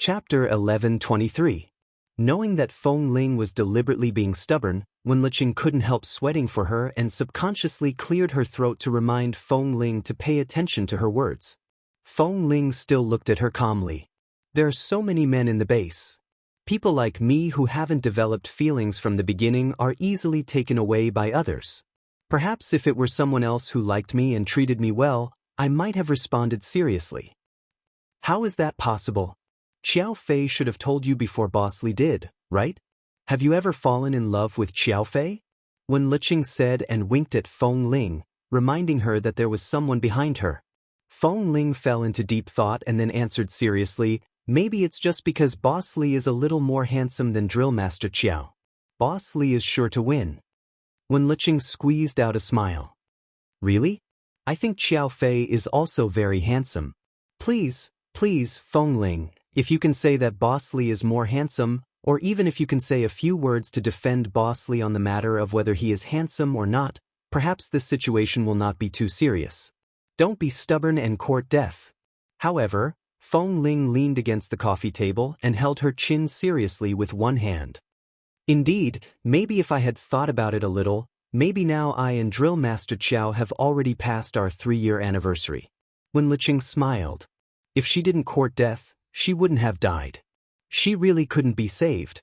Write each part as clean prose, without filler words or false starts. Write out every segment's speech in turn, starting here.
Chapter 11:23. Knowing that Feng Ling was deliberately being stubborn, Wen Liqing couldn't help sweating for her and subconsciously cleared her throat to remind Feng Ling to pay attention to her words. Feng Ling still looked at her calmly. There are so many men in the base. People like me who haven't developed feelings from the beginning are easily taken away by others. Perhaps if it were someone else who liked me and treated me well, I might have responded seriously. How is that possible? Xiao Fei should have told you before Boss Li did, right? Have you ever fallen in love with Xiao Fei? Wen Liqing said and winked at Feng Ling, reminding her that there was someone behind her. Feng Ling fell into deep thought and then answered seriously, maybe it's just because Boss Li is a little more handsome than Drill Master Xiao. Boss Li is sure to win. Wen Liqing squeezed out a smile. Really? I think Xiao Fei is also very handsome. Please, Feng Ling, if you can say that Boss Li is more handsome, or even if you can say a few words to defend Boss Li on the matter of whether he is handsome or not, perhaps this situation will not be too serious. Don't be stubborn and court death. However, Feng Ling leaned against the coffee table and held her chin seriously with one hand. Indeed, maybe if I had thought about it a little, maybe now I and Drill Master Xiao have already passed our 3-year anniversary. Wen Liqing smiled. If she didn't court death, she wouldn't have died. She really couldn't be saved.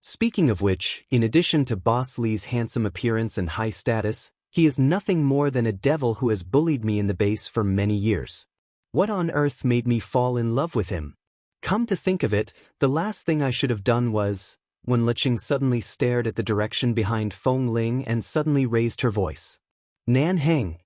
Speaking of which, in addition to Boss Li's handsome appearance and high status, he is nothing more than a devil who has bullied me in the base for many years. What on earth made me fall in love with him? Come to think of it, the last thing I should have done was... Wen Liqing suddenly stared at the direction behind Feng Ling and suddenly raised her voice. Nan Heng.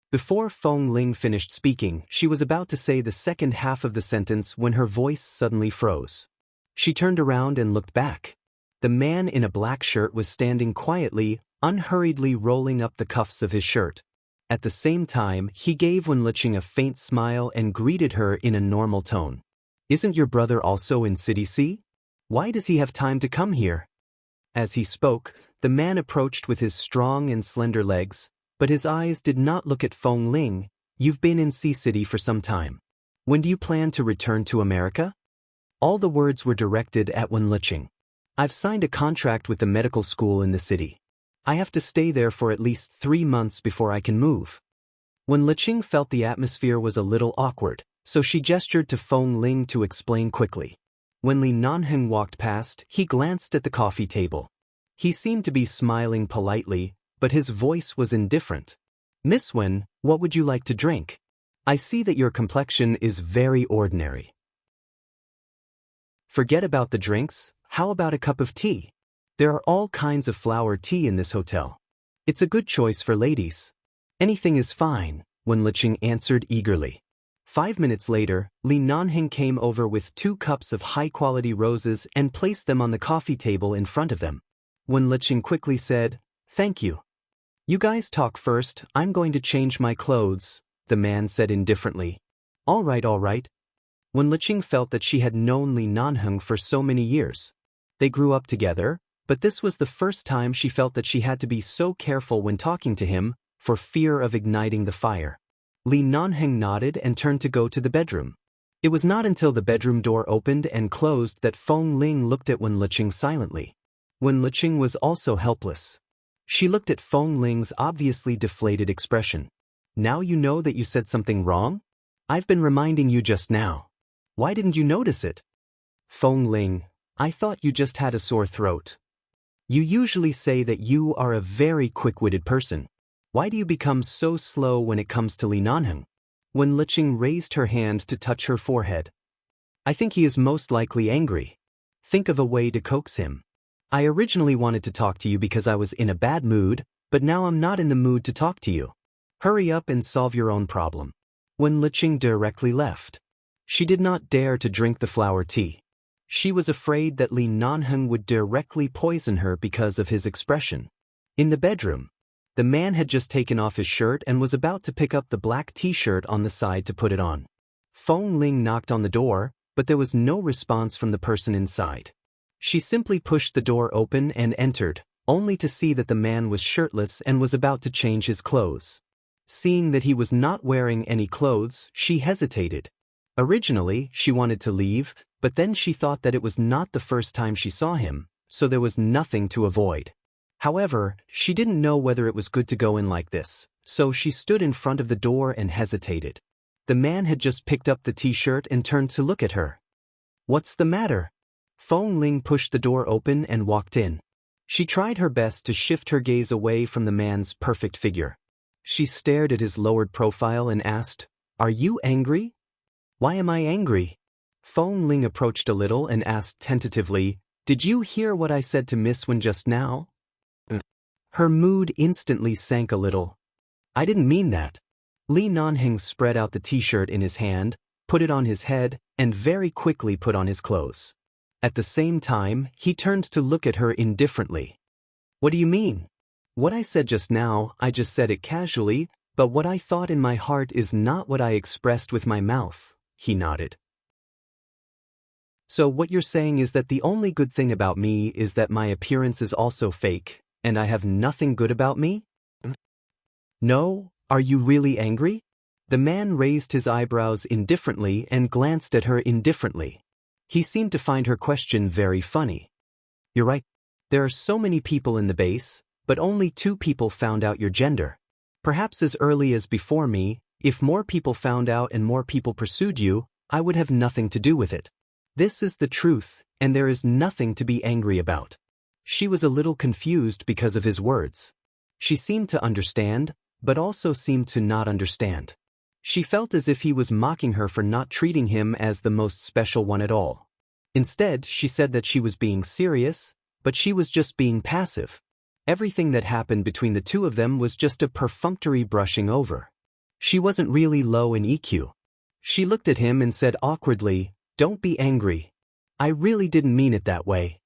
Before Feng Ling finished speaking, she was about to say the second half of the sentence when her voice suddenly froze. She turned around and looked back. The man in a black shirt was standing quietly, unhurriedly rolling up the cuffs of his shirt. At the same time, he gave Wen Liqing a faint smile and greeted her in a normal tone. Isn't your brother also in City C? Why does he have time to come here? As he spoke, the man approached with his strong and slender legs, but his eyes did not look at Feng Ling. You've been in Sea City for some time. When do you plan to return to America? All the words were directed at Wen Liqing. I've signed a contract with the medical school in the city. I have to stay there for at least 3 months before I can move. Wen Liqing felt the atmosphere was a little awkward, so she gestured to Feng Ling to explain quickly. When Li Nanheng walked past, he glanced at the coffee table. He seemed to be smiling politely, but his voice was indifferent. Miss Wen, what would you like to drink? I see that your complexion is very ordinary. Forget about the drinks, how about a cup of tea? There are all kinds of flower tea in this hotel. It's a good choice for ladies. Anything is fine, Wen Liqing answered eagerly. 5 minutes later, Li Nanheng came over with 2 cups of high-quality roses and placed them on the coffee table in front of them. Wen Liqing quickly said, Thank you. You guys talk first, I'm going to change my clothes, the man said indifferently. All right. Wen Liqing felt that she had known Li Nanheng for so many years. They grew up together, but this was the first time she felt that she had to be so careful when talking to him, for fear of igniting the fire. Li Nanheng nodded and turned to go to the bedroom. It was not until the bedroom door opened and closed that Feng Ling looked at Wen Liqing silently. Wen Liqing was also helpless. She looked at Feng Ling's obviously deflated expression. Now you know that you said something wrong? I've been reminding you just now. Why didn't you notice it? Feng Ling, I thought you just had a sore throat. You usually say that you are a very quick-witted person. Why do you become so slow when it comes to Li Nanheng? Wen Liqing raised her hand to touch her forehead. I think he is most likely angry. Think of a way to coax him. I originally wanted to talk to you because I was in a bad mood, but now I'm not in the mood to talk to you. Hurry up and solve your own problem. Wen Liqing directly left. She did not dare to drink the flower tea. She was afraid that Li Nanheng would directly poison her because of his expression. In the bedroom, the man had just taken off his shirt and was about to pick up the black t-shirt on the side to put it on. Feng Ling knocked on the door, but there was no response from the person inside. She simply pushed the door open and entered, only to see that the man was shirtless and was about to change his clothes. Seeing that he was not wearing any clothes, she hesitated. Originally, she wanted to leave, But then she thought that it was not the first time she saw him, so there was nothing to avoid. However, she didn't know whether it was good to go in like this, so she stood in front of the door and hesitated. The man had just picked up the t-shirt and turned to look at her. "What's the matter?" Feng Ling pushed the door open and walked in. She tried her best to shift her gaze away from the man's perfect figure. She stared at his lowered profile and asked, "Are you angry?" "Why am I angry?" Feng Ling approached a little and asked tentatively, "Did you hear what I said to Miss Wen just now?" Her mood instantly sank a little. "I didn't mean that." Li Nanheng spread out the t-shirt in his hand, put it on his head, and very quickly put on his clothes. At the same time, he turned to look at her indifferently. "What do you mean?" "What I said just now, I just said it casually, but what I thought in my heart is not what I expressed with my mouth," he nodded. "So what you're saying is that the only good thing about me is that my appearance is also fake, and I have nothing good about me?" "No, are you really angry?" The man raised his eyebrows indifferently and glanced at her indifferently. He seemed to find her question very funny. "You're right. There are so many people in the base, but only 2 people found out your gender. Perhaps as early as before me, if more people found out and more people pursued you, I would have nothing to do with it. This is the truth, and there is nothing to be angry about." She was a little confused because of his words. She seemed to understand, but also seemed to not understand. She felt as if he was mocking her for not treating him as the most special one at all. Instead, she said that she was being serious, but she was just being passive. Everything that happened between the 2 of them was just a perfunctory brushing over. She wasn't really low in EQ. She looked at him and said awkwardly, "Don't be angry. I really didn't mean it that way."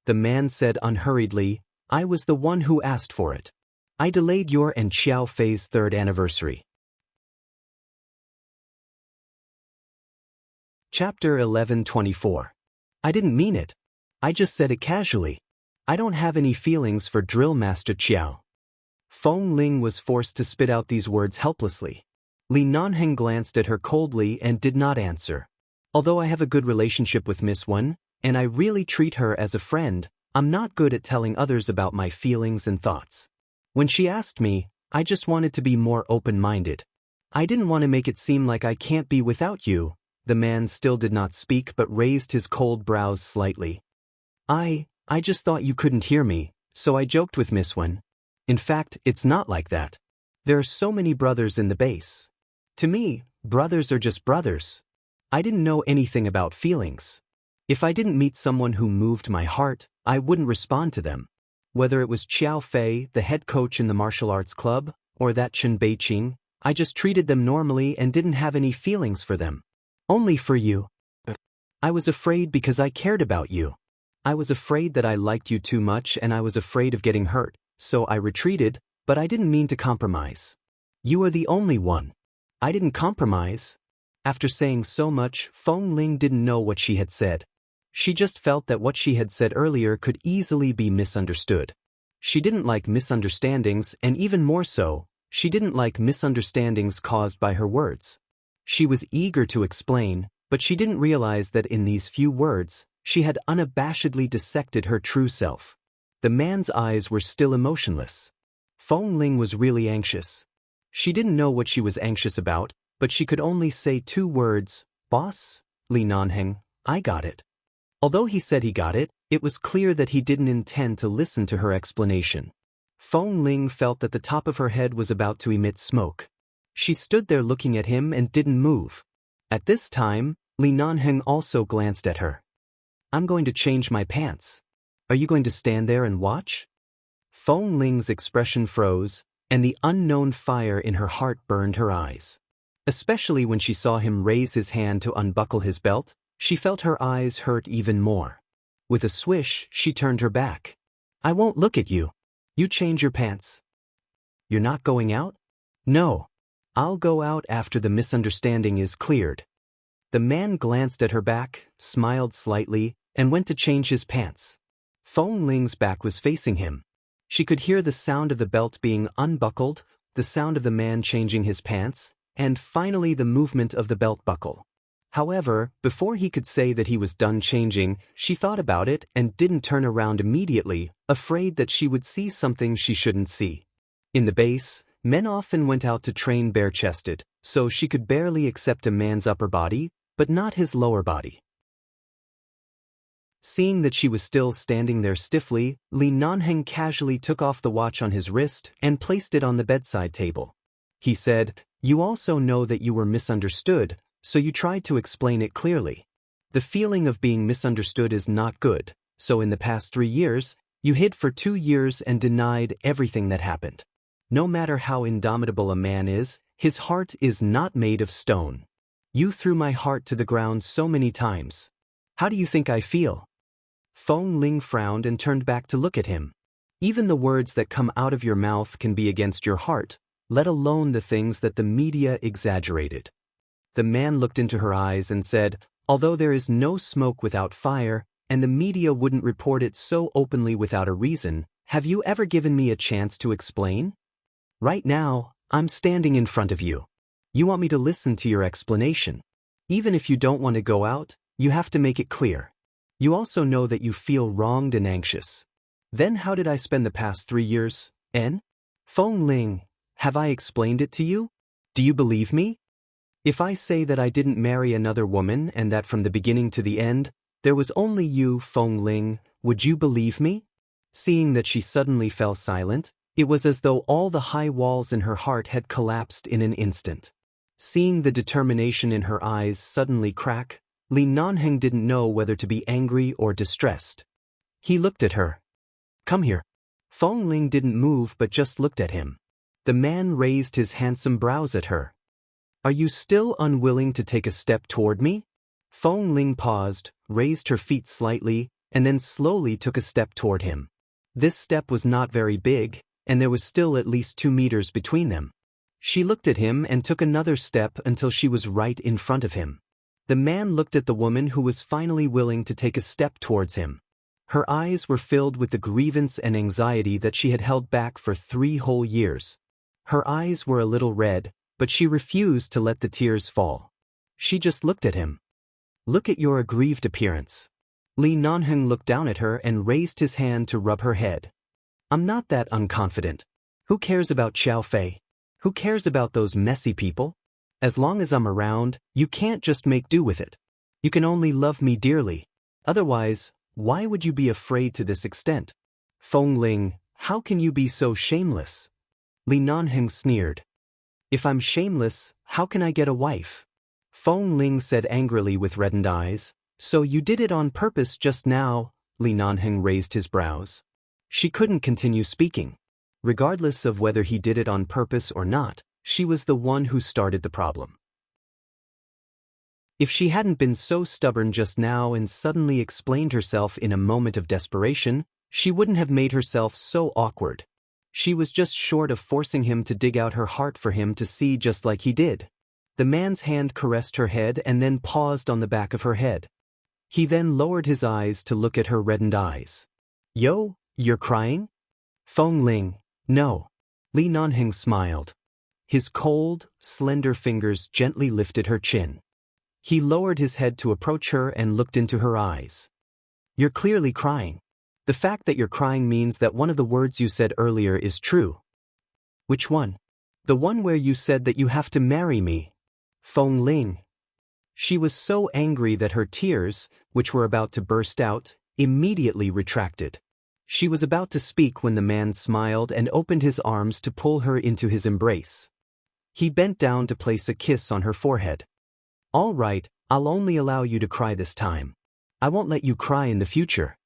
The man said unhurriedly, "I was the one who asked for it. I delayed your and Xiao Fei's 3rd anniversary." Chapter 11:24. "I didn't mean it. I just said it casually. I don't have any feelings for Drill Master Xiao." Feng Ling was forced to spit out these words helplessly. Li Nanheng glanced at her coldly and did not answer. "Although I have a good relationship with Miss Wen, and I really treat her as a friend, I'm not good at telling others about my feelings and thoughts. When she asked me, I just wanted to be more open-minded. I didn't want to make it seem like I can't be without you." The man still did not speak but raised his cold brows slightly. I just thought you couldn't hear me, so I joked with Miss Wen. In fact, it's not like that. There are so many brothers in the base. To me, brothers are just brothers. I didn't know anything about feelings. If I didn't meet someone who moved my heart, I wouldn't respond to them. Whether it was Xiao Fei, the head coach in the martial arts club, or that Chen Beiqing, I just treated them normally and didn't have any feelings for them. Only for you. I was afraid because I cared about you. I was afraid that I liked you too much and I was afraid of getting hurt, so I retreated, but I didn't mean to compromise. You are the only one. I didn't compromise." After saying so much, Feng Ling didn't know what she had said. She just felt that what she had said earlier could easily be misunderstood. She didn't like misunderstandings, and even more so, she didn't like misunderstandings caused by her words. She was eager to explain, but she didn't realize that in these few words, she had unabashedly dissected her true self. The man's eyes were still emotionless. Feng Ling was really anxious. She didn't know what she was anxious about, but she could only say 2 words, "Boss, Li Nanheng, I got it." Although he said he got it, it was clear that he didn't intend to listen to her explanation. Feng Ling felt that the top of her head was about to emit smoke. She stood there looking at him and didn't move. At this time, Li Nanheng also glanced at her. "I'm going to change my pants. Are you going to stand there and watch?" Feng Ling's expression froze, and the unknown fire in her heart burned her eyes. Especially when she saw him raise his hand to unbuckle his belt, she felt her eyes hurt even more. With a swish, she turned her back. "I won't look at you. You change your pants." "You're not going out?" "No. I'll go out after the misunderstanding is cleared." The man glanced at her back, smiled slightly, and went to change his pants. Feng Ling's back was facing him. She could hear the sound of the belt being unbuckled, the sound of the man changing his pants, and finally the movement of the belt buckle. However, before he could say that he was done changing, she thought about it and didn't turn around immediately, afraid that she would see something she shouldn't see. In the base, men often went out to train bare-chested, so she could barely accept a man's upper body, but not his lower body. Seeing that she was still standing there stiffly, Li Nanheng casually took off the watch on his wrist and placed it on the bedside table. He said, "You also know that you were misunderstood, so you tried to explain it clearly. The feeling of being misunderstood is not good, so in the past 3 years, you hid for 2 years and denied everything that happened. No matter how indomitable a man is, his heart is not made of stone. You threw my heart to the ground so many times. How do you think I feel?" Feng Ling frowned and turned back to look at him. "Even the words that come out of your mouth can be against your heart, let alone the things that the media exaggerated." The man looked into her eyes and said, "Although there is no smoke without fire, and the media wouldn't report it so openly without a reason, have you ever given me a chance to explain? Right now, I'm standing in front of you. You want me to listen to your explanation. Even if you don't want to go out, you have to make it clear. You also know that you feel wronged and anxious. Then how did I spend the past 3 years, N? Feng Ling, have I explained it to you? Do you believe me? If I say that I didn't marry another woman and that from the beginning to the end, there was only you, Feng Ling, would you believe me?" Seeing that she suddenly fell silent, it was as though all the high walls in her heart had collapsed in an instant. Seeing the determination in her eyes suddenly crack, Li Nanheng didn't know whether to be angry or distressed. He looked at her. "Come here." Feng Ling didn't move but just looked at him. The man raised his handsome brows at her. "Are you still unwilling to take a step toward me?" Feng Ling paused, raised her feet slightly, and then slowly took a step toward him. This step was not very big, and there was still at least 2 meters between them. She looked at him and took another step until she was right in front of him. The man looked at the woman who was finally willing to take a step towards him. Her eyes were filled with the grievance and anxiety that she had held back for 3 whole years. Her eyes were a little red, but she refused to let the tears fall. She just looked at him. "Look at your aggrieved appearance." Li Nanheng looked down at her and raised his hand to rub her head. "I'm not that unconfident. Who cares about Xiao Fei? Who cares about those messy people? As long as I'm around, you can't just make do with it. You can only love me dearly. Otherwise, why would you be afraid to this extent? Feng Ling, how can you be so shameless?" Li Nanheng sneered. "If I'm shameless, how can I get a wife?" Feng Ling said angrily with reddened eyes. "So you did it on purpose just now?" Li Nanheng raised his brows. She couldn't continue speaking. Regardless of whether he did it on purpose or not, she was the one who started the problem. If she hadn't been so stubborn just now and suddenly explained herself in a moment of desperation, she wouldn't have made herself so awkward. She was just short of forcing him to dig out her heart for him to see just like he did. The man's hand caressed her head and then paused on the back of her head. He then lowered his eyes to look at her reddened eyes. "Yo, you're crying?" Feng Ling, "No." Li Nanheng smiled. His cold, slender fingers gently lifted her chin. He lowered his head to approach her and looked into her eyes. "You're clearly crying. The fact that you're crying means that one of the words you said earlier is true." "Which one?" "The one where you said that you have to marry me." Feng Ling. She was so angry that her tears, which were about to burst out, immediately retracted. She was about to speak when the man smiled and opened his arms to pull her into his embrace. He bent down to place a kiss on her forehead. "All right, I'll only allow you to cry this time. I won't let you cry in the future."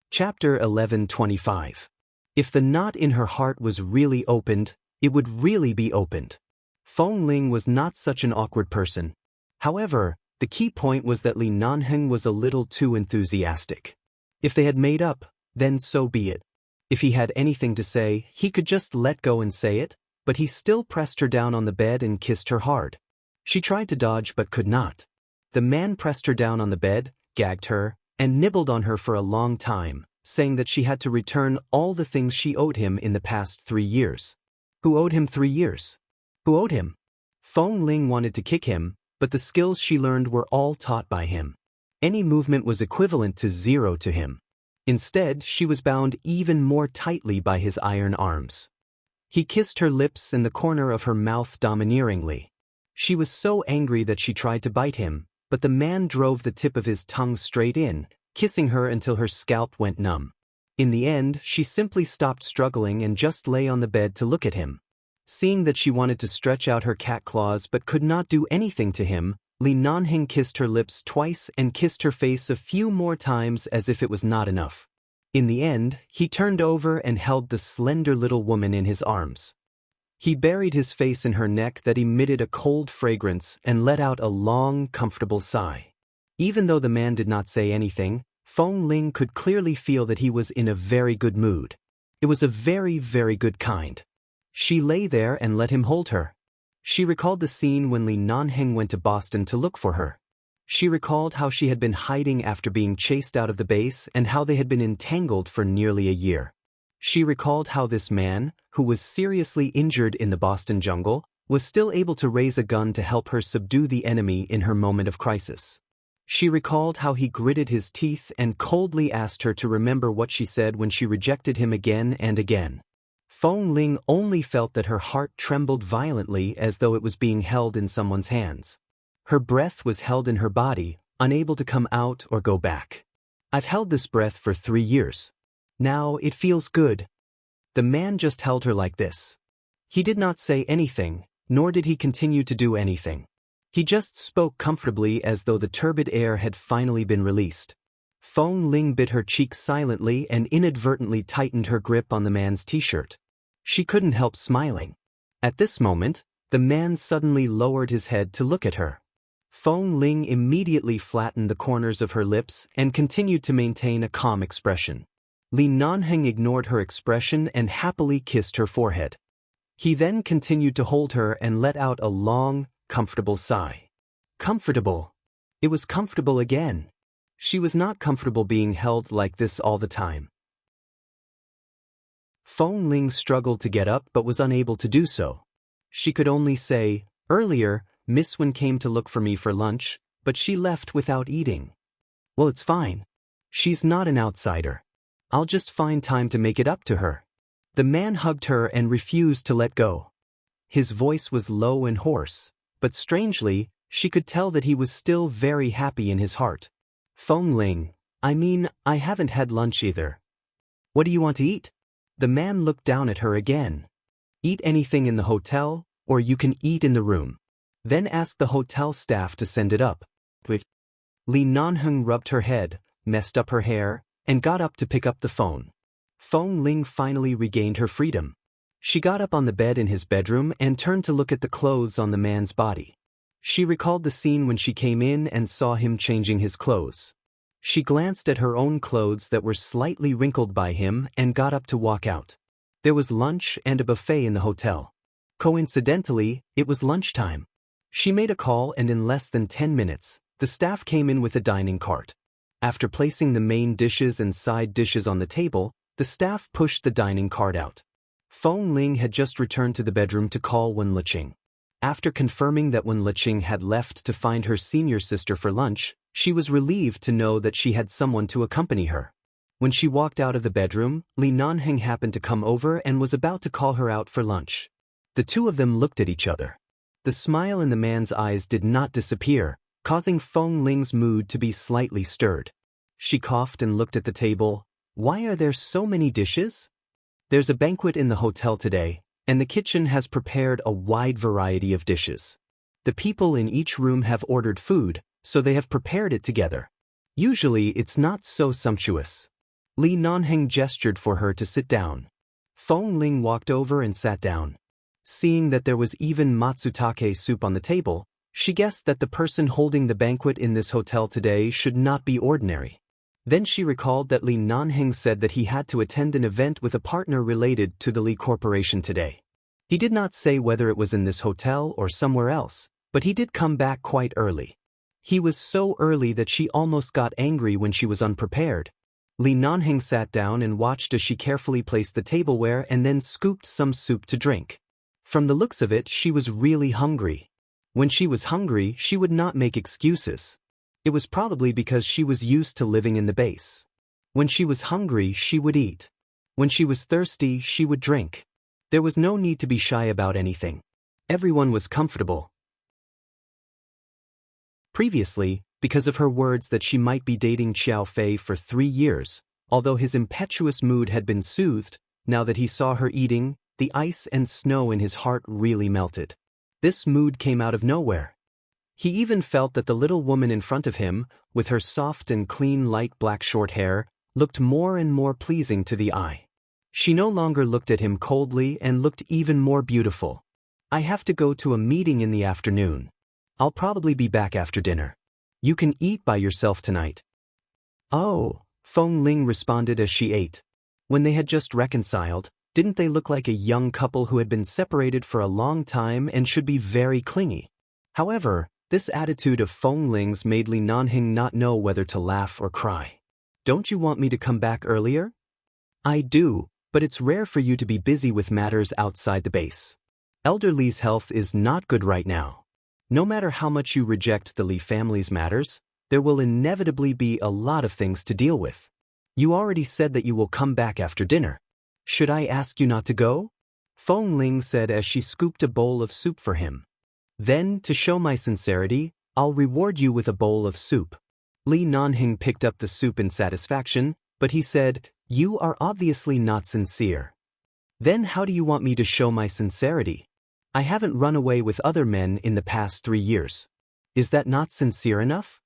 Chapter 11:25. If the knot in her heart was really opened, it would really be opened. Feng Ling was not such an awkward person. However, the key point was that Li Nanheng was a little too enthusiastic. If they had made up, then so be it. If he had anything to say, he could just let go and say it, but he still pressed her down on the bed and kissed her hard. She tried to dodge but could not. The man pressed her down on the bed, gagged her, and nibbled on her for a long time, saying that she had to return all the things she owed him in the past 3 years. Who owed him 3 years? Who owed him? Feng Ling wanted to kick him, but the skills she learned were all taught by him. Any movement was equivalent to 0 to him. Instead, she was bound even more tightly by his iron arms. He kissed her lips and the corner of her mouth domineeringly. She was so angry that she tried to bite him, but the man drove the tip of his tongue straight in, kissing her until her scalp went numb. In the end, she simply stopped struggling and just lay on the bed to look at him. Seeing that she wanted to stretch out her cat claws but could not do anything to him, Li Nanheng kissed her lips twice and kissed her face a few more times as if it was not enough. In the end, he turned over and held the slender little woman in his arms. He buried his face in her neck that emitted a cold fragrance and let out a long, comfortable sigh. Even though the man did not say anything, Feng Ling could clearly feel that he was in a very good mood. It was a very, very good kind. She lay there and let him hold her. She recalled the scene when Li Nanheng went to Boston to look for her. She recalled how she had been hiding after being chased out of the base and how they had been entangled for nearly a year. She recalled how this man, who was seriously injured in the Boston jungle, was still able to raise a gun to help her subdue the enemy in her moment of crisis. She recalled how he gritted his teeth and coldly asked her to remember what she said when she rejected him again and again. Feng Ling only felt that her heart trembled violently as though it was being held in someone's hands. Her breath was held in her body, unable to come out or go back. I've held this breath for 3 years. Now it feels good. The man just held her like this. He did not say anything, nor did he continue to do anything. He just spoke comfortably as though the turbid air had finally been released. Feng Ling bit her cheek silently and inadvertently tightened her grip on the man's t-shirt. She couldn't help smiling. At this moment, the man suddenly lowered his head to look at her. Feng Ling immediately flattened the corners of her lips and continued to maintain a calm expression. Li Nanheng ignored her expression and happily kissed her forehead. He then continued to hold her and let out a long, comfortable sigh. Comfortable. It was comfortable again. She was not comfortable being held like this all the time. Feng Ling struggled to get up but was unable to do so. She could only say, "Earlier, Miss Wen came to look for me for lunch, but she left without eating." "Well, it's fine. She's not an outsider. I'll just find time to make it up to her." The man hugged her and refused to let go. His voice was low and hoarse, but strangely, she could tell that he was still very happy in his heart. "Feng Ling, I haven't had lunch either. What do you want to eat?" The man looked down at her again. "Eat anything in the hotel, or you can eat in the room. Then ask the hotel staff to send it up." Li Nanheng rubbed her head, messed up her hair, and got up to pick up the phone. Feng Ling finally regained her freedom. She got up on the bed in his bedroom and turned to look at the clothes on the man's body. She recalled the scene when she came in and saw him changing his clothes. She glanced at her own clothes that were slightly wrinkled by him and got up to walk out. There was lunch and a buffet in the hotel. Coincidentally, it was lunchtime. She made a call and in less than 10 minutes, the staff came in with a dining cart. After placing the main dishes and side dishes on the table, the staff pushed the dining cart out. Feng Ling had just returned to the bedroom to call Wen Liqing. After confirming that Wen Liqing had left to find her senior sister for lunch, she was relieved to know that she had someone to accompany her. When she walked out of the bedroom, Li Nanheng happened to come over and was about to call her out for lunch. The two of them looked at each other. The smile in the man's eyes did not disappear, causing Feng Ling's mood to be slightly stirred. She coughed and looked at the table. "Why are there so many dishes?" "There's a banquet in the hotel today, and the kitchen has prepared a wide variety of dishes. The people in each room have ordered food, so they have prepared it together. Usually it's not so sumptuous." Li Nanheng gestured for her to sit down. Feng Ling walked over and sat down. Seeing that there was even matsutake soup on the table, she guessed that the person holding the banquet in this hotel today should not be ordinary. Then she recalled that Li Nanheng said that he had to attend an event with a partner related to the Li Corporation today. He did not say whether it was in this hotel or somewhere else, but he did come back quite early. He was so early that she almost got angry when she was unprepared. Li Nanheng sat down and watched as she carefully placed the tableware and then scooped some soup to drink. From the looks of it, she was really hungry. When she was hungry, she would not make excuses. It was probably because she was used to living in the base. When she was hungry, she would eat. When she was thirsty, she would drink. There was no need to be shy about anything. Everyone was comfortable. Previously, because of her words that she might be dating Xiao Fei for 3 years, although his impetuous mood had been soothed, now that he saw her eating, the ice and snow in his heart really melted. This mood came out of nowhere. He even felt that the little woman in front of him, with her soft and clean light black short hair, looked more and more pleasing to the eye. She no longer looked at him coldly and looked even more beautiful. I have to go to a meeting in the afternoon. I'll probably be back after dinner. You can eat by yourself tonight. Oh, Feng Ling responded as she ate. When they had just reconciled, didn't they look like a young couple who had been separated for a long time and should be very clingy? However, this attitude of Feng Ling's made Li Nanheng not know whether to laugh or cry. Don't you want me to come back earlier? I do, but it's rare for you to be busy with matters outside the base. Elder Li's health is not good right now. No matter how much you reject the Li family's matters, there will inevitably be a lot of things to deal with. You already said that you will come back after dinner. Should I ask you not to go? Feng Ling said as she scooped a bowl of soup for him. Then, to show my sincerity, I'll reward you with a bowl of soup. Li Nanheng picked up the soup in satisfaction, but he said, You are obviously not sincere. Then how do you want me to show my sincerity? I haven't run away with other men in the past 3 years. Is that not sincere enough?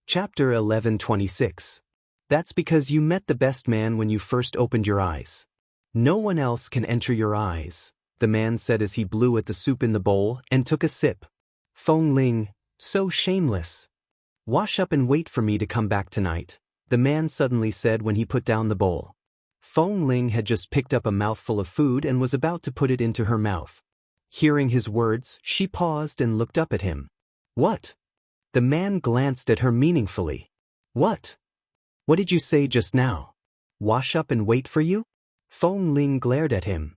Chapter 11:26. That's because you met the best man when you first opened your eyes. No one else can enter your eyes, the man said as he blew at the soup in the bowl and took a sip. Feng Ling, so shameless. Wash up and wait for me to come back tonight, the man suddenly said when he put down the bowl. Feng Ling had just picked up a mouthful of food and was about to put it into her mouth. Hearing his words, she paused and looked up at him. What? The man glanced at her meaningfully. What? What did you say just now? Wash up and wait for you? Feng Ling glared at him.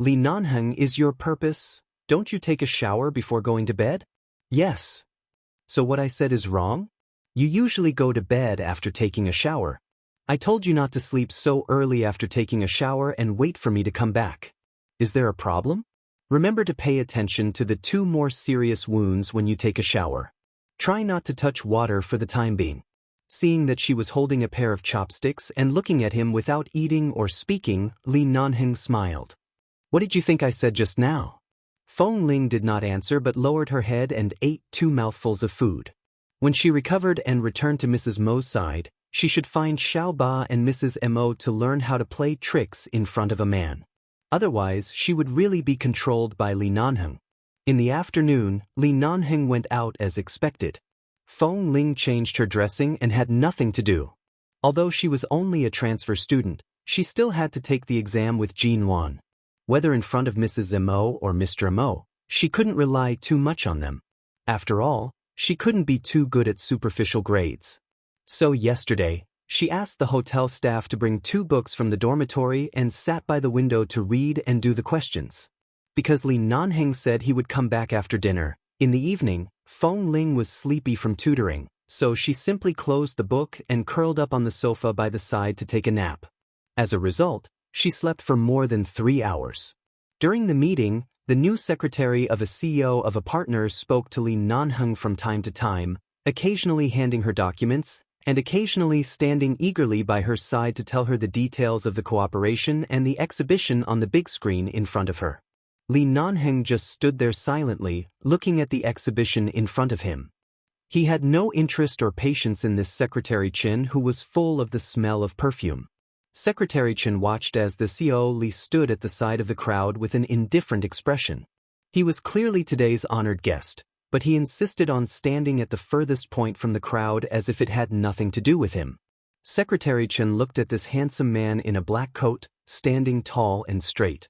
Li Nanheng is your purpose? Don't you take a shower before going to bed? Yes. So what I said is wrong? You usually go to bed after taking a shower. I told you not to sleep so early after taking a shower and wait for me to come back. Is there a problem? Remember to pay attention to the 2 more serious wounds when you take a shower. Try not to touch water for the time being. Seeing that she was holding a pair of chopsticks and looking at him without eating or speaking, Li Nanheng smiled. What did you think I said just now? Feng Ling did not answer but lowered her head and ate 2 mouthfuls of food. When she recovered and returned to Mrs. Mo's side, she should find Xiao Ba and Mrs. Mo to learn how to play tricks in front of a man. Otherwise, she would really be controlled by Li Nanheng. In the afternoon, Li Nanheng went out as expected. Feng Ling changed her dressing and had nothing to do. Although she was only a transfer student, she still had to take the exam with Jin Wan. Whether in front of Mrs. Mo or Mr. Mo, she couldn't rely too much on them. After all, she couldn't be too good at superficial grades. So yesterday, she asked the hotel staff to bring 2 books from the dormitory and sat by the window to read and do the questions. Because Li Nanheng said he would come back after dinner, in the evening, Feng Ling was sleepy from tutoring, so she simply closed the book and curled up on the sofa by the side to take a nap. As a result, she slept for more than 3 hours. During the meeting, the new secretary of a CEO of a partner spoke to Li Nanheng from time to time, occasionally handing her documents, and occasionally standing eagerly by her side to tell her the details of the cooperation and the exhibition on the big screen in front of her. Li Nanheng just stood there silently, looking at the exhibition in front of him. He had no interest or patience in this Secretary Chen who was full of the smell of perfume. Secretary Chen watched as the CEO Li stood at the side of the crowd with an indifferent expression. He was clearly today's honored guest, but he insisted on standing at the furthest point from the crowd as if it had nothing to do with him. Secretary Chen looked at this handsome man in a black coat, standing tall and straight.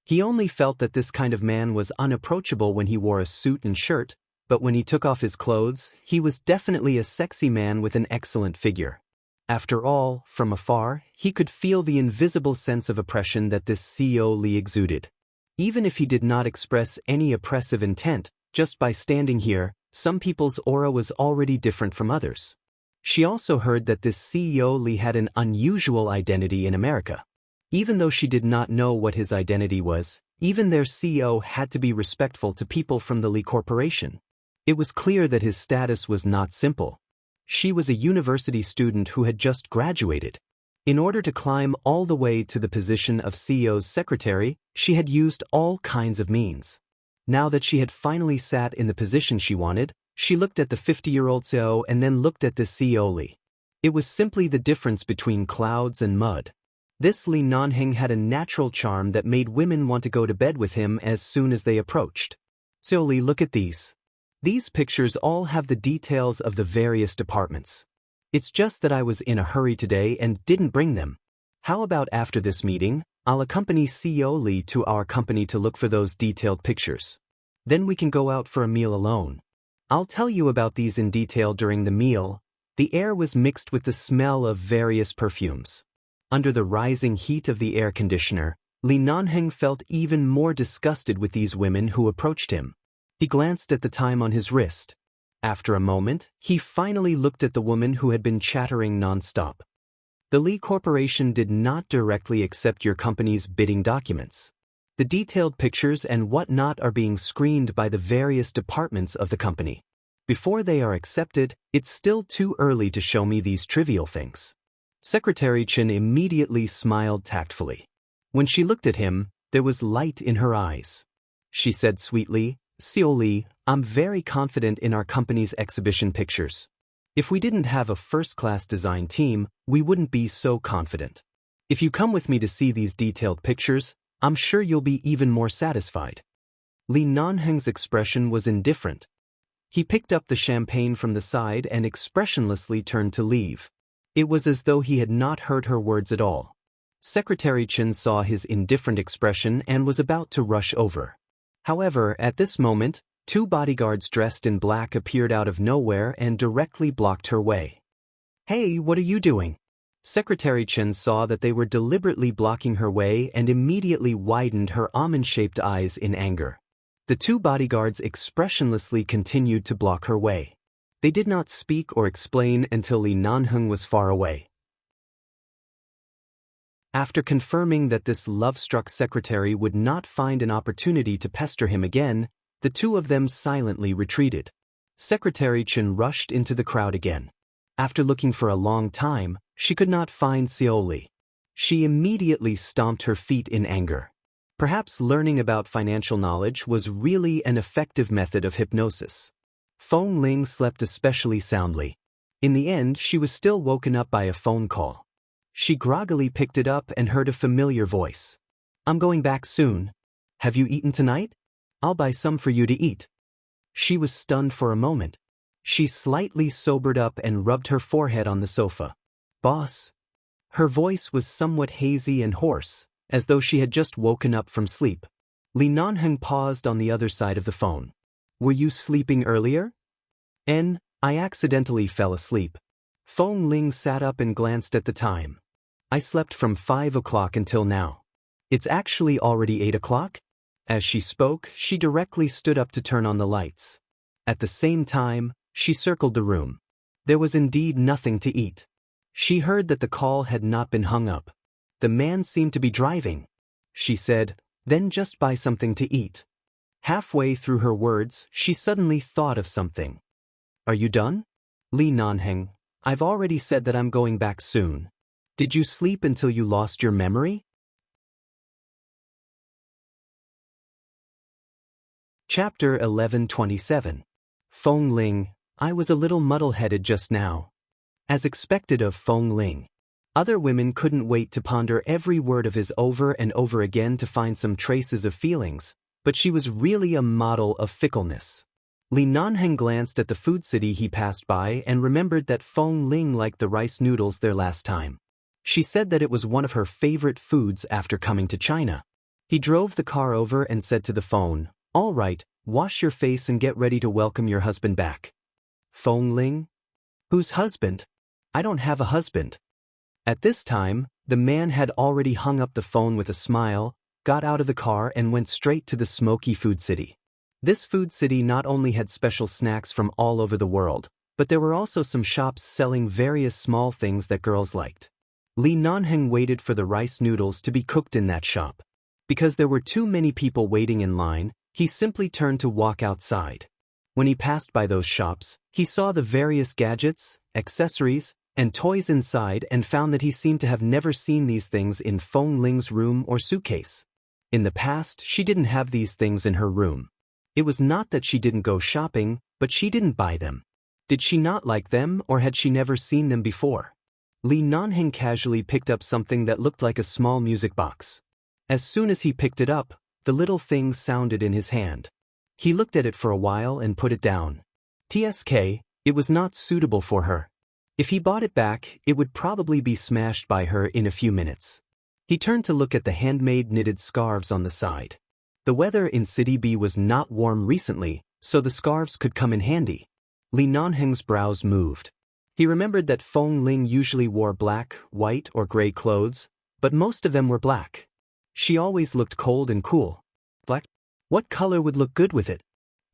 He only felt that this kind of man was unapproachable when he wore a suit and shirt, but when he took off his clothes, he was definitely a sexy man with an excellent figure. After all, from afar, he could feel the invisible sense of oppression that this CEO Lee exuded. Even if he did not express any oppressive intent, just by standing here, some people's aura was already different from others. She also heard that this CEO Lee had an unusual identity in America. Even though she did not know what his identity was, even their CEO had to be respectful to people from the Lee Corporation. It was clear that his status was not simple. She was a university student who had just graduated. In order to climb all the way to the position of CEO's secretary, she had used all kinds of means. Now that she had finally sat in the position she wanted, she looked at the 50-year-old CEO and then looked at this CEO Lee. It was simply the difference between clouds and mud. This Lee Non-heng had a natural charm that made women want to go to bed with him as soon as they approached. CEO Lee, look at these. These pictures all have the details of the various departments. It's just that I was in a hurry today and didn't bring them. How about after this meeting, I'll accompany CEO Lee to our company to look for those detailed pictures. Then we can go out for a meal alone. I'll tell you about these in detail during the meal. The air was mixed with the smell of various perfumes. Under the rising heat of the air conditioner, Lee Non-heng felt even more disgusted with these women who approached him. He glanced at the time on his wrist. After a moment, he finally looked at the woman who had been chattering non-stop. The Lee Corporation did not directly accept your company's bidding documents. The detailed pictures and whatnot are being screened by the various departments of the company. Before they are accepted, it's still too early to show me these trivial things. Secretary Chen immediately smiled tactfully. When she looked at him, there was light in her eyes. She said sweetly, CEO Lee, I'm very confident in our company's exhibition pictures. If we didn't have a first-class design team, we wouldn't be so confident. If you come with me to see these detailed pictures, I'm sure you'll be even more satisfied. Lee Non-heng's expression was indifferent. He picked up the champagne from the side and expressionlessly turned to leave. It was as though he had not heard her words at all. Secretary Chen saw his indifferent expression and was about to rush over. However, at this moment, two bodyguards dressed in black appeared out of nowhere and directly blocked her way. Hey, what are you doing? Secretary Chen saw that they were deliberately blocking her way and immediately widened her almond-shaped eyes in anger. The two bodyguards expressionlessly continued to block her way. They did not speak or explain until Lee Non-heng was far away. After confirming that this love-struck secretary would not find an opportunity to pester him again, the two of them silently retreated. Secretary Chen rushed into the crowd again. After looking for a long time, she could not find CEO Lee. She immediately stomped her feet in anger. Perhaps learning about financial knowledge was really an effective method of hypnosis. Feng Ling slept especially soundly. In the end, she was still woken up by a phone call. She groggily picked it up and heard a familiar voice. I'm going back soon. Have you eaten tonight? I'll buy some for you to eat. She was stunned for a moment. She slightly sobered up and rubbed her forehead on the sofa. Boss? Her voice was somewhat hazy and hoarse, as though she had just woken up from sleep. Lee Non-heng paused on the other side of the phone. Were you sleeping earlier? I accidentally fell asleep. Feng Ling sat up and glanced at the time. I slept from 5 o'clock until now. It's actually already 8 o'clock? As she spoke, she directly stood up to turn on the lights. At the same time, she circled the room. There was indeed nothing to eat. She heard that the call had not been hung up. The man seemed to be driving. She said, then just buy something to eat. Halfway through her words, she suddenly thought of something. Are you done? Lee Non-heng, I've already said that I'm going back soon. Did you sleep until you lost your memory? Chapter 11:27. Feng Ling, I was a little muddle-headed just now. As expected of Feng Ling, other women couldn't wait to ponder every word of his over and over again to find some traces of feelings, but she was really a model of fickleness. Lee Non-heng glanced at the food city he passed by and remembered that Feng Ling liked the rice noodles there last time. She said that it was one of her favorite foods after coming to China. He drove the car over and said to the phone, all right, wash your face and get ready to welcome your husband back. Feng Ling? Whose husband? I don't have a husband. At this time, the man had already hung up the phone with a smile, got out of the car and went straight to the smoky food city. This food city not only had special snacks from all over the world, but there were also some shops selling various small things that girls liked. Lee Nanheng waited for the rice noodles to be cooked in that shop. Because there were too many people waiting in line, he simply turned to walk outside. When he passed by those shops, he saw the various gadgets, accessories, and toys inside and found that he seemed to have never seen these things in Feng Ling's room or suitcase. In the past, she didn't have these things in her room. It was not that she didn't go shopping, but she didn't buy them. Did she not like them, or had she never seen them before? Lee Nanheng casually picked up something that looked like a small music box. As soon as he picked it up, the little thing sounded in his hand. He looked at it for a while and put it down. TSK, it was not suitable for her. If he bought it back, it would probably be smashed by her in a few minutes. He turned to look at the handmade knitted scarves on the side. The weather in City B was not warm recently, so the scarves could come in handy. Lee Nanheng's brows moved. He remembered that Feng Ling usually wore black, white, or gray clothes, but most of them were black. She always looked cold and cool. Black? What color would look good with it?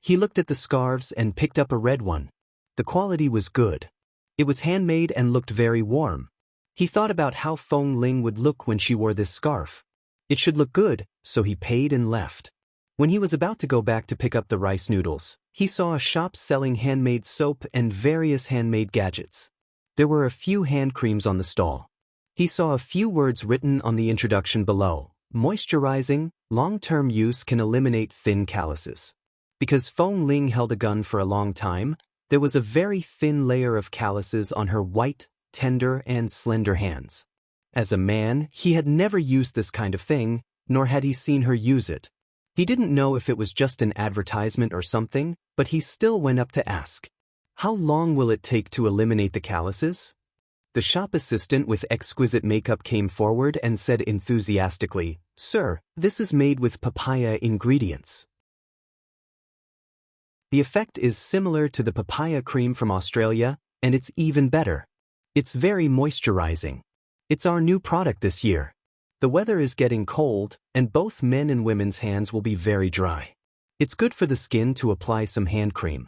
He looked at the scarves and picked up a red one. The quality was good. It was handmade and looked very warm. He thought about how Feng Ling would look when she wore this scarf. It should look good, so he paid and left. When he was about to go back to pick up the rice noodles, he saw a shop selling handmade soap and various handmade gadgets. There were a few hand creams on the stall. He saw a few words written on the introduction below. Moisturizing, long-term use can eliminate thin calluses. Because Feng Ling held a gun for a long time, there was a very thin layer of calluses on her white, tender, and slender hands. As a man, he had never used this kind of thing, nor had he seen her use it. He didn't know if it was just an advertisement or something, but he still went up to ask, "How long will it take to eliminate the calluses?" The shop assistant with exquisite makeup came forward and said enthusiastically, "Sir, this is made with papaya ingredients. The effect is similar to the papaya cream from Australia, and it's even better. It's very moisturizing. It's our new product this year. The weather is getting cold, and both men and women's hands will be very dry. It's good for the skin to apply some hand cream."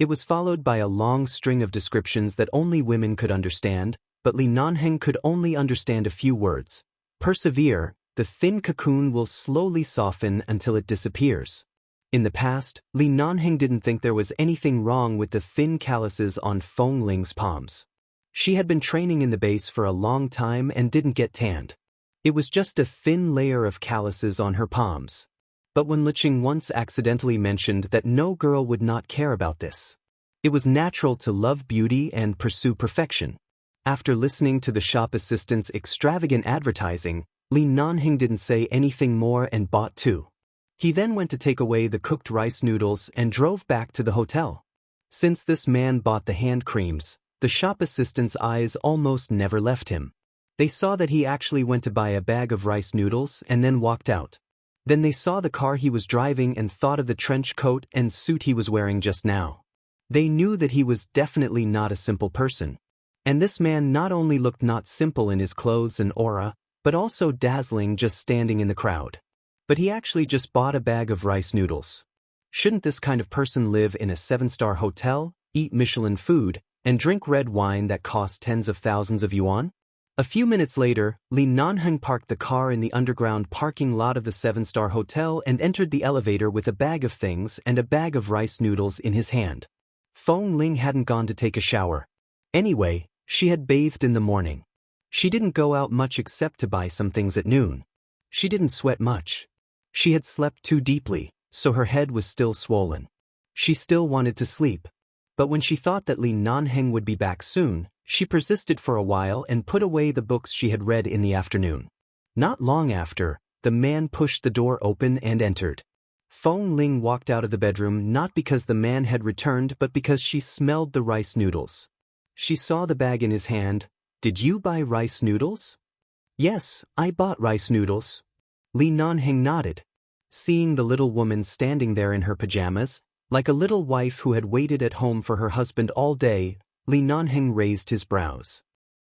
It was followed by a long string of descriptions that only women could understand, but Lee Nanheng could only understand a few words. Persevere, the thin cocoon will slowly soften until it disappears. In the past, Lee Nanheng didn't think there was anything wrong with the thin calluses on Feng Ling's palms. She had been training in the base for a long time and didn't get tanned. It was just a thin layer of calluses on her palms. But when Liqing once accidentally mentioned that no girl would not care about this. It was natural to love beauty and pursue perfection. After listening to the shop assistant's extravagant advertising, Lee Nanheng didn't say anything more and bought two. He then went to take away the cooked rice noodles and drove back to the hotel. Since this man bought the hand creams, the shop assistant's eyes almost never left him. They saw that he actually went to buy a bag of rice noodles and then walked out. Then they saw the car he was driving and thought of the trench coat and suit he was wearing just now. They knew that he was definitely not a simple person. And this man not only looked not simple in his clothes and aura, but also dazzling just standing in the crowd. But he actually just bought a bag of rice noodles. Shouldn't this kind of person live in a 7-star hotel, eat Michelin food, and drink red wine that costs tens of thousands of yuan? A few minutes later, Lee Nanheng parked the car in the underground parking lot of the 7-star hotel and entered the elevator with a bag of things and a bag of rice noodles in his hand. Feng Ling hadn't gone to take a shower. Anyway, she had bathed in the morning. She didn't go out much except to buy some things at noon. She didn't sweat much. She had slept too deeply, so her head was still swollen. She still wanted to sleep. But when she thought that Lee Nanheng would be back soon, she persisted for a while and put away the books she had read in the afternoon. Not long after, the man pushed the door open and entered. Feng Ling walked out of the bedroom not because the man had returned but because she smelled the rice noodles. She saw the bag in his hand. "Did you buy rice noodles?" "Yes, I bought rice noodles." Lee Nanheng nodded. Seeing the little woman standing there in her pajamas, like a little wife who had waited at home for her husband all day, Lee Nanheng raised his brows.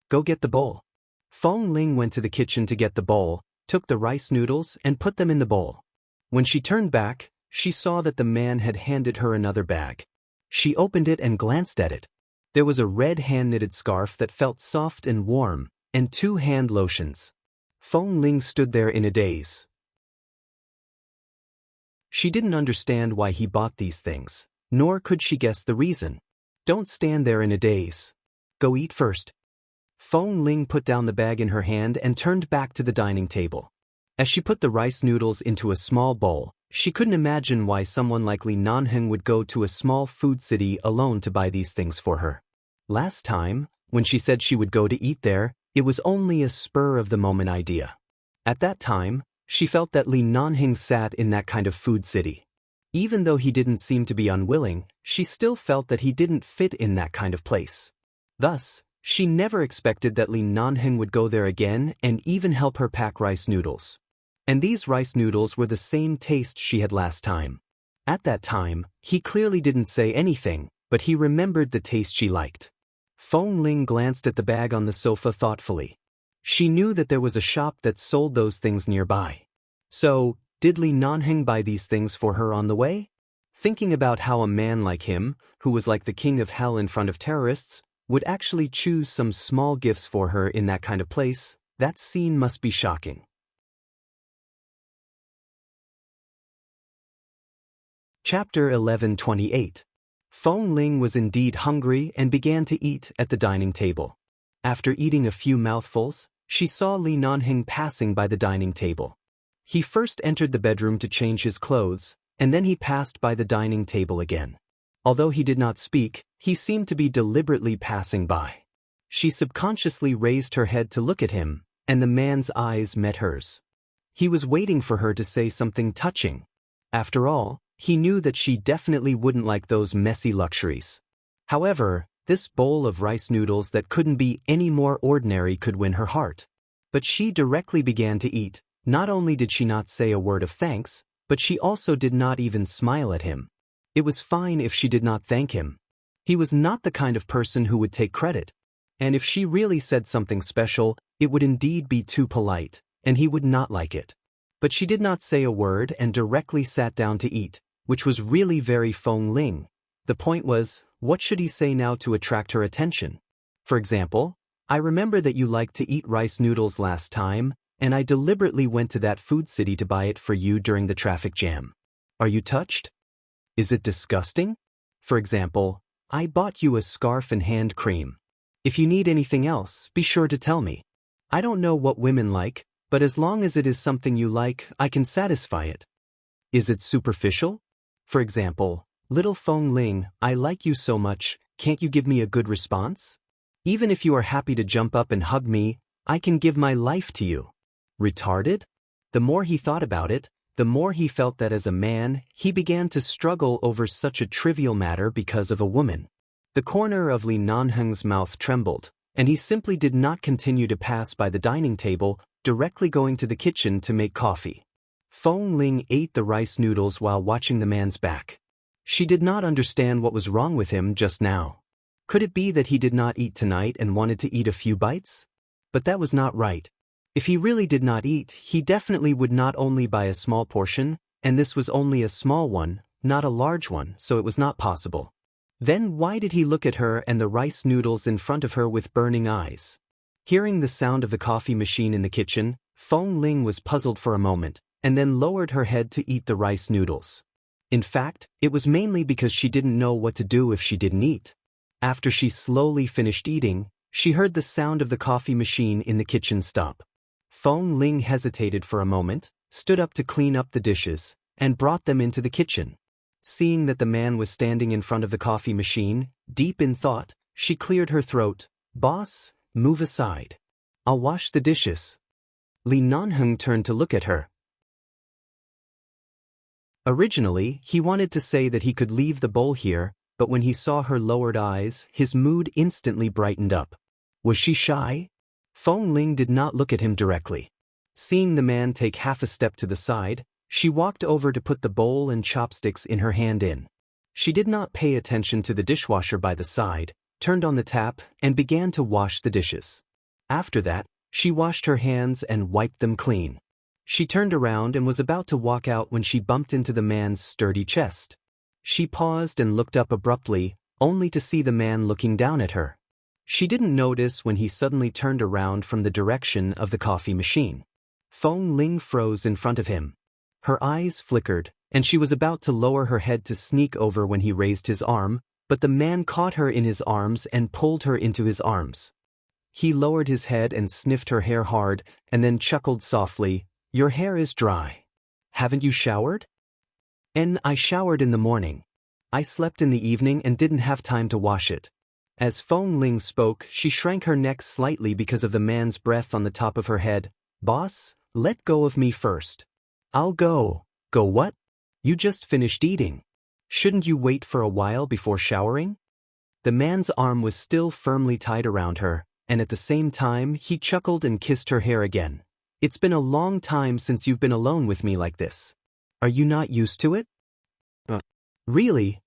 Go get the bowl. Fong Ling went to the kitchen to get the bowl, took the rice noodles and put them in the bowl. When she turned back, she saw that the man had handed her another bag. She opened it and glanced at it. There was a red hand-knitted scarf that felt soft and warm, and 2 hand lotions. Fong Ling stood there in a daze. She didn't understand why he bought these things, nor could she guess the reason. Don't stand there in a daze. Go eat first. Fong Ling put down the bag in her hand and turned back to the dining table. As she put the rice noodles into a small bowl, she couldn't imagine why someone like Li Nanheng would go to a small food city alone to buy these things for her. Last time, when she said she would go to eat there, it was only a spur-of-the-moment idea. At that time, she felt that Li Nanheng sat in that kind of food city. Even though he didn't seem to be unwilling, she still felt that he didn't fit in that kind of place. Thus, she never expected that Li Nanheng would go there again and even help her pack rice noodles. And these rice noodles were the same taste she had last time. At that time, he clearly didn't say anything, but he remembered the taste she liked. Fong Ling glanced at the bag on the sofa thoughtfully. She knew that there was a shop that sold those things nearby. So, did Li Nanheng buy these things for her on the way? Thinking about how a man like him, who was like the king of hell in front of terrorists, would actually choose some small gifts for her in that kind of place, that scene must be shocking. Chapter 11:28. Fong Ling was indeed hungry and began to eat at the dining table. After eating a few mouthfuls, she saw Li Nanheng passing by the dining table. He first entered the bedroom to change his clothes, and then he passed by the dining table again. Although he did not speak, he seemed to be deliberately passing by. She subconsciously raised her head to look at him, and the man's eyes met hers. He was waiting for her to say something touching. After all, he knew that she definitely wouldn't like those messy luxuries. However, this bowl of rice noodles that couldn't be any more ordinary could win her heart. But she directly began to eat. Not only did she not say a word of thanks, but she also did not even smile at him. It was fine if she did not thank him. He was not the kind of person who would take credit. And if she really said something special, it would indeed be too polite, and he would not like it. But she did not say a word and directly sat down to eat, which was really very Fong Ling. The point was, what should he say now to attract her attention? For example, I remember that you liked to eat rice noodles last time, and I deliberately went to that food city to buy it for you during the traffic jam. Are you touched? Is it disgusting? For example, I bought you a scarf and hand cream. If you need anything else, be sure to tell me. I don't know what women like, but as long as it is something you like, I can satisfy it. Is it superficial? For example, little Fong Ling, I like you so much, can't you give me a good response? Even if you are happy to jump up and hug me, I can give my life to you. Retarded? The more he thought about it, the more he felt that as a man, he began to struggle over such a trivial matter because of a woman. The corner of Li Nanheng's mouth trembled, and he simply did not continue to pass by the dining table, directly going to the kitchen to make coffee. Fong Ling ate the rice noodles while watching the man's back. She did not understand what was wrong with him just now. Could it be that he did not eat tonight and wanted to eat a few bites? But that was not right. If he really did not eat, he definitely would not only buy a small portion, and this was only a small one, not a large one, so it was not possible. Then why did he look at her and the rice noodles in front of her with burning eyes? Hearing the sound of the coffee machine in the kitchen, Fong Ling was puzzled for a moment, and then lowered her head to eat the rice noodles. In fact, it was mainly because she didn't know what to do if she didn't eat. After she slowly finished eating, she heard the sound of the coffee machine in the kitchen stop. Fong Ling hesitated for a moment, stood up to clean up the dishes, and brought them into the kitchen. Seeing that the man was standing in front of the coffee machine, deep in thought, she cleared her throat. "Boss, move aside. I'll wash the dishes." Li Nanheng turned to look at her. Originally, he wanted to say that he could leave the bowl here, but when he saw her lowered eyes, his mood instantly brightened up. Was she shy? Fong Ling did not look at him directly. Seeing the man take half a step to the side, she walked over to put the bowl and chopsticks in her hand in. She did not pay attention to the dishwasher by the side, turned on the tap, and began to wash the dishes. After that, she washed her hands and wiped them clean. She turned around and was about to walk out when she bumped into the man's sturdy chest. She paused and looked up abruptly, only to see the man looking down at her. She didn't notice when he suddenly turned around from the direction of the coffee machine. Feng Ling froze in front of him. Her eyes flickered, and she was about to lower her head to sneak over when he raised his arm, but the man caught her in his arms and pulled her into his arms. He lowered his head and sniffed her hair hard, and then chuckled softly, "Your hair is dry. Haven't you showered?" I showered in the morning. I slept in the evening and didn't have time to wash it." As Feng Ling spoke, she shrank her neck slightly because of the man's breath on the top of her head. "Boss, let go of me first." "I'll go." "Go what? You just finished eating. Shouldn't you wait for a while before showering?" The man's arm was still firmly tied around her, and at the same time he chuckled and kissed her hair again. "It's been a long time since you've been alone with me like this. Are you not used to it?" Really?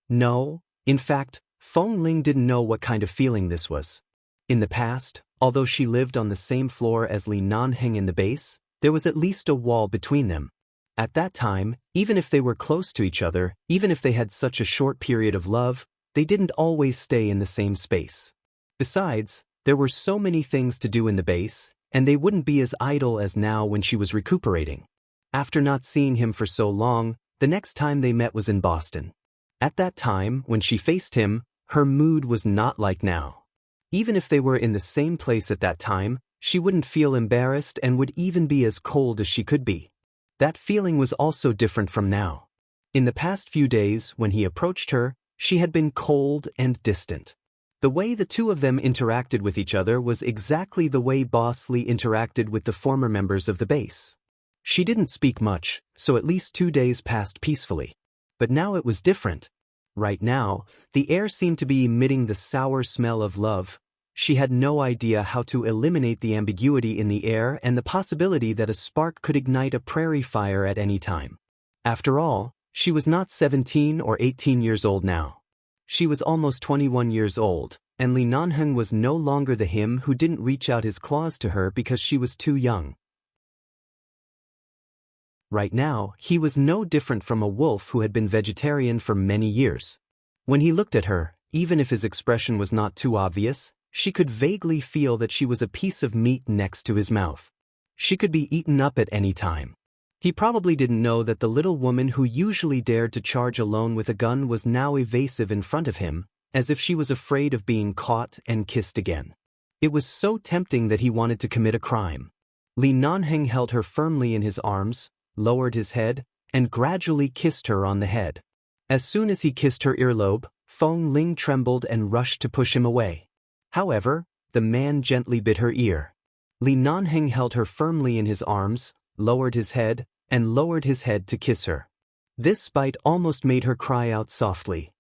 No. In fact, Feng Ling didn't know what kind of feeling this was. In the past, although she lived on the same floor as Li Nanheng in the base, there was at least a wall between them. At that time, even if they were close to each other, even if they had such a short period of love, they didn't always stay in the same space. Besides, there were so many things to do in the base, and they wouldn't be as idle as now when she was recuperating. After not seeing him for so long, the next time they met was in Boston. At that time, when she faced him, her mood was not like now. Even if they were in the same place at that time, she wouldn't feel embarrassed and would even be as cold as she could be. That feeling was also different from now. In the past few days, when he approached her, she had been cold and distant. The way the two of them interacted with each other was exactly the way Boss Lee interacted with the former members of the base. She didn't speak much, so at least 2 days passed peacefully. But now it was different. Right now, the air seemed to be emitting the sour smell of love. She had no idea how to eliminate the ambiguity in the air and the possibility that a spark could ignite a prairie fire at any time. After all, she was not 17 or 18 years old now. She was almost 21 years old, and Li Nanheng was no longer the him who didn't reach out his claws to her because she was too young. Right now, he was no different from a wolf who had been vegetarian for many years. When he looked at her, even if his expression was not too obvious, she could vaguely feel that she was a piece of meat next to his mouth. She could be eaten up at any time. He probably didn't know that the little woman who usually dared to charge alone with a gun was now evasive in front of him, as if she was afraid of being caught and kissed again. It was so tempting that he wanted to commit a crime. Li Nanheng held her firmly in his arms, lowered his head, and gradually kissed her on the head. As soon as he kissed her earlobe, Feng Ling trembled and rushed to push him away. However, the man gently bit her ear. Li Nanheng held her firmly in his arms, lowered his head, and lowered his head to kiss her. This bite almost made her cry out softly.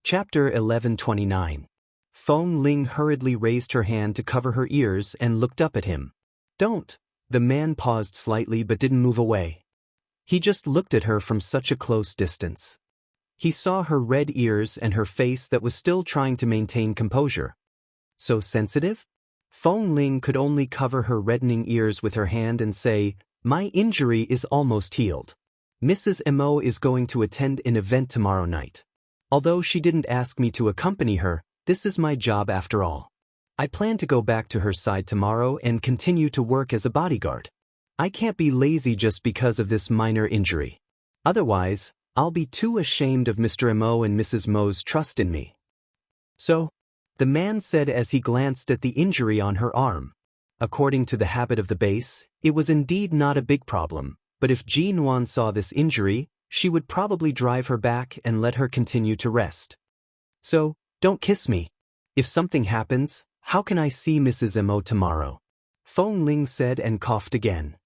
Chapter 1129. Feng Ling hurriedly raised her hand to cover her ears and looked up at him. "Don't." The man paused slightly but didn't move away. He just looked at her from such a close distance. He saw her red ears and her face that was still trying to maintain composure. So sensitive? Feng Ling could only cover her reddening ears with her hand and say, "My injury is almost healed. Mrs. Mo is going to attend an event tomorrow night. Although she didn't ask me to accompany her, this is my job after all. I plan to go back to her side tomorrow and continue to work as a bodyguard. I can't be lazy just because of this minor injury. Otherwise, I'll be too ashamed of Mr. Mo and Mrs. Mo's trust in me." "So," the man said as he glanced at the injury on her arm. According to the habit of the base, it was indeed not a big problem, but if Ji Nuan saw this injury, she would probably drive her back and let her continue to rest. "So, don't kiss me. If something happens, how can I see Mrs. Mo tomorrow?" Feng Ling said and coughed again.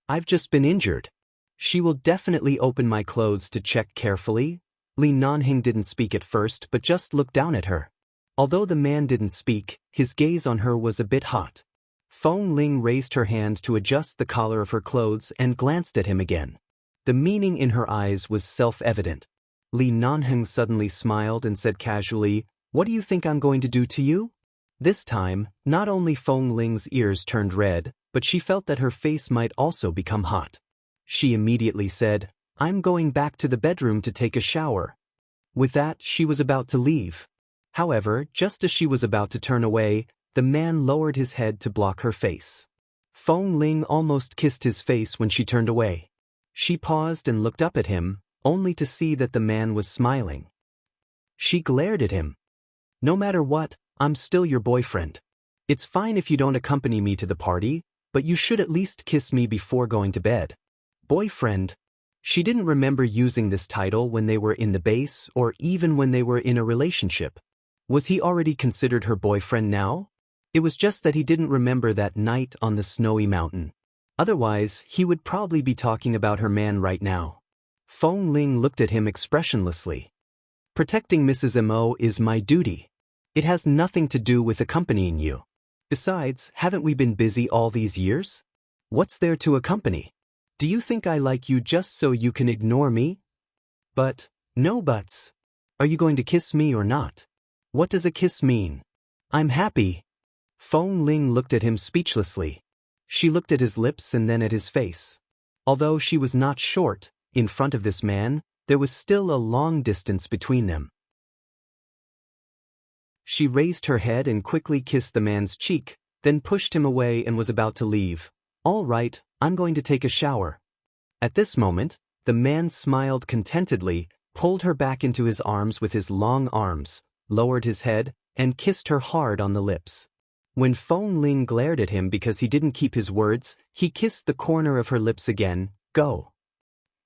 "I've just been injured. She will definitely open my clothes to check carefully." Li Nanheng didn't speak at first but just looked down at her. Although the man didn't speak, his gaze on her was a bit hot. Feng Ling raised her hand to adjust the collar of her clothes and glanced at him again. The meaning in her eyes was self-evident. Li Nanheng suddenly smiled and said casually, What do you think I'm going to do to you? This time, not only Feng Ling's ears turned red, but she felt that her face might also become hot. She immediately said, I'm going back to the bedroom to take a shower. With that, she was about to leave. However, just as she was about to turn away, the man lowered his head to block her face. Feng Ling almost kissed his face when she turned away. She paused and looked up at him, only to see that the man was smiling. She glared at him. No matter what, I'm still your boyfriend. It's fine if you don't accompany me to the party, but you should at least kiss me before going to bed. Boyfriend. She didn't remember using this title when they were in the base or even when they were in a relationship. Was he already considered her boyfriend now? It was just that he didn't remember that night on the snowy mountain. Otherwise, he would probably be talking about her man right now. Feng Ling looked at him expressionlessly. Protecting Mrs. Mo is my duty. It has nothing to do with accompanying you. Besides, haven't we been busy all these years? What's there to accompany? Do you think I like you just so you can ignore me? But, no buts. Are you going to kiss me or not? What does a kiss mean? I'm happy. Feng Ling looked at him speechlessly. She looked at his lips and then at his face. Although she was not short, in front of this man, there was still a long distance between them. She raised her head and quickly kissed the man's cheek, then pushed him away and was about to leave. All right, I'm going to take a shower. At this moment, the man smiled contentedly, pulled her back into his arms with his long arms, lowered his head, and kissed her hard on the lips. When Feng Ling glared at him because he didn't keep his words, he kissed the corner of her lips again. Go.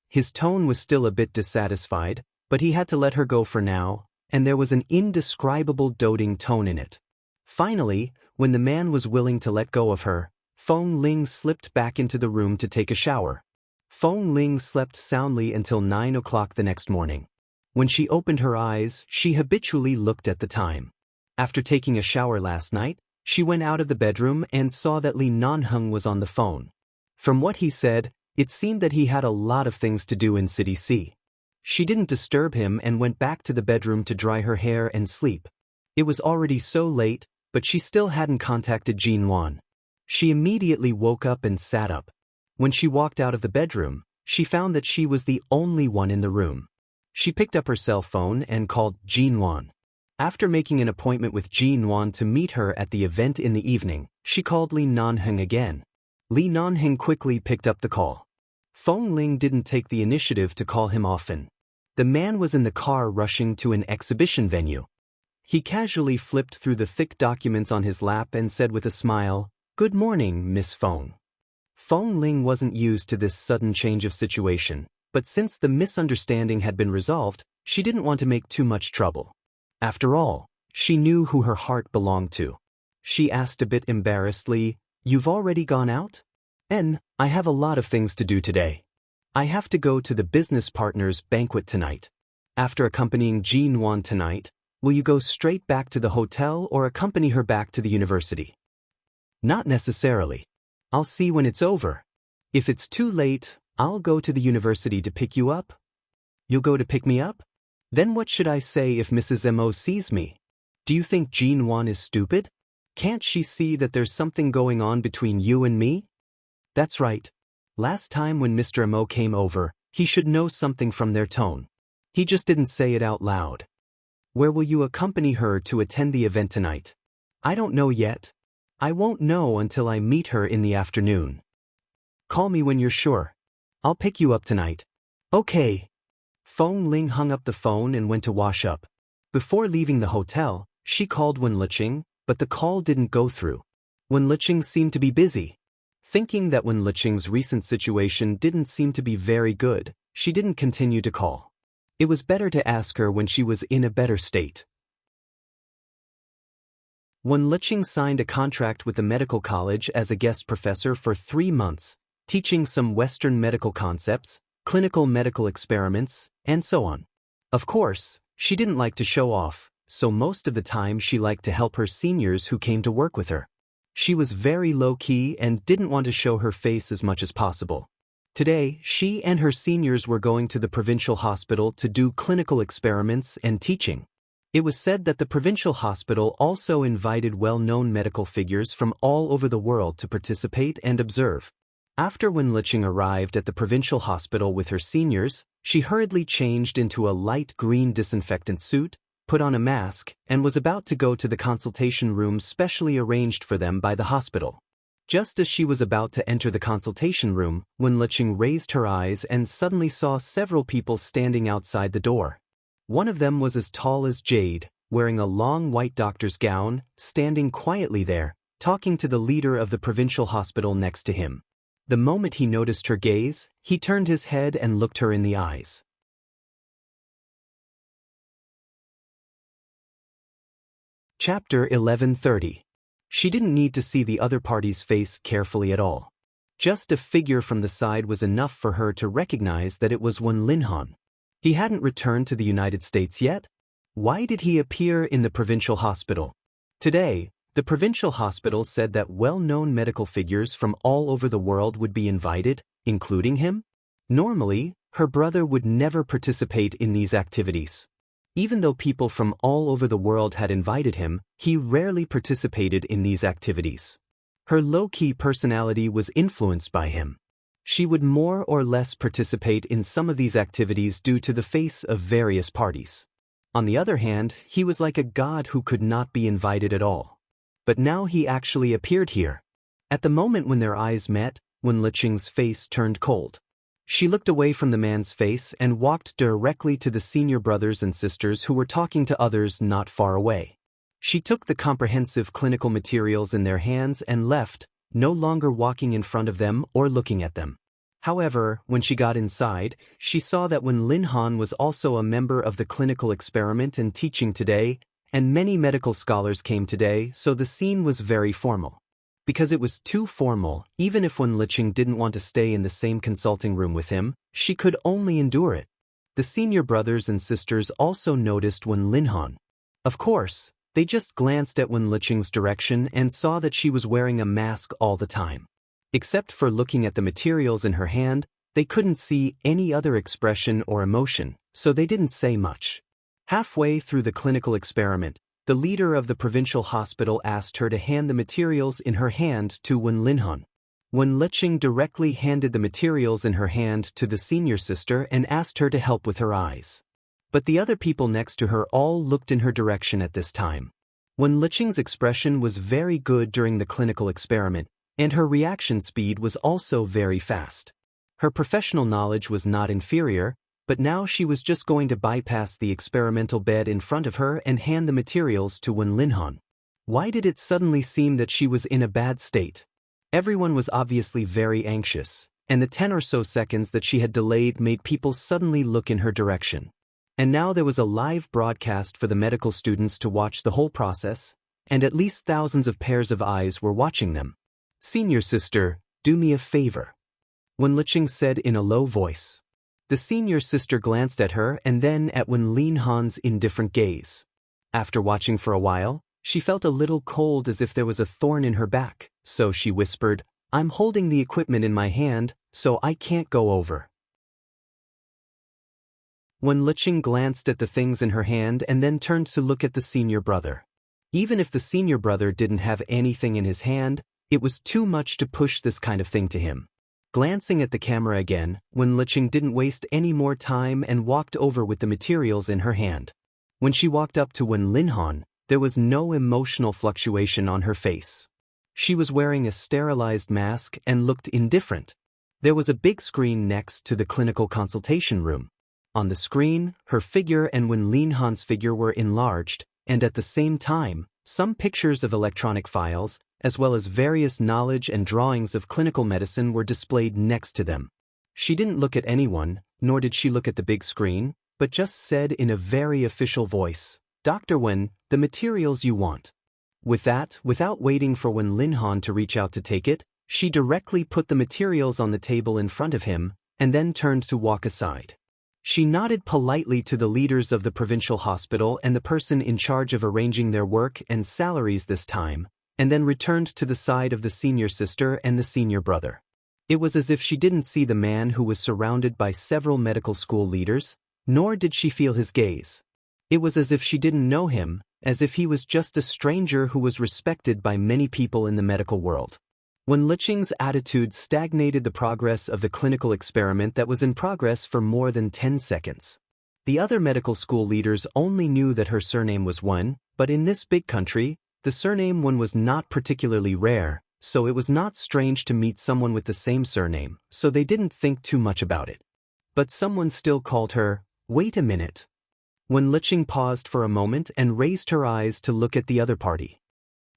His tone was still a bit dissatisfied, but he had to let her go for now, and there was an indescribable doting tone in it. Finally, when the man was willing to let go of her, Feng Ling slipped back into the room to take a shower. Feng Ling slept soundly until 9 o'clock the next morning. When she opened her eyes, she habitually looked at the time. After taking a shower last night, she went out of the bedroom and saw that Li Nanheng was on the phone. From what he said, it seemed that he had a lot of things to do in City C. She didn't disturb him and went back to the bedroom to dry her hair and sleep. It was already so late, but she still hadn't contacted Jin Wan. She immediately woke up and sat up. When she walked out of the bedroom, she found that she was the only one in the room. She picked up her cell phone and called Jin Wan. After making an appointment with Jin Wan to meet her at the event in the evening, she called Li Nanheng again. Li Nanheng quickly picked up the call. Feng Ling didn't take the initiative to call him often. The man was in the car rushing to an exhibition venue. He casually flipped through the thick documents on his lap and said with a smile, "Good morning, Miss Feng." Feng Ling wasn't used to this sudden change of situation, but since the misunderstanding had been resolved, she didn't want to make too much trouble. After all, she knew who her heart belonged to. She asked a bit embarrassedly, "You've already gone out?" I have a lot of things to do today. I have to go to the business partners' banquet tonight. After accompanying Jin Wan tonight, will you go straight back to the hotel or accompany her back to the university? Not necessarily. I'll see when it's over. If it's too late, I'll go to the university to pick you up. You'll go to pick me up? Then what should I say if Mrs. Mo sees me? Do you think Jin Wan is stupid? Can't she see that there's something going on between you and me? That's right. Last time when Mr. Mo came over, he should know something from their tone. He just didn't say it out loud. Where will you accompany her to attend the event tonight? I don't know yet. I won't know until I meet her in the afternoon. Call me when you're sure. I'll pick you up tonight. Okay. Feng Ling hung up the phone and went to wash up. Before leaving the hotel, she called Wen Liqing, but the call didn't go through. Wen Liqing seemed to be busy. Thinking that Wen Liqing's recent situation didn't seem to be very good, she didn't continue to call. It was better to ask her when she was in a better state. Wen Liqing signed a contract with the medical college as a guest professor for 3 months, teaching some Western medical concepts, clinical medical experiments, and so on. Of course, she didn't like to show off, so most of the time she liked to help her seniors who came to work with her. She was very low-key and didn't want to show her face as much as possible. Today, she and her seniors were going to the provincial hospital to do clinical experiments and teaching. It was said that the provincial hospital also invited well-known medical figures from all over the world to participate and observe. After Wen Liqing arrived at the provincial hospital with her seniors, she hurriedly changed into a light green disinfectant suit, put on a mask, and was about to go to the consultation room specially arranged for them by the hospital. Just as she was about to enter the consultation room, Wen Liqing raised her eyes and suddenly saw several people standing outside the door. One of them was as tall as Jade, wearing a long white doctor's gown, standing quietly there, talking to the leader of the provincial hospital next to him. The moment he noticed her gaze, he turned his head and looked her in the eyes. Chapter 1130. She didn't need to see the other party's face carefully at all. Just a figure from the side was enough for her to recognize that it was Wen Linhan. He hadn't returned to the United States yet? Why did he appear in the provincial hospital? Today, the provincial hospital said that well-known medical figures from all over the world would be invited, including him. Normally, her brother would never participate in these activities. Even though people from all over the world had invited him, he rarely participated in these activities. Her low-key personality was influenced by him. She would more or less participate in some of these activities due to the face of various parties. On the other hand, he was like a god who could not be invited at all. But now he actually appeared here. At the moment when their eyes met, Wen Liqing's face turned cold. She looked away from the man's face and walked directly to the senior brothers and sisters who were talking to others not far away. She took the comprehensive clinical materials in their hands and left, no longer walking in front of them or looking at them. However, when she got inside, she saw that Wen Linhan was also a member of the clinical experiment and teaching today, and many medical scholars came today, so the scene was very formal. Because it was too formal, even if Wen Liqing didn't want to stay in the same consulting room with him, she could only endure it. The senior brothers and sisters also noticed Wen Linhan. Of course, they just glanced at Wen Liqing's direction and saw that she was wearing a mask all the time. Except for looking at the materials in her hand, they couldn't see any other expression or emotion, so they didn't say much. Halfway through the clinical experiment, the leader of the provincial hospital asked her to hand the materials in her hand to Wen Linhan. Wen Liqing directly handed the materials in her hand to the senior sister and asked her to help with her eyes. But the other people next to her all looked in her direction at this time. Wen Liqing's expression was very good during the clinical experiment, and her reaction speed was also very fast. Her professional knowledge was not inferior, but now she was just going to bypass the experimental bed in front of her and hand the materials to Wen Linhan. Why did it suddenly seem that she was in a bad state? Everyone was obviously very anxious, and the 10 or so seconds that she had delayed made people suddenly look in her direction. And now there was a live broadcast for the medical students to watch the whole process, and at least thousands of pairs of eyes were watching them. "Senior sister, do me a favor," Wen Liqing said in a low voice. The senior sister glanced at her and then at Wen Linhan's indifferent gaze. After watching for a while, she felt a little cold as if there was a thorn in her back, so she whispered, "I'm holding the equipment in my hand, so I can't go over." Wen Liqing glanced at the things in her hand and then turned to look at the senior brother. Even if the senior brother didn't have anything in his hand, it was too much to push this kind of thing to him. Glancing at the camera again, Wen Liqing didn't waste any more time and walked over with the materials in her hand. When she walked up to Wen Linhan, there was no emotional fluctuation on her face. She was wearing a sterilized mask and looked indifferent. There was a big screen next to the clinical consultation room. On the screen, her figure and Wen Linhan's figure were enlarged, and at the same time, some pictures of electronic files, as well as various knowledge and drawings of clinical medicine were displayed next to them. She didn't look at anyone, nor did she look at the big screen, but just said in a very official voice, "Dr. Wen, the materials you want." With that, without waiting for Wen Linhan to reach out to take it, she directly put the materials on the table in front of him, and then turned to walk aside. She nodded politely to the leaders of the provincial hospital and the person in charge of arranging their work and salaries this time, and then returned to the side of the senior sister and the senior brother. It was as if she didn't see the man who was surrounded by several medical school leaders, nor did she feel his gaze. It was as if she didn't know him, as if he was just a stranger who was respected by many people in the medical world. Wen Liqing's attitude stagnated the progress of the clinical experiment that was in progress for more than 10 seconds. The other medical school leaders only knew that her surname was Wen, but in this big country, the surname Wen was not particularly rare, so it was not strange to meet someone with the same surname, so they didn't think too much about it. But someone still called her, "Wait a minute." Wen Liqing paused for a moment and raised her eyes to look at the other party.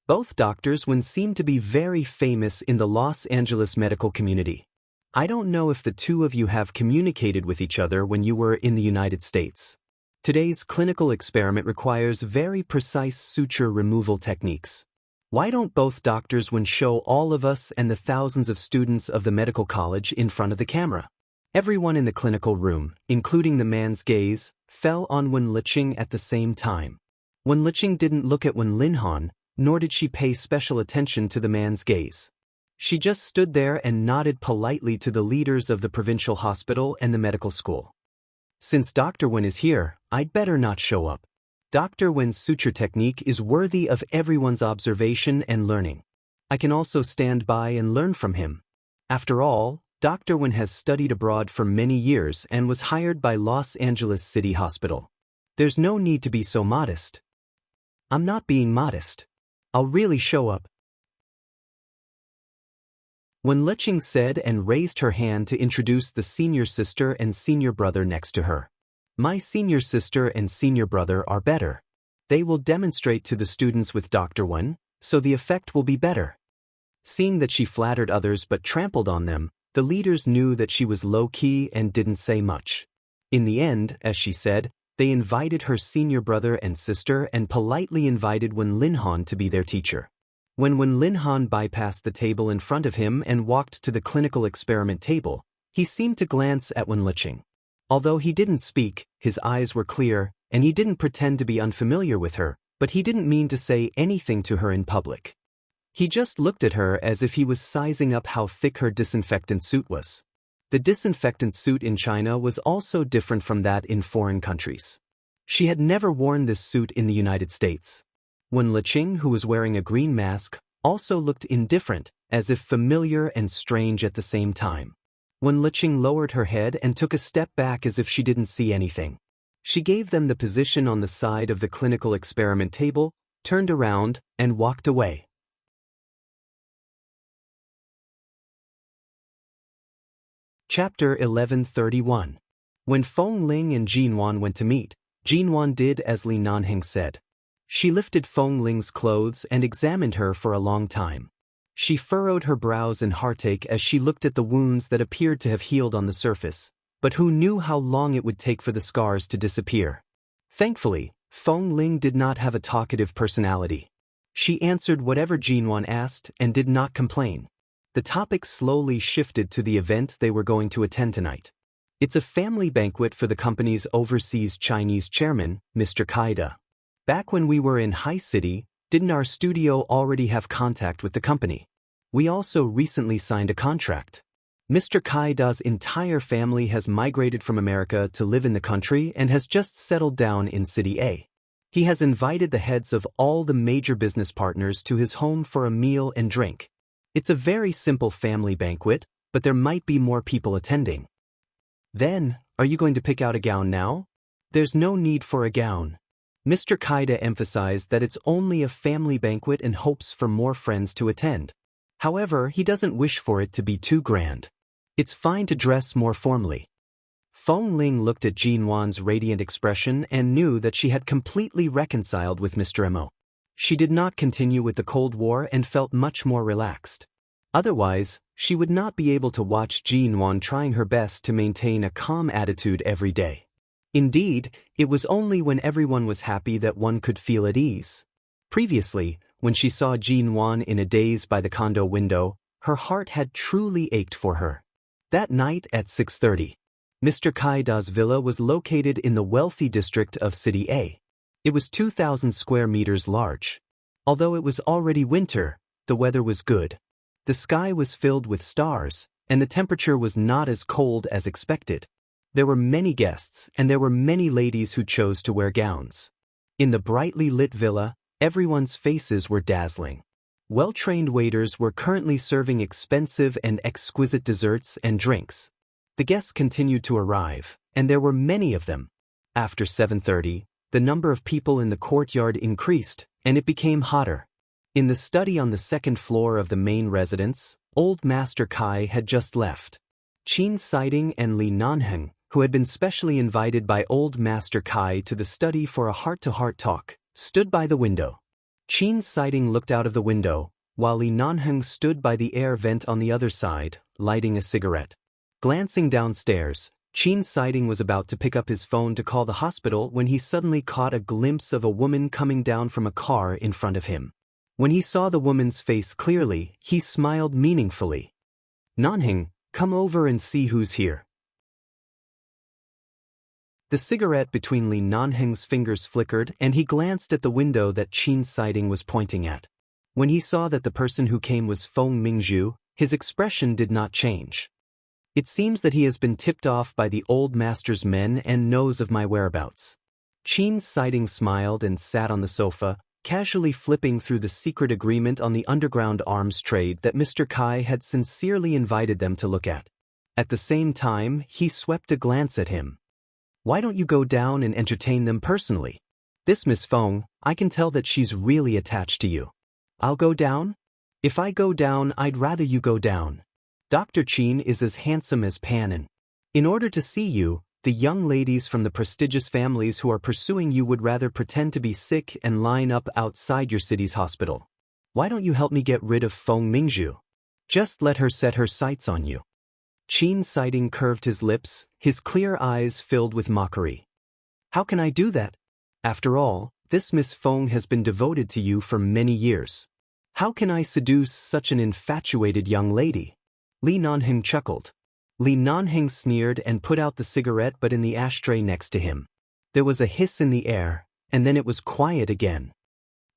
Both doctors Wen seemed to be very famous in the Los Angeles medical community. I don't know if the two of you have communicated with each other when you were in the United States. Today's clinical experiment requires very precise suture removal techniques. Why don't both doctors Wen show all of us and the thousands of students of the medical college in front of the camera? Everyone in the clinical room, including the man's gaze, fell on Wen Liqing at the same time. Wen Liqing didn't look at Wen Linhan, nor did she pay special attention to the man's gaze. She just stood there and nodded politely to the leaders of the provincial hospital and the medical school. Since Dr. Wen is here, I'd better not show up. Dr. Wen's suture technique is worthy of everyone's observation and learning. I can also stand by and learn from him. After all, Dr. Wen has studied abroad for many years and was hired by Los Angeles City Hospital. There's no need to be so modest. I'm not being modest. I'll really show up. Wen Liqing said and raised her hand to introduce the senior sister and senior brother next to her. My senior sister and senior brother are better. They will demonstrate to the students with Dr. Wen, so the effect will be better. Seeing that she flattered others but trampled on them, the leaders knew that she was low-key and didn't say much. In the end, as she said, they invited her senior brother and sister and politely invited Wen Linhan to be their teacher. When Wen Linhan bypassed the table in front of him and walked to the clinical experiment table, he seemed to glance at Wen Liqing. Although he didn't speak, his eyes were clear, and he didn't pretend to be unfamiliar with her, but he didn't mean to say anything to her in public. He just looked at her as if he was sizing up how thick her disinfectant suit was. The disinfectant suit in China was also different from that in foreign countries. She had never worn this suit in the United States. Wen Liqing, who was wearing a green mask, also looked indifferent, as if familiar and strange at the same time. Wen Liqing lowered her head and took a step back as if she didn't see anything. She gave them the position on the side of the clinical experiment table, turned around, and walked away. Chapter 1131. When Feng Ling and Jinwan went to meet, Jinwan did as Li Nanheng said. She lifted Feng Ling's clothes and examined her for a long time. She furrowed her brows in heartache as she looked at the wounds that appeared to have healed on the surface, but who knew how long it would take for the scars to disappear. Thankfully, Feng Ling did not have a talkative personality. She answered whatever Jinwan asked and did not complain. The topic slowly shifted to the event they were going to attend tonight. It's a family banquet for the company's overseas Chinese chairman, Mr. Kaida. Back when we were in High City, didn't our studio already have contact with the company? We also recently signed a contract. Mr. Kaida's entire family has migrated from America to live in the country and has just settled down in City A. He has invited the heads of all the major business partners to his home for a meal and drink. It's a very simple family banquet, but there might be more people attending. Then, are you going to pick out a gown now? There's no need for a gown. Mr. Kaida emphasized that it's only a family banquet and hopes for more friends to attend. However, he doesn't wish for it to be too grand. It's fine to dress more formally. Feng Ling looked at Jinwan's radiant expression and knew that she had completely reconciled with Mr. Mo. She did not continue with the Cold War and felt much more relaxed. Otherwise, she would not be able to watch Jinwan trying her best to maintain a calm attitude every day. Indeed, it was only when everyone was happy that one could feel at ease. Previously, when she saw Jinwan in a daze by the condo window, her heart had truly ached for her. That night at 6:30, Mr. Kaida's villa was located in the wealthy district of City A. It was 2,000 square meters large. Although it was already winter, the weather was good. The sky was filled with stars, and the temperature was not as cold as expected. There were many guests, and there were many ladies who chose to wear gowns. In the brightly lit villa, everyone's faces were dazzling. Well-trained waiters were currently serving expensive and exquisite desserts and drinks. The guests continued to arrive, and there were many of them. After 7:30, the number of people in the courtyard increased, and it became hotter. In the study on the second floor of the main residence, old Master Kai had just left. Qin Siding and Li Nanheng, who had been specially invited by old Master Kai to the study for a heart-to-heart talk, stood by the window. Qin Siding looked out of the window, while Li Nanheng stood by the air vent on the other side, lighting a cigarette. Glancing downstairs, Qin Siding was about to pick up his phone to call the hospital when he suddenly caught a glimpse of a woman coming down from a car in front of him. When he saw the woman's face clearly, he smiled meaningfully. "Nanheng, come over and see who's here." The cigarette between Li Nanheng's fingers flickered, and he glanced at the window that Qin Siding was pointing at. When he saw that the person who came was Feng Mingzhu, his expression did not change. "It seems that he has been tipped off by the old master's men and knows of my whereabouts." Qin Siding smiled and sat on the sofa, casually flipping through the secret agreement on the underground arms trade that Mr. Kai had sincerely invited them to look at. At the same time, he swept a glance at him. "Why don't you go down and entertain them personally? This Miss Feng, I can tell that she's really attached to you." "I'll go down? If I go down, I'd rather you go down. Dr. Qin is as handsome as Panin. In order to see you, the young ladies from the prestigious families who are pursuing you would rather pretend to be sick and line up outside your city's hospital. Why don't you help me get rid of Feng Mingzhu? Just let her set her sights on you." Qin Siding curved his lips, his clear eyes filled with mockery. "How can I do that? After all, this Miss Feng has been devoted to you for many years. How can I seduce such an infatuated young lady?" Li Nanheng chuckled. Li Nanheng sneered and put out the cigarette but in the ashtray next to him. There was a hiss in the air, and then it was quiet again.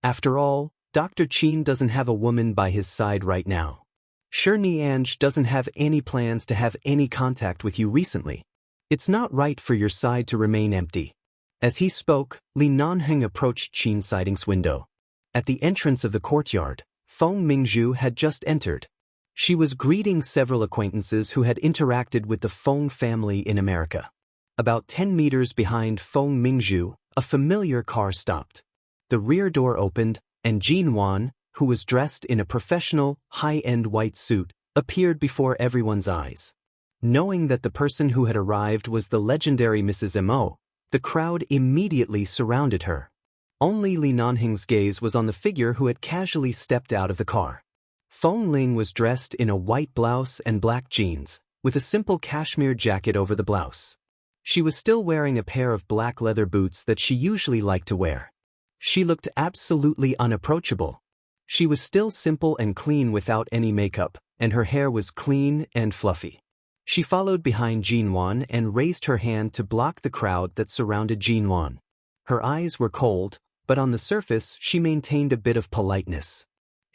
"After all, Dr. Qin doesn't have a woman by his side right now. Sure, Nianj doesn't have any plans to have any contact with you recently. It's not right for your side to remain empty." As he spoke, Li Nanheng approached Qin Siding's window. At the entrance of the courtyard, Feng Mingzhu had just entered. She was greeting several acquaintances who had interacted with the Feng family in America. About 10 meters behind Feng Mingzhu, a familiar car stopped. The rear door opened, and Jin Wan, who was dressed in a professional, high-end white suit, appeared before everyone's eyes. Knowing that the person who had arrived was the legendary Mrs. Mo, the crowd immediately surrounded her. Only Li Nanheng's gaze was on the figure who had casually stepped out of the car. Feng Ling was dressed in a white blouse and black jeans, with a simple cashmere jacket over the blouse. She was still wearing a pair of black leather boots that she usually liked to wear. She looked absolutely unapproachable. She was still simple and clean without any makeup, and her hair was clean and fluffy. She followed behind Jinwan and raised her hand to block the crowd that surrounded Jinwan. Her eyes were cold, but on the surface she maintained a bit of politeness.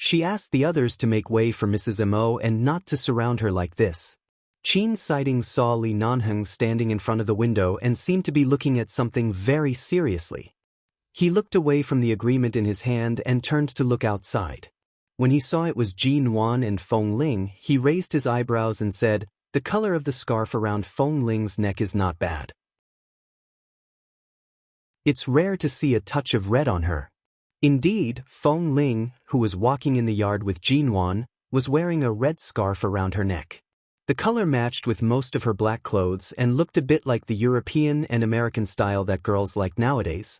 She asked the others to make way for Mrs. Mo and not to surround her like this. Qin Siding saw Li Nanheng standing in front of the window and seemed to be looking at something very seriously. He looked away from the agreement in his hand and turned to look outside. When he saw it was Jin Wan and Feng Ling, he raised his eyebrows and said, "The color of the scarf around Feng Ling's neck is not bad. It's rare to see a touch of red on her." Indeed, Feng Ling, who was walking in the yard with Jin Wan, was wearing a red scarf around her neck. The color matched with most of her black clothes and looked a bit like the European and American style that girls like nowadays.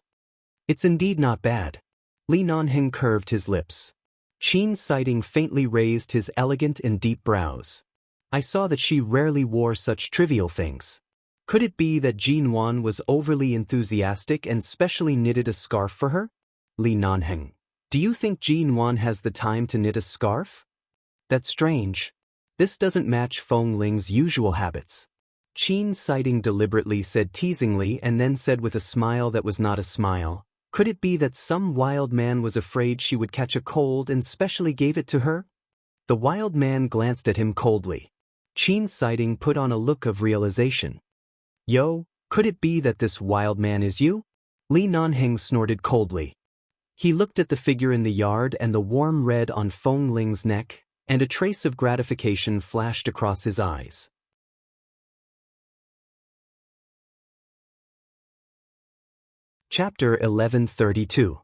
"It's indeed not bad." Li Nanheng curved his lips. Qin Siding faintly raised his elegant and deep brows. "I saw that she rarely wore such trivial things. Could it be that Jin Wan was overly enthusiastic and specially knitted a scarf for her?" Li Nanheng: "Do you think Jin Wan has the time to knit a scarf? That's strange. This doesn't match Feng Ling's usual habits." Qin Siding deliberately said teasingly and then said with a smile that was not a smile, "Could it be that some wild man was afraid she would catch a cold and specially gave it to her?" The wild man glanced at him coldly. Qin Siding put on a look of realization. Yo, could it be that this wild man is you? Li Nanheng snorted coldly. He looked at the figure in the yard and the warm red on Feng Ling's neck, and a trace of gratification flashed across his eyes. Chapter 1132.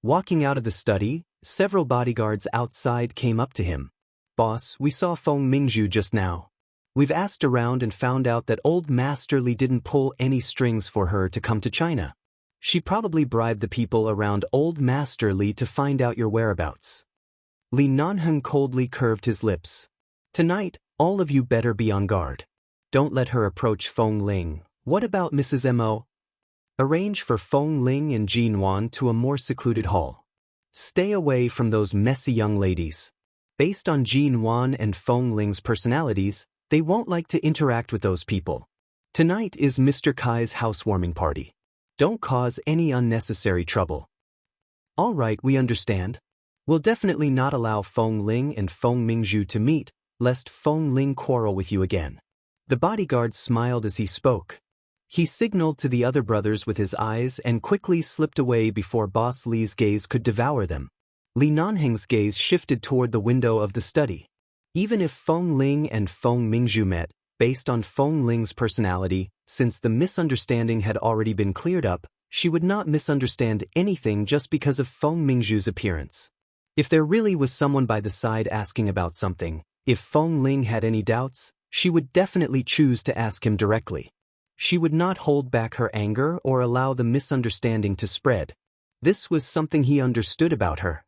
Walking out of the study, several bodyguards outside came up to him. Boss, we saw Feng Mingzhu just now. We've asked around and found out that old Master Li didn't pull any strings for her to come to China. She probably bribed the people around old Master Li to find out your whereabouts. Li Nanheng coldly curved his lips. Tonight, all of you better be on guard. Don't let her approach Feng Ling. What about Mrs. Mo? Arrange for Feng Ling and Jin Wan to a more secluded hall. Stay away from those messy young ladies. Based on Jin Wan and Feng Ling's personalities, they won't like to interact with those people. Tonight is Mr. Kai's housewarming party. Don't cause any unnecessary trouble. All right, we understand. We'll definitely not allow Feng Ling and Feng Mingzhu to meet, lest Feng Ling quarrel with you again. The bodyguard smiled as he spoke. He signaled to the other brothers with his eyes and quickly slipped away before Boss Li's gaze could devour them. Li Nanheng's gaze shifted toward the window of the study. Even if Feng Ling and Feng Mingzhu met, based on Feng Ling's personality, since the misunderstanding had already been cleared up, she would not misunderstand anything just because of Feng Mingzhu's appearance. If there really was someone by the side asking about something, if Feng Ling had any doubts, she would definitely choose to ask him directly. She would not hold back her anger or allow the misunderstanding to spread. This was something he understood about her.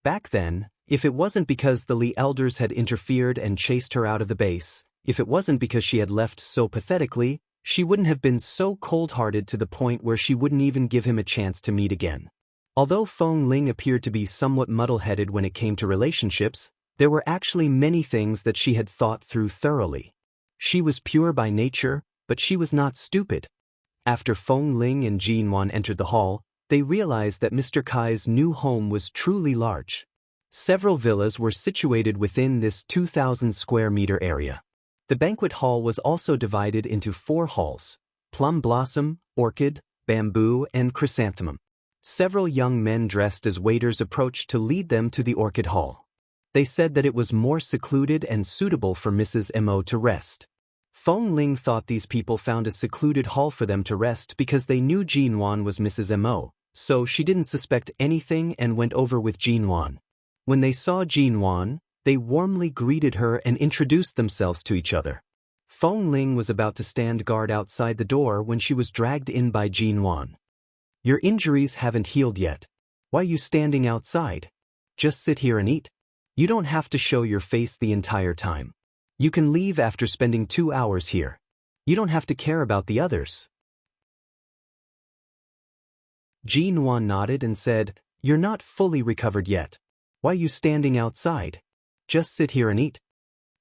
Back then, if it wasn't because the Li elders had interfered and chased her out of the base, if it wasn't because she had left so pathetically, she wouldn't have been so cold-hearted to the point where she wouldn't even give him a chance to meet again. Although Feng Ling appeared to be somewhat muddle-headed when it came to relationships, there were actually many things that she had thought through thoroughly. She was pure by nature, but she was not stupid. After Feng Ling and Jin Wan entered the hall, they realized that Mr. Kai's new home was truly large. Several villas were situated within this 2,000 square meter area. The banquet hall was also divided into 4 halls: plum blossom, orchid, bamboo, and chrysanthemum. Several young men dressed as waiters approached to lead them to the orchid hall. They said that it was more secluded and suitable for Mrs. Mo to rest. Feng Ling thought these people found a secluded hall for them to rest because they knew Jin Wan was Mrs. Mo, so she didn't suspect anything and went over with Jin Wan. When they saw Jin Wan, they warmly greeted her and introduced themselves to each other. Feng Ling was about to stand guard outside the door when she was dragged in by Jin Wan. Your injuries haven't healed yet. Why are you standing outside? Just sit here and eat. You don't have to show your face the entire time. You can leave after spending 2 hours here. You don't have to care about the others. Jin Wan nodded and said, You're not fully recovered yet. Why are you standing outside? Just sit here and eat.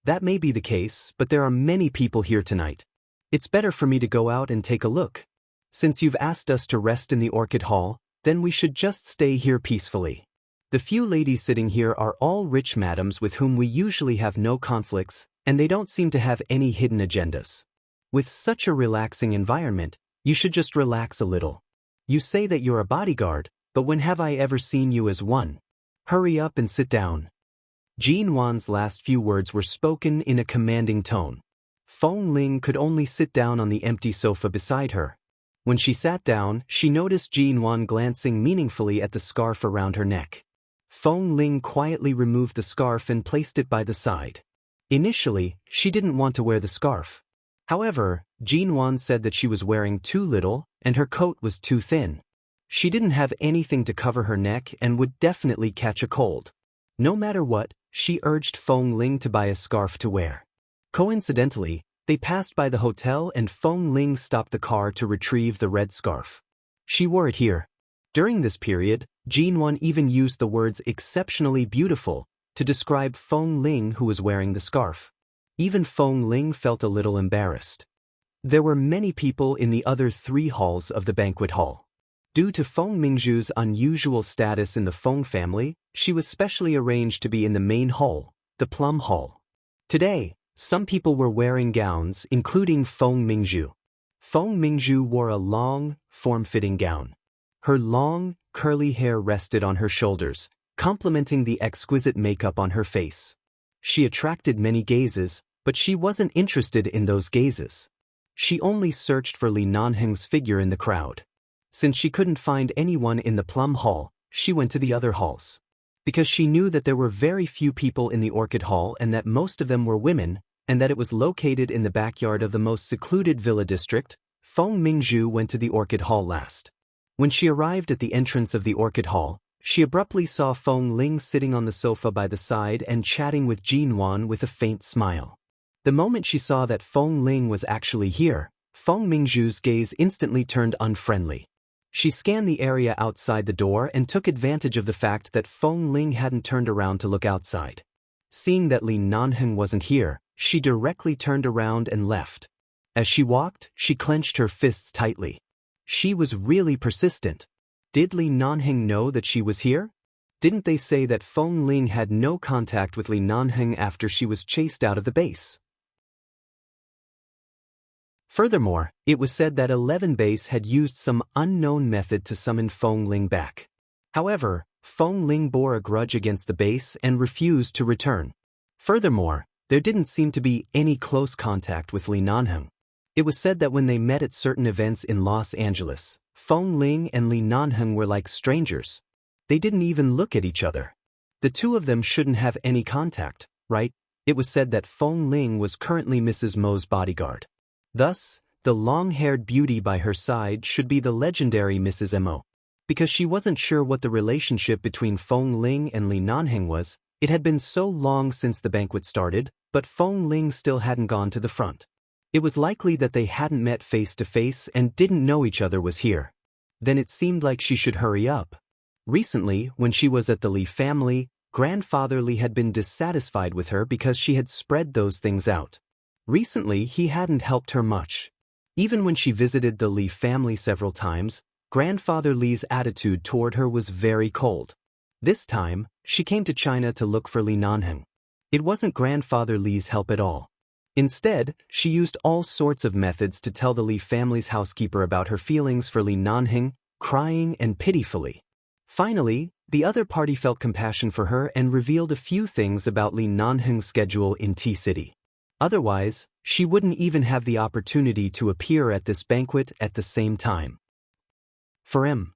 That may be the case, but there are many people here tonight. It's better for me to go out and take a look. Since you've asked us to rest in the orchid hall, then we should just stay here peacefully. The few ladies sitting here are all rich madams with whom we usually have no conflicts, and they don't seem to have any hidden agendas. With such a relaxing environment, you should just relax a little. You say that you're a bodyguard, but when have I ever seen you as one? Hurry up and sit down. Jin Wan's last few words were spoken in a commanding tone. Feng Ling could only sit down on the empty sofa beside her. When she sat down, she noticed Jin Wan glancing meaningfully at the scarf around her neck. Feng Ling quietly removed the scarf and placed it by the side. Initially, she didn't want to wear the scarf. However, Jin Wan said that she was wearing too little and her coat was too thin. She didn't have anything to cover her neck and would definitely catch a cold. No matter what, she urged Feng Ling to buy a scarf to wear. Coincidentally, they passed by the hotel and Feng Ling stopped the car to retrieve the red scarf. She wore it here. During this period, Jin Wan even used the words exceptionally beautiful to describe Feng Ling who was wearing the scarf. Even Feng Ling felt a little embarrassed. There were many people in the other 3 halls of the banquet hall. Due to Feng Mingzhu's unusual status in the Feng family, she was specially arranged to be in the main hall, the Plum Hall. Today, some people were wearing gowns, including Feng Mingzhu. Feng Mingzhu wore a long, form-fitting gown. Her long, curly hair rested on her shoulders, complementing the exquisite makeup on her face. She attracted many gazes, but she wasn't interested in those gazes. She only searched for Li Nanheng's figure in the crowd. Since she couldn't find anyone in the Plum Hall, she went to the other halls. Because she knew that there were very few people in the Orchid Hall and that most of them were women, and that it was located in the backyard of the most secluded villa district, Feng Mingzhu went to the Orchid Hall last. When she arrived at the entrance of the Orchid Hall, she abruptly saw Feng Ling sitting on the sofa by the side and chatting with Jin Wan with a faint smile. The moment she saw that Feng Ling was actually here, Feng Mingzhu's gaze instantly turned unfriendly. She scanned the area outside the door and took advantage of the fact that Feng Ling hadn't turned around to look outside. Seeing that Li Nanheng wasn't here, she directly turned around and left. As she walked, she clenched her fists tightly. She was really persistent. Did Li Nanheng know that she was here? Didn't they say that Feng Ling had no contact with Li Nanheng after she was chased out of the base? Furthermore, it was said that 11 Base had used some unknown method to summon Feng Ling back. However, Feng Ling bore a grudge against the base and refused to return. Furthermore, there didn't seem to be any close contact with Li Nanheng. It was said that when they met at certain events in Los Angeles, Feng Ling and Li Nanheng were like strangers. They didn't even look at each other. The two of them shouldn't have any contact, right? It was said that Feng Ling was currently Mrs. Mo's bodyguard. Thus, the long-haired beauty by her side should be the legendary Mrs. Mo. Because she wasn't sure what the relationship between Feng Ling and Li Nanheng was, it had been so long since the banquet started, but Feng Ling still hadn't gone to the front. It was likely that they hadn't met face-to-face and didn't know each other was here. Then it seemed like she should hurry up. Recently, when she was at the Li family, Grandfather Li had been dissatisfied with her because she had spread those things out. Recently, he hadn't helped her much. Even when she visited the Li family several times, Grandfather Li's attitude toward her was very cold. This time, she came to China to look for Li Nanheng. It wasn't Grandfather Li's help at all. Instead, she used all sorts of methods to tell the Li family's housekeeper about her feelings for Li Nanheng, crying and pitifully. Finally, the other party felt compassion for her and revealed a few things about Li Nanheng's schedule in T-City. Otherwise, she wouldn't even have the opportunity to appear at this banquet at the same time. For M.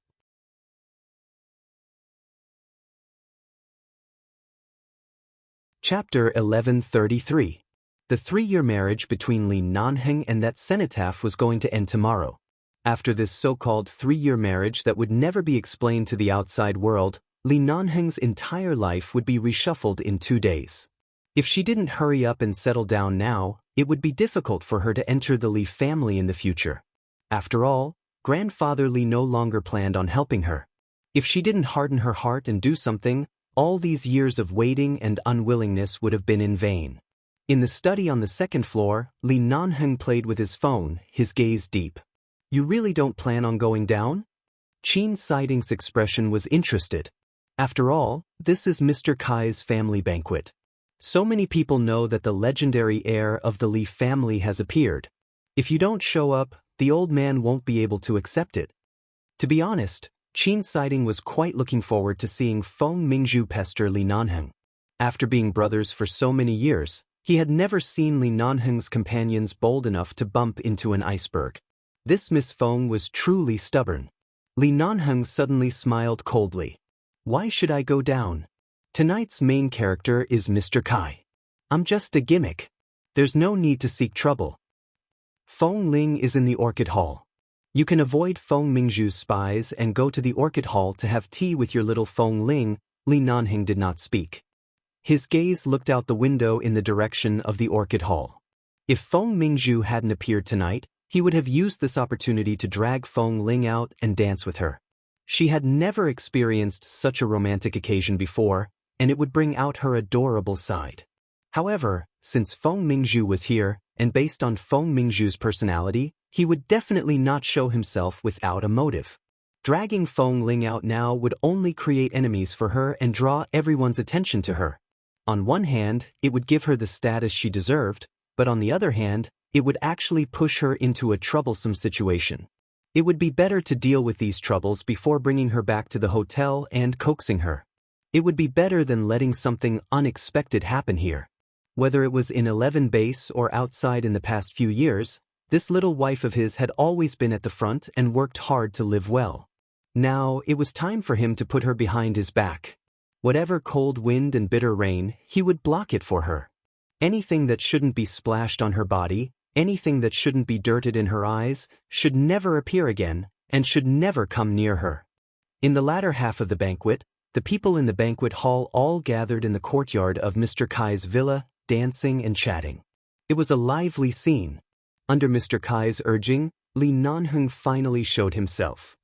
Chapter 1133. The 3-year marriage between Li Nanheng and that cenotaph was going to end tomorrow. After this so-called 3-year marriage that would never be explained to the outside world, Li Nanheng's entire life would be reshuffled in 2 days. If she didn't hurry up and settle down now, it would be difficult for her to enter the Li family in the future. After all, Grandfather Li no longer planned on helping her. If she didn't harden her heart and do something, all these years of waiting and unwillingness would have been in vain. In the study on the 2nd floor, Li Nanheng played with his phone, his gaze deep. "You really don't plan on going down?" Qin Siding's expression was interested. After all, this is Mr. Kai's family banquet. So many people know that the legendary heir of the Li family has appeared. If you don't show up, the old man won't be able to accept it. To be honest, Qin Siding was quite looking forward to seeing Feng Mingzhu pester Li Nanheng. After being brothers for so many years, he had never seen Li Nanheng's companions bold enough to bump into an iceberg. This Miss Feng was truly stubborn. Li Nanheng suddenly smiled coldly. "Why should I go down? Tonight's main character is Mr. Kai. I'm just a gimmick. There's no need to seek trouble." Feng Ling is in the Orchid Hall. You can avoid Feng Mingzhu's spies and go to the Orchid Hall to have tea with your little Feng Ling. Li Nanheng did not speak. His gaze looked out the window in the direction of the Orchid Hall. If Feng Mingzhu hadn't appeared tonight, he would have used this opportunity to drag Feng Ling out and dance with her. She had never experienced such a romantic occasion before, and it would bring out her adorable side. However, since Feng Mingzhu was here, and based on Feng Mingzhu's personality, he would definitely not show himself without a motive. Dragging Feng Ling out now would only create enemies for her and draw everyone's attention to her. On one hand, it would give her the status she deserved, but on the other hand, it would actually push her into a troublesome situation. It would be better to deal with these troubles before bringing her back to the hotel and coaxing her. It would be better than letting something unexpected happen here. Whether it was in 11 base or outside in the past few years, this little wife of his had always been at the front and worked hard to live well. Now, it was time for him to put her behind his back. Whatever cold wind and bitter rain, he would block it for her. Anything that shouldn't be splashed on her body, anything that shouldn't be dirted in her eyes, should never appear again, and should never come near her. In the latter half of the banquet, the people in the banquet hall all gathered in the courtyard of Mr. Kai's villa, dancing and chatting. It was a lively scene. Under Mr. Kai's urging, Li Nanheng finally showed himself.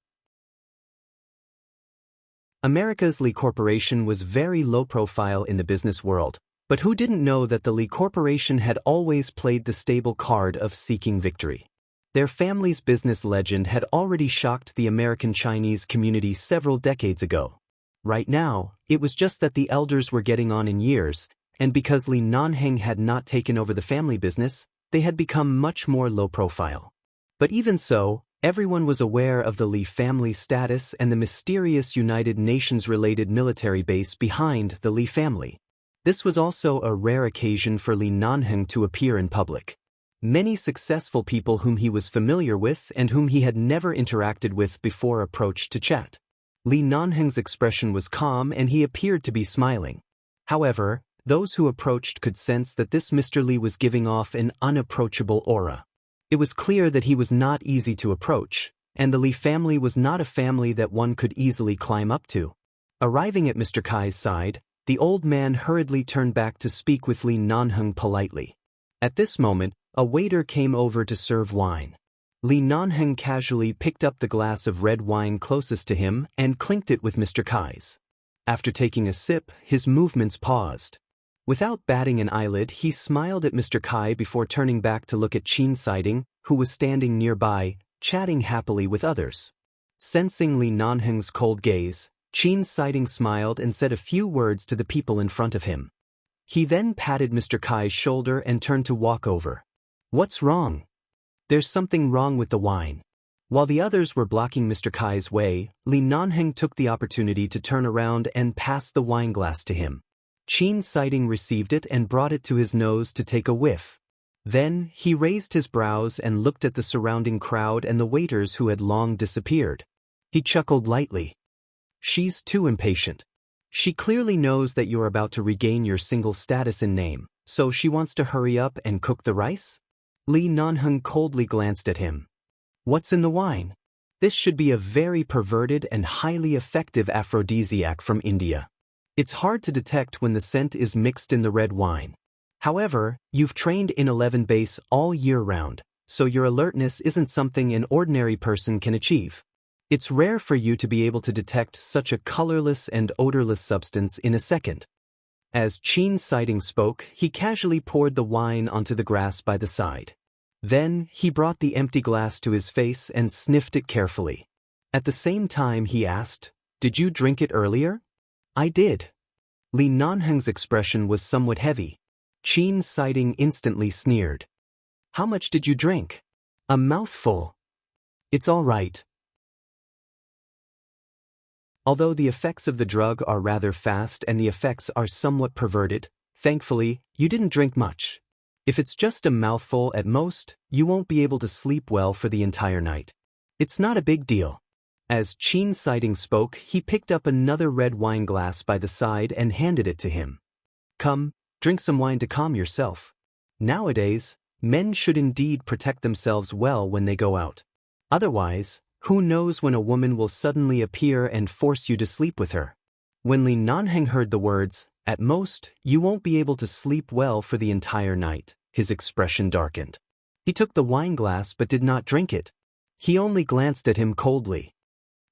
America's Li Corporation was very low profile in the business world, but who didn't know that the Li Corporation had always played the stable card of seeking victory? Their family's business legend had already shocked the American Chinese community several decades ago. Right now, it was just that the elders were getting on in years, and because Li Nanheng had not taken over the family business, they had become much more low profile. But even so, everyone was aware of the Li family's status and the mysterious United Nations-related military base behind the Li family. This was also a rare occasion for Li Nanheng to appear in public. Many successful people whom he was familiar with and whom he had never interacted with before approached to chat. Li Nanheng's expression was calm and he appeared to be smiling. However, those who approached could sense that this Mr. Li was giving off an unapproachable aura. It was clear that he was not easy to approach, and the Li family was not a family that one could easily climb up to. Arriving at Mr. Kai's side, the old man hurriedly turned back to speak with Li Nanheng politely. At this moment, a waiter came over to serve wine. Li Nanheng casually picked up the glass of red wine closest to him and clinked it with Mr. Kai's. After taking a sip, his movements paused. Without batting an eyelid, he smiled at Mr. Kai before turning back to look at Qin Siding, who was standing nearby, chatting happily with others. Sensing Li Nanheng's cold gaze, Qin Siding smiled and said a few words to the people in front of him. He then patted Mr. Kai's shoulder and turned to walk over. "What's wrong?" "There's something wrong with the wine." While the others were blocking Mr. Kai's way, Li Nanheng took the opportunity to turn around and pass the wineglass to him. Qin Siding received it and brought it to his nose to take a whiff. Then, he raised his brows and looked at the surrounding crowd and the waiters who had long disappeared. He chuckled lightly. "She's too impatient. She clearly knows that you're about to regain your single status in name, so she wants to hurry up and cook the rice?" Li Nanheng coldly glanced at him. "What's in the wine? This should be a very perverted and highly effective aphrodisiac from India. It's hard to detect when the scent is mixed in the red wine. However, you've trained in 11 base all year round, so your alertness isn't something an ordinary person can achieve. It's rare for you to be able to detect such a colorless and odorless substance in a second." As Qin Siding spoke, he casually poured the wine onto the grass by the side. Then, he brought the empty glass to his face and sniffed it carefully. At the same time he asked, "Did you drink it earlier?" "I did." Li Nanheng's expression was somewhat heavy. Qin Siding instantly sneered. "How much did you drink?" "A mouthful." "It's all right." Although the effects of the drug are rather fast and the effects are somewhat perverted, thankfully, you didn't drink much. If it's just a mouthful at most, you won't be able to sleep well for the entire night. It's not a big deal. As Qin Siding spoke, he picked up another red wine glass by the side and handed it to him. "Come, drink some wine to calm yourself. Nowadays, men should indeed protect themselves well when they go out. Otherwise, who knows when a woman will suddenly appear and force you to sleep with her." When Li Nanheng heard the words, "At most, you won't be able to sleep well for the entire night," his expression darkened. He took the wineglass but did not drink it. He only glanced at him coldly.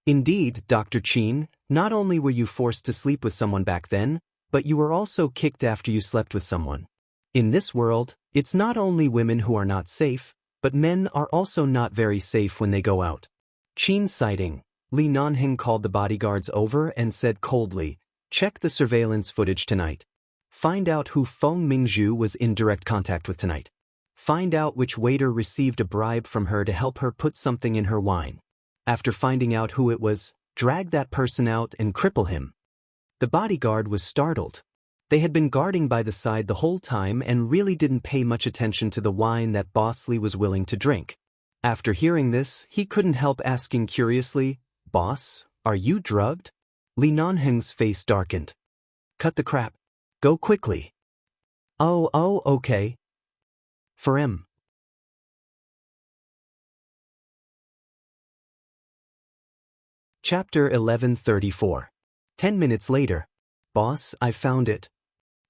"Indeed, Dr. Qin, not only were you forced to sleep with someone back then, but you were also kicked after you slept with someone. In this world, it's not only women who are not safe, but men are also not very safe when they go out." Qin Siding, Li Nanheng called the bodyguards over and said coldly, "Check the surveillance footage tonight. Find out who Feng Mingzhu was in direct contact with tonight. Find out which waiter received a bribe from her to help her put something in her wine. After finding out who it was, drag that person out and cripple him. The bodyguard was startled. They had been guarding by the side the whole time and really didn't pay much attention to the wine that Boss Lee was willing to drink. After hearing this, he couldn't help asking curiously, "Boss, are you drugged?" Lee Nanheng's face darkened. "Cut the crap. Go quickly." Oh, okay. For him. Chapter 1134. 10 minutes later. "Boss, I found it."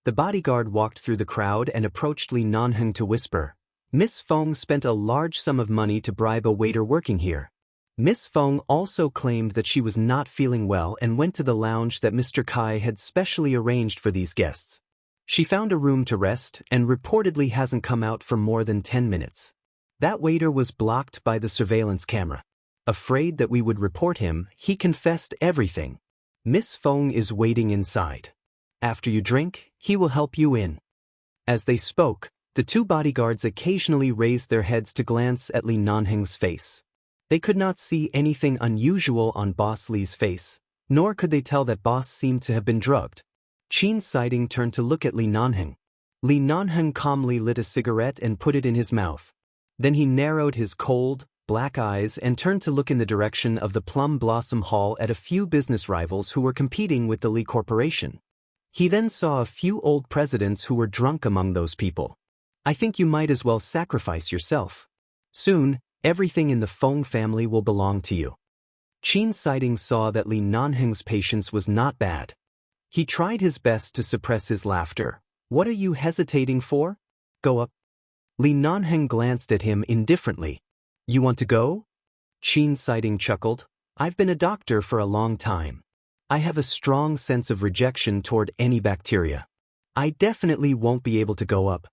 The bodyguard walked through the crowd and approached Li Nanheng to whisper, "Miss Feng spent a large sum of money to bribe a waiter working here." Miss Feng also claimed that she was not feeling well and went to the lounge that Mr. Kai had specially arranged for these guests. She found a room to rest and reportedly hasn't come out for more than 10 minutes. That waiter was blocked by the surveillance camera. Afraid that we would report him, he confessed everything. Miss Feng is waiting inside. After you drink, he will help you in. As they spoke, the two bodyguards occasionally raised their heads to glance at Li Nanheng's face. They could not see anything unusual on Boss Lee's face, nor could they tell that Boss seemed to have been drugged. Qin Siding turned to look at Li Nanheng. Li Nanheng calmly lit a cigarette and put it in his mouth. Then he narrowed his cold, black eyes and turned to look in the direction of the Plum Blossom Hall at a few business rivals who were competing with the Li Corporation. He then saw a few old presidents who were drunk among those people. "I think you might as well sacrifice yourself. Soon, everything in the Feng family will belong to you." Qin Siding saw that Li Nanheng's patience was not bad. He tried his best to suppress his laughter. "What are you hesitating for? Go up." Li Nanheng glanced at him indifferently. "You want to go?" Qin Siding chuckled. "I've been a doctor for a long time. I have a strong sense of rejection toward any bacteria. I definitely won't be able to go up.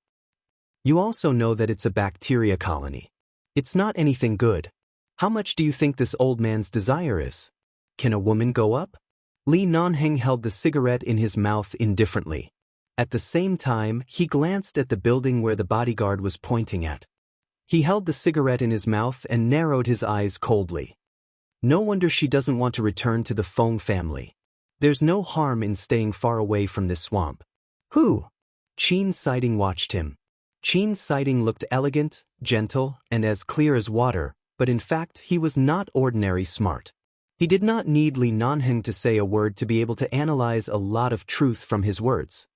You also know that it's a bacteria colony. It's not anything good. How much do you think this old man's desire is? Can a woman go up?" Li Nanheng held the cigarette in his mouth indifferently. At the same time, he glanced at the building where the bodyguard was pointing at. He held the cigarette in his mouth and narrowed his eyes coldly. No wonder she doesn't want to return to the Feng family. There's no harm in staying far away from this swamp. Who? Qin Siding watched him. Qin Siding looked elegant, gentle, and as clear as water, but in fact he was not ordinary smart. He did not need Li Nanheng to say a word to be able to analyze a lot of truth from his words.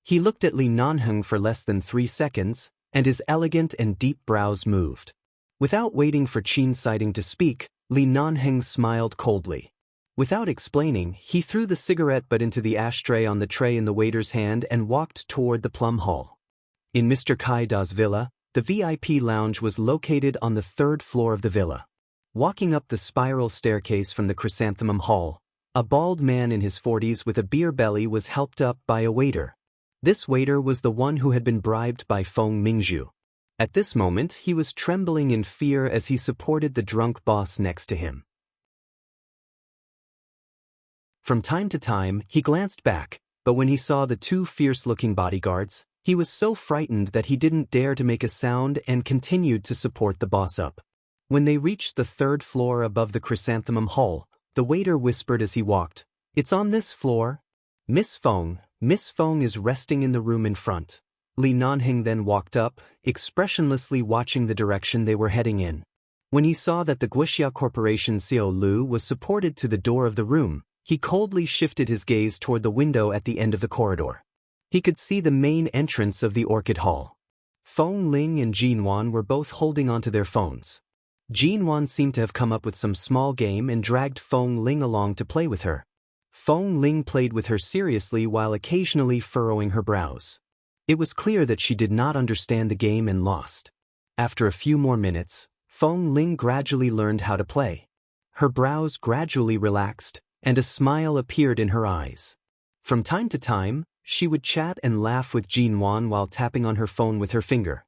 He looked at Li Nanheng for less than 3 seconds, and his elegant and deep brows moved. Without waiting for Qin Siding to speak, Li Nanheng smiled coldly. Without explaining, he threw the cigarette butt into the ashtray on the tray in the waiter's hand and walked toward the Plum Hall. In Mr. Kaida's villa, the VIP lounge was located on the 3rd floor of the villa. Walking up the spiral staircase from the Chrysanthemum Hall, a bald man in his 40s with a beer belly was helped up by a waiter. This waiter was the one who had been bribed by Feng Mingzhu. At this moment, he was trembling in fear as he supported the drunk boss next to him. From time to time, he glanced back, but when he saw the 2 fierce-looking bodyguards, he was so frightened that he didn't dare to make a sound and continued to support the boss up. When they reached the 3rd floor above the Chrysanthemum Hall, the waiter whispered as he walked, "It's on this floor. Miss Feng is resting in the room in front." Li Nanheng then walked up, expressionlessly watching the direction they were heading in. When he saw that the Guixia Corporation Xiao Lu was supported to the door of the room, he coldly shifted his gaze toward the window at the end of the corridor. He could see the main entrance of the Orchid Hall. Feng Ling and Jinwan were both holding onto their phones. Jinwan seemed to have come up with some small game and dragged Feng Ling along to play with her. Feng Ling played with her seriously while occasionally furrowing her brows. It was clear that she did not understand the game and lost. After a few more minutes, Feng Ling gradually learned how to play. Her brows gradually relaxed, and a smile appeared in her eyes. From time to time, she would chat and laugh with Jinwan while tapping on her phone with her finger.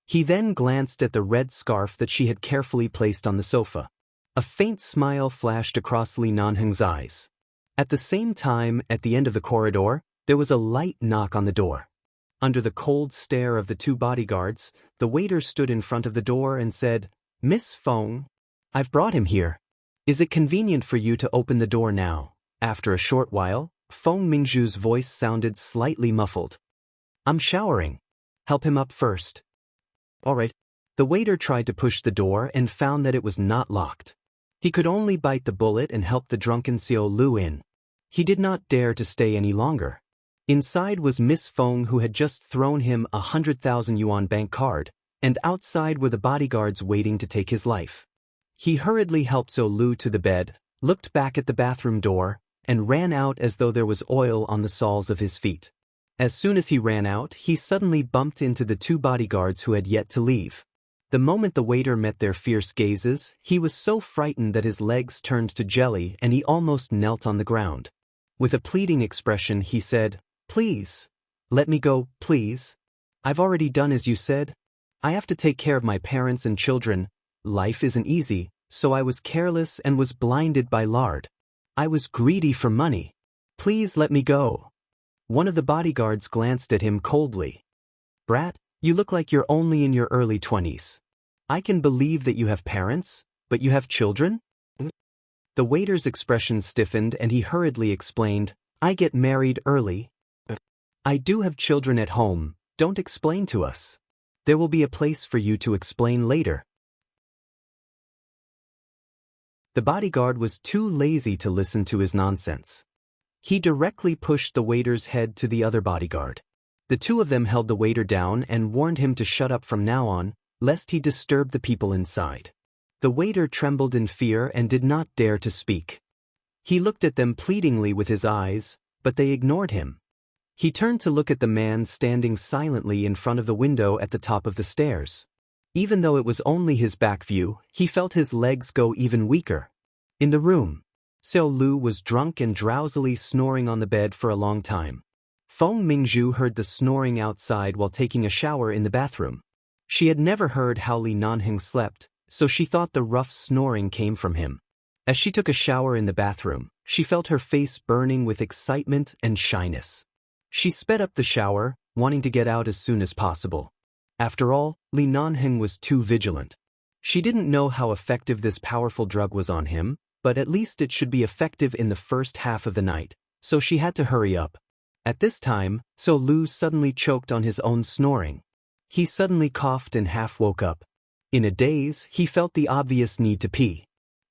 He then glanced at the red scarf that she had carefully placed on the sofa. A faint smile flashed across Li Nanheng's eyes. At the same time, at the end of the corridor, there was a light knock on the door. Under the cold stare of the two bodyguards, the waiter stood in front of the door and said, "Miss Feng, I've brought him here. Is it convenient for you to open the door now?" After a short while, Feng Mingzhu's voice sounded slightly muffled. "I'm showering. Help him up first." "All right." The waiter tried to push the door and found that it was not locked. He could only bite the bullet and help the drunken Xiao Lu in. He did not dare to stay any longer. Inside was Miss Feng, who had just thrown him a 100,000 yuan bank card, and outside were the bodyguards waiting to take his life. He hurriedly helped Xiao Lu to the bed, looked back at the bathroom door, and ran out as though there was oil on the soles of his feet. As soon as he ran out, he suddenly bumped into the two bodyguards who had yet to leave. The moment the waiter met their fierce gazes, he was so frightened that his legs turned to jelly and he almost knelt on the ground. With a pleading expression, he said, "Please, let me go, please. I've already done as you said. I have to take care of my parents and children. Life isn't easy, so I was careless and was blinded by lard. I was greedy for money. Please let me go." One of the bodyguards glanced at him coldly. "Brat, you look like you're only in your early 20s. I can believe that you have parents, but you have children?" The waiter's expression stiffened and he hurriedly explained, "I get married early. I do have children at home, don't explain to us. There will be a place for you to explain later." The bodyguard was too lazy to listen to his nonsense. He directly pushed the waiter's head to the other bodyguard. The two of them held the waiter down and warned him to shut up from now on, lest he disturb the people inside. The waiter trembled in fear and did not dare to speak. He looked at them pleadingly with his eyes, but they ignored him. He turned to look at the man standing silently in front of the window at the top of the stairs. Even though it was only his back view, he felt his legs go even weaker. In the room, Xiao Lu was drunk and drowsily snoring on the bed for a long time. Feng Mingzhu heard the snoring outside while taking a shower in the bathroom. She had never heard how Li Nanheng slept, so she thought the rough snoring came from him. As she took a shower in the bathroom, she felt her face burning with excitement and shyness. She sped up the shower, wanting to get out as soon as possible. After all, Li Nanheng was too vigilant. She didn't know how effective this powerful drug was on him, but at least it should be effective in the first half of the night, so she had to hurry up. At this time, Xiao Lu suddenly choked on his own snoring. He suddenly coughed and half woke up. In a daze, he felt the obvious need to pee.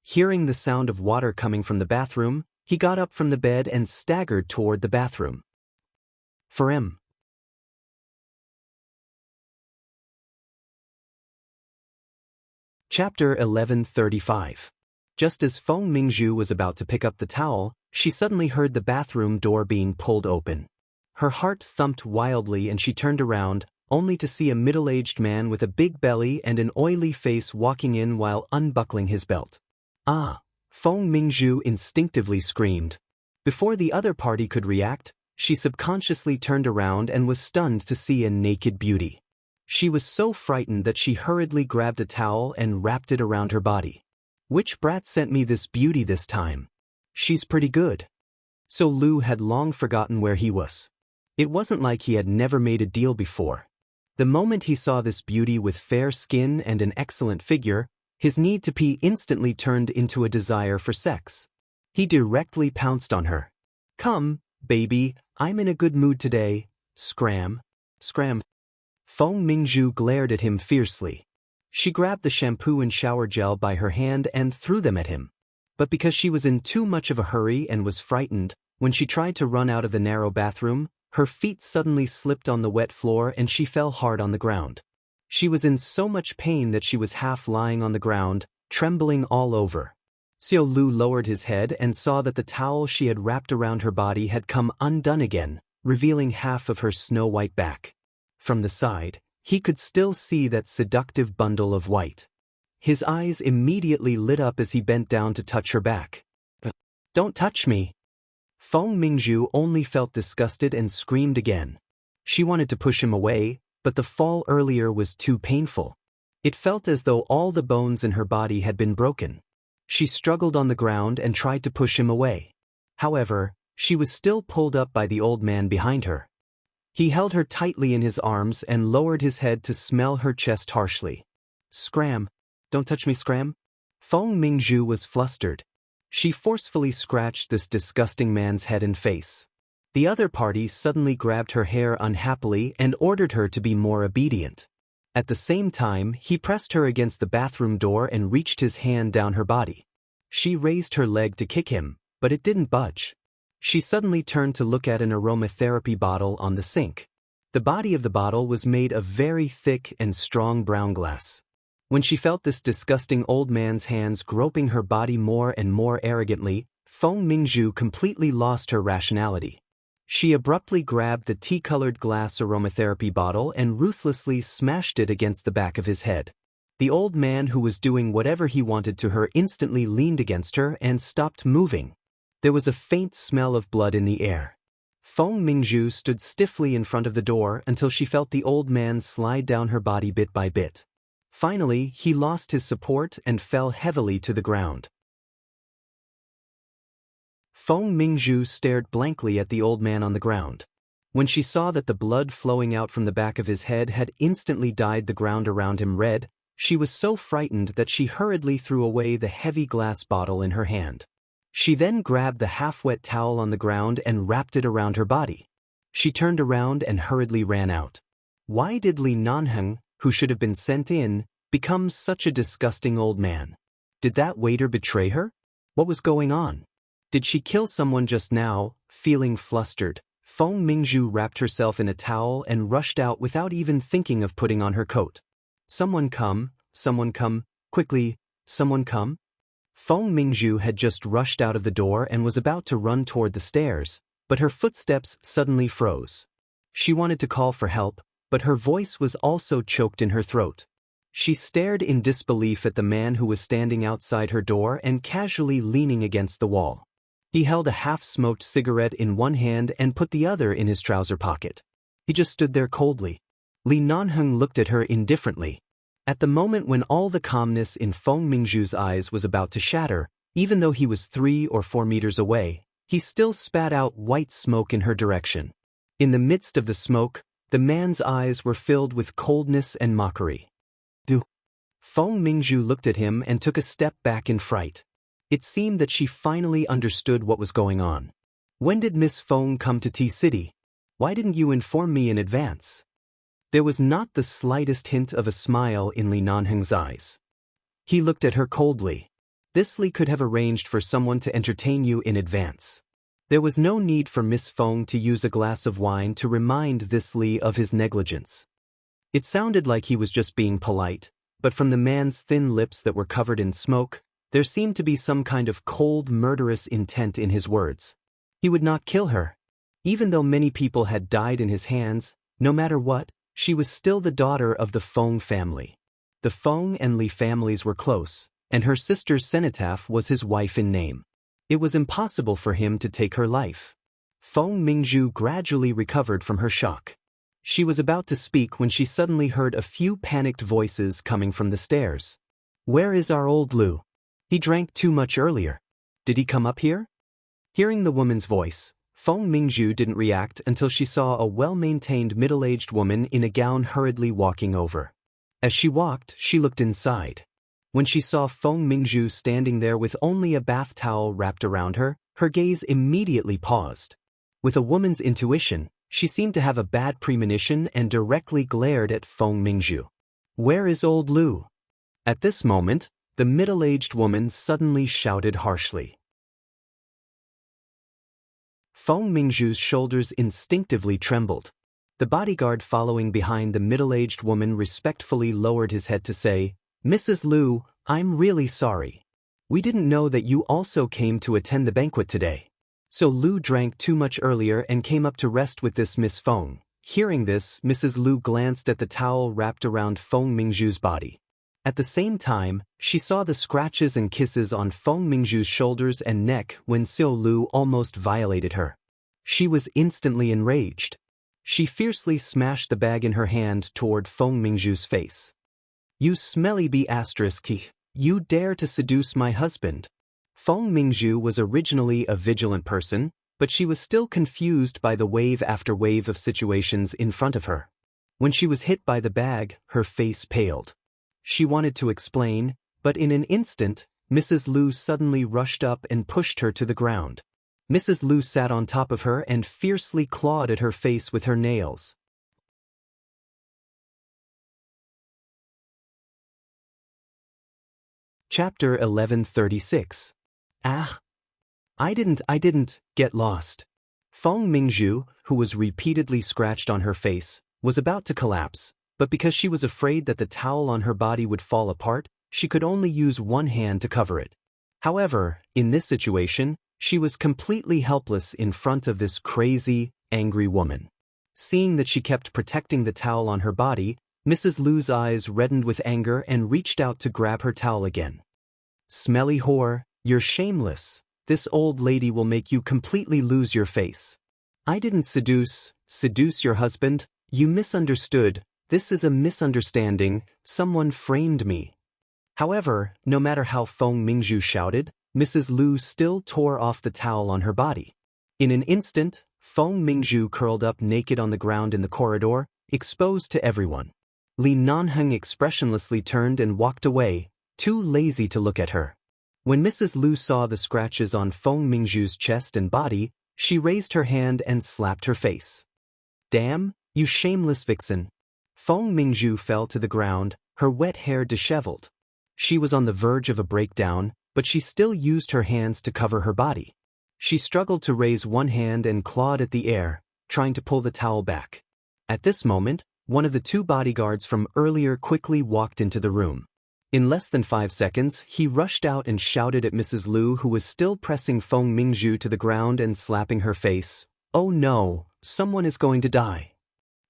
Hearing the sound of water coming from the bathroom, he got up from the bed and staggered toward the bathroom. For him. Chapter 1135. Just as Feng Mingzhu was about to pick up the towel, she suddenly heard the bathroom door being pulled open. Her heart thumped wildly and she turned around, only to see a middle-aged man with a big belly and an oily face walking in while unbuckling his belt. "Ah!" Feng Mingzhu instinctively screamed. Before the other party could react, she subconsciously turned around and was stunned to see a naked beauty. She was so frightened that she hurriedly grabbed a towel and wrapped it around her body. "Which brat sent me this beauty this time? She's pretty good." So Lu had long forgotten where he was. It wasn't like he had never made a deal before. The moment he saw this beauty with fair skin and an excellent figure, his need to pee instantly turned into a desire for sex. He directly pounced on her. "Come, baby, I'm in a good mood today. Scram. Scram." Feng Mingzhu glared at him fiercely. She grabbed the shampoo and shower gel by her hand and threw them at him. But because she was in too much of a hurry and was frightened, when she tried to run out of the narrow bathroom, her feet suddenly slipped on the wet floor and she fell hard on the ground. She was in so much pain that she was half lying on the ground, trembling all over. Xiao Lu lowered his head and saw that the towel she had wrapped around her body had come undone again, revealing half of her snow-white back. From the side, he could still see that seductive bundle of white. His eyes immediately lit up as he bent down to touch her back. "Don't touch me!" Feng Mingzhu only felt disgusted and screamed again. She wanted to push him away, but the fall earlier was too painful. It felt as though all the bones in her body had been broken. She struggled on the ground and tried to push him away. However, she was still pulled up by the old man behind her. He held her tightly in his arms and lowered his head to smell her chest harshly. Scram. Don't touch me, Scram. Feng Mingzhu was flustered. She forcefully scratched this disgusting man's head and face. The other party suddenly grabbed her hair unhappily and ordered her to be more obedient. At the same time, he pressed her against the bathroom door and reached his hand down her body. She raised her leg to kick him, but it didn't budge. She suddenly turned to look at an aromatherapy bottle on the sink. The body of the bottle was made of very thick and strong brown glass. When she felt this disgusting old man's hands groping her body more and more arrogantly, Feng Mingzhu completely lost her rationality. She abruptly grabbed the tea-colored glass aromatherapy bottle and ruthlessly smashed it against the back of his head. The old man, who was doing whatever he wanted to her, instantly leaned against her and stopped moving. There was a faint smell of blood in the air. Feng Mingzhu stood stiffly in front of the door until she felt the old man slide down her body bit by bit. Finally, he lost his support and fell heavily to the ground. Feng Mingzhu stared blankly at the old man on the ground. When she saw that the blood flowing out from the back of his head had instantly dyed the ground around him red, she was so frightened that she hurriedly threw away the heavy glass bottle in her hand. She then grabbed the half-wet towel on the ground and wrapped it around her body. She turned around and hurriedly ran out. Why did Li Nanheng, who should have been sent in, become such a disgusting old man? Did that waiter betray her? What was going on? Did she kill someone just now? Feeling flustered, Feng Mingzhu wrapped herself in a towel and rushed out without even thinking of putting on her coat. Someone come, quickly, someone come. Feng Mingzhu had just rushed out of the door and was about to run toward the stairs, but her footsteps suddenly froze. She wanted to call for help, but her voice was also choked in her throat. She stared in disbelief at the man who was standing outside her door and casually leaning against the wall. He held a half-smoked cigarette in one hand and put the other in his trouser pocket. He just stood there coldly. Li Nanheng looked at her indifferently. At the moment when all the calmness in Feng Mingzhu's eyes was about to shatter, even though he was 3 or 4 meters away, he still spat out white smoke in her direction. In the midst of the smoke, the man's eyes were filled with coldness and mockery. Feng Mingzhu looked at him and took a step back in fright. It seemed that she finally understood what was going on. When did Miss Feng come to T-City? Why didn't you inform me in advance? There was not the slightest hint of a smile in Li Nanheng's eyes. He looked at her coldly. This Li could have arranged for someone to entertain you in advance. There was no need for Miss Feng to use a glass of wine to remind this Li of his negligence. It sounded like he was just being polite, but from the man's thin lips that were covered in smoke, there seemed to be some kind of cold, murderous intent in his words. He would not kill her. Even though many people had died in his hands, no matter what, she was still the daughter of the Feng family. The Feng and Li families were close, and her sister's cenotaph was his wife in name. It was impossible for him to take her life. Feng Mingzhu gradually recovered from her shock. She was about to speak when she suddenly heard a few panicked voices coming from the stairs. Where is our old Lu? He drank too much earlier. Did he come up here? Hearing the woman's voice, Feng Mingzhu didn't react until she saw a well-maintained middle-aged woman in a gown hurriedly walking over. As she walked, she looked inside. When she saw Feng Mingzhu standing there with only a bath towel wrapped around her, her gaze immediately paused. With a woman's intuition, she seemed to have a bad premonition and directly glared at Feng Mingzhu. Where is old Lu? At this moment, the middle-aged woman suddenly shouted harshly. Feng Mingzhu's shoulders instinctively trembled. The bodyguard following behind the middle-aged woman respectfully lowered his head to say, Mrs. Lu, I'm really sorry. We didn't know that you also came to attend the banquet today. So Lu drank too much earlier and came up to rest with this Miss Feng. Hearing this, Mrs. Lu glanced at the towel wrapped around Feng Mingzhu's body. At the same time, she saw the scratches and kisses on Feng Mingzhu's shoulders and neck when Xiao Lu almost violated her. She was instantly enraged. She fiercely smashed the bag in her hand toward Feng Mingzhu's face. You smelly bee asterisk, you dare to seduce my husband. Feng Mingzhu was originally a vigilant person, but she was still confused by the wave after wave of situations in front of her. When she was hit by the bag, her face paled. She wanted to explain, but in an instant, Mrs. Lu suddenly rushed up and pushed her to the ground. Mrs. Lu sat on top of her and fiercely clawed at her face with her nails. Chapter 1136. Ah! I didn't get lost. Feng Mingzhu, who was repeatedly scratched on her face, was about to collapse, but because she was afraid that the towel on her body would fall apart, she could only use one hand to cover it. However, in this situation, she was completely helpless in front of this crazy, angry woman. Seeing that she kept protecting the towel on her body, Mrs. Lu's eyes reddened with anger and reached out to grab her towel again. Smelly whore, you're shameless. This old lady will make you completely lose your face. I didn't seduce your husband. You misunderstood. This is a misunderstanding. Someone framed me. However, no matter how Feng Mingzhu shouted, Mrs. Lu still tore off the towel on her body. In an instant, Feng Mingzhu curled up naked on the ground in the corridor, exposed to everyone. Li Nanheng expressionlessly turned and walked away, too lazy to look at her. When Mrs. Lu saw the scratches on Feng Mingzhu's chest and body, she raised her hand and slapped her face. Damn, you shameless vixen. Feng Mingzhu fell to the ground, her wet hair disheveled. She was on the verge of a breakdown, but she still used her hands to cover her body. She struggled to raise one hand and clawed at the air, trying to pull the towel back. At this moment, one of the two bodyguards from earlier quickly walked into the room. In less than 5 seconds, he rushed out and shouted at Mrs. Lu, who was still pressing Feng Mingzhu to the ground and slapping her face. Oh no, someone is going to die.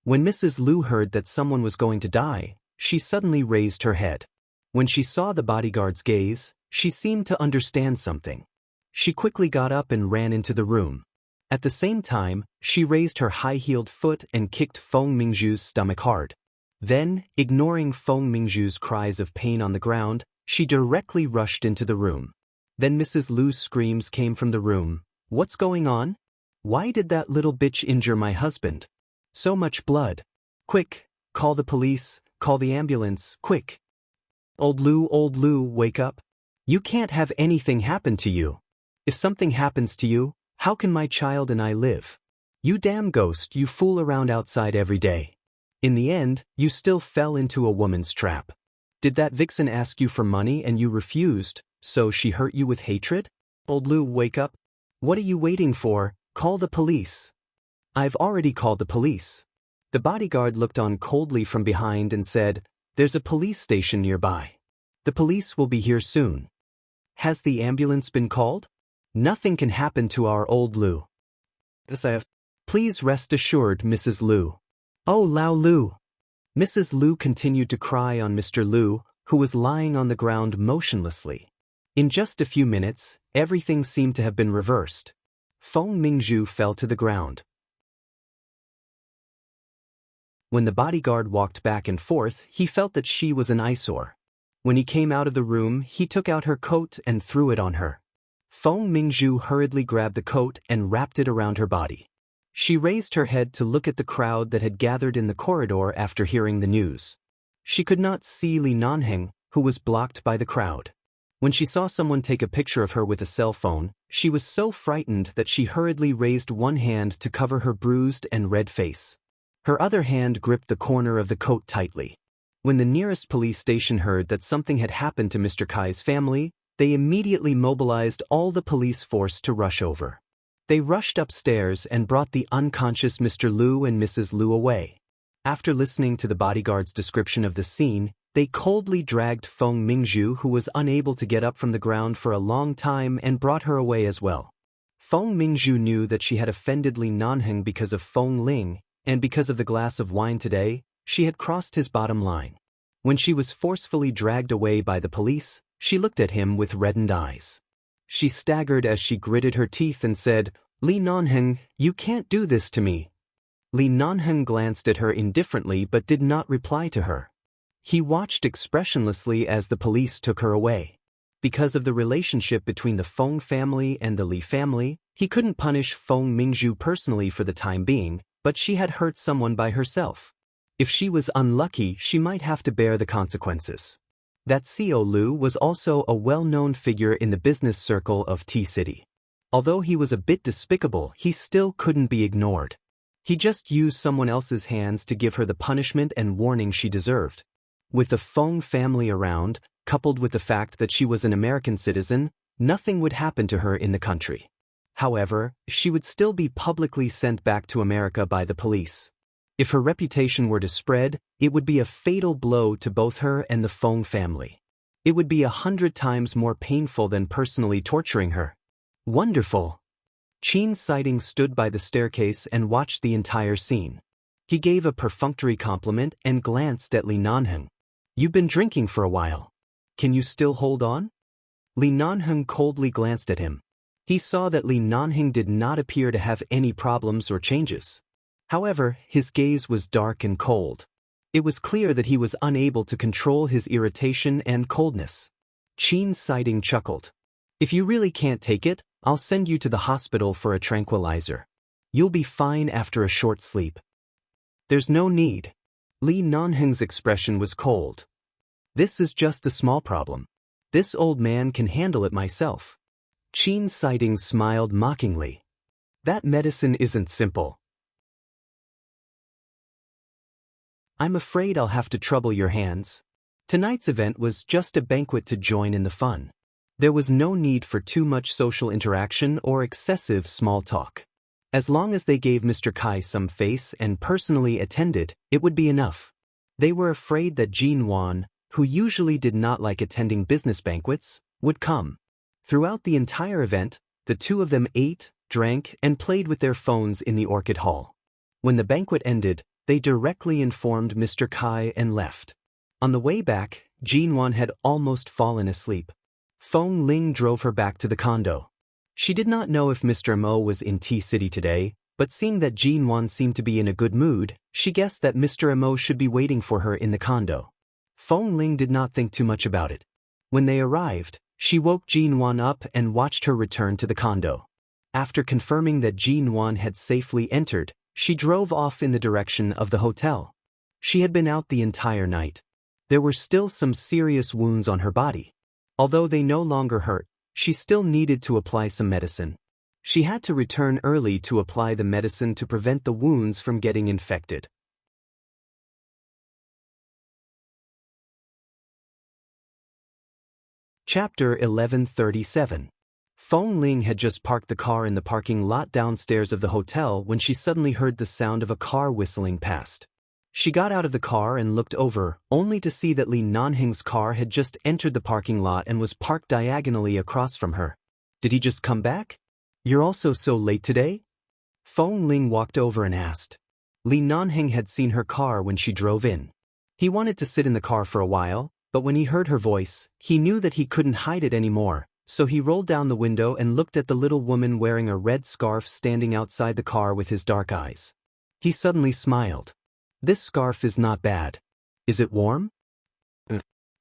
When Mrs. Lu heard that someone was going to die, she suddenly raised her head. When she saw the bodyguard's gaze, she seemed to understand something. She quickly got up and ran into the room. At the same time, she raised her high-heeled foot and kicked Feng Mingzhu's stomach hard. Then, ignoring Feng Mingzhu's cries of pain on the ground, she directly rushed into the room. Then Mrs. Lu's screams came from the room. What's going on? Why did that little bitch injure my husband? So much blood. Quick, call the police, call the ambulance, quick. Old Lu, wake up. You can't have anything happen to you. If something happens to you, how can my child and I live? You damn ghost, you fool around outside every day. In the end, you still fell into a woman's trap. Did that vixen ask you for money and you refused, so she hurt you with hatred? Old Lu, wake up. What are you waiting for? Call the police. I've already called the police. The bodyguard looked on coldly from behind and said, There's a police station nearby. The police will be here soon. Has the ambulance been called? Nothing can happen to our old Lu. Please rest assured, Mrs. Lu. Oh, Lao Lu. Mrs. Lu continued to cry on Mr. Lu, who was lying on the ground motionlessly. In just a few minutes, everything seemed to have been reversed. Feng Mingzhu fell to the ground. When the bodyguard walked back and forth, he felt that she was an eyesore. When he came out of the room, he took out her coat and threw it on her. Feng Mingzhu hurriedly grabbed the coat and wrapped it around her body. She raised her head to look at the crowd that had gathered in the corridor after hearing the news. She could not see Li Nanheng, who was blocked by the crowd. When she saw someone take a picture of her with a cell phone, she was so frightened that she hurriedly raised one hand to cover her bruised and red face. Her other hand gripped the corner of the coat tightly. When the nearest police station heard that something had happened to Mr. Kai's family, they immediately mobilized all the police force to rush over. They rushed upstairs and brought the unconscious Mr. Lu and Mrs. Lu away. After listening to the bodyguard's description of the scene, they coldly dragged Feng Mingzhu, who was unable to get up from the ground for a long time, and brought her away as well. Feng Mingzhu knew that she had offended Li Nanheng because of Feng Ling, and because of the glass of wine today, she had crossed his bottom line. When she was forcefully dragged away by the police, she looked at him with reddened eyes. She staggered as she gritted her teeth and said, Li Nanheng, you can't do this to me. Li Nanheng glanced at her indifferently but did not reply to her. He watched expressionlessly as the police took her away. Because of the relationship between the Feng family and the Li family, he couldn't punish Feng Mingzhu personally for the time being, but she had hurt someone by herself. If she was unlucky, she might have to bear the consequences. That Xiao Lu was also a well-known figure in the business circle of T-City. Although he was a bit despicable, he still couldn't be ignored. He just used someone else's hands to give her the punishment and warning she deserved. With the Feng family around, coupled with the fact that she was an American citizen, nothing would happen to her in the country. However, she would still be publicly sent back to America by the police. If her reputation were to spread, it would be a fatal blow to both her and the Feng family. It would be 100 times more painful than personally torturing her. Wonderful! Qin Siding stood by the staircase and watched the entire scene. He gave a perfunctory compliment and glanced at Li Nanheng. You've been drinking for a while. Can you still hold on? Li Nanheng coldly glanced at him. He saw that Li Nanheng did not appear to have any problems or changes. However, his gaze was dark and cold. It was clear that he was unable to control his irritation and coldness. Qin Siding chuckled. If you really can't take it, I'll send you to the hospital for a tranquilizer. You'll be fine after a short sleep. There's no need. Li Nanheng's expression was cold. This is just a small problem. This old man can handle it myself. Qin Siding smiled mockingly. That medicine isn't simple. I'm afraid I'll have to trouble your hands. Tonight's event was just a banquet to join in the fun. There was no need for too much social interaction or excessive small talk. As long as they gave Mr. Kai some face and personally attended, it would be enough. They were afraid that Jin Wan, who usually did not like attending business banquets, would come. Throughout the entire event, the two of them ate, drank, and played with their phones in the Orchid Hall. When the banquet ended, they directly informed Mr. Kai and left. On the way back, Jin Wan had almost fallen asleep. Feng Ling drove her back to the condo. She did not know if Mr. Mo was in T-City today, but seeing that Jin Wan seemed to be in a good mood, she guessed that Mr. Mo should be waiting for her in the condo. Feng Ling did not think too much about it. When they arrived, she woke Jin Wan up and watched her return to the condo. After confirming that Jin Wan had safely entered, she drove off in the direction of the hotel. She had been out the entire night. There were still some serious wounds on her body. Although they no longer hurt, she still needed to apply some medicine. She had to return early to apply the medicine to prevent the wounds from getting infected. Chapter 1137. Feng Ling had just parked the car in the parking lot downstairs of the hotel when she suddenly heard the sound of a car whistling past. She got out of the car and looked over, only to see that Li Nanheng's car had just entered the parking lot and was parked diagonally across from her. Did he just come back? You're also so late today? Feng Ling walked over and asked. Li Nanheng had seen her car when she drove in. He wanted to sit in the car for a while, but when he heard her voice, he knew that he couldn't hide it anymore, so he rolled down the window and looked at the little woman wearing a red scarf standing outside the car with his dark eyes. He suddenly smiled. This scarf is not bad. Is it warm?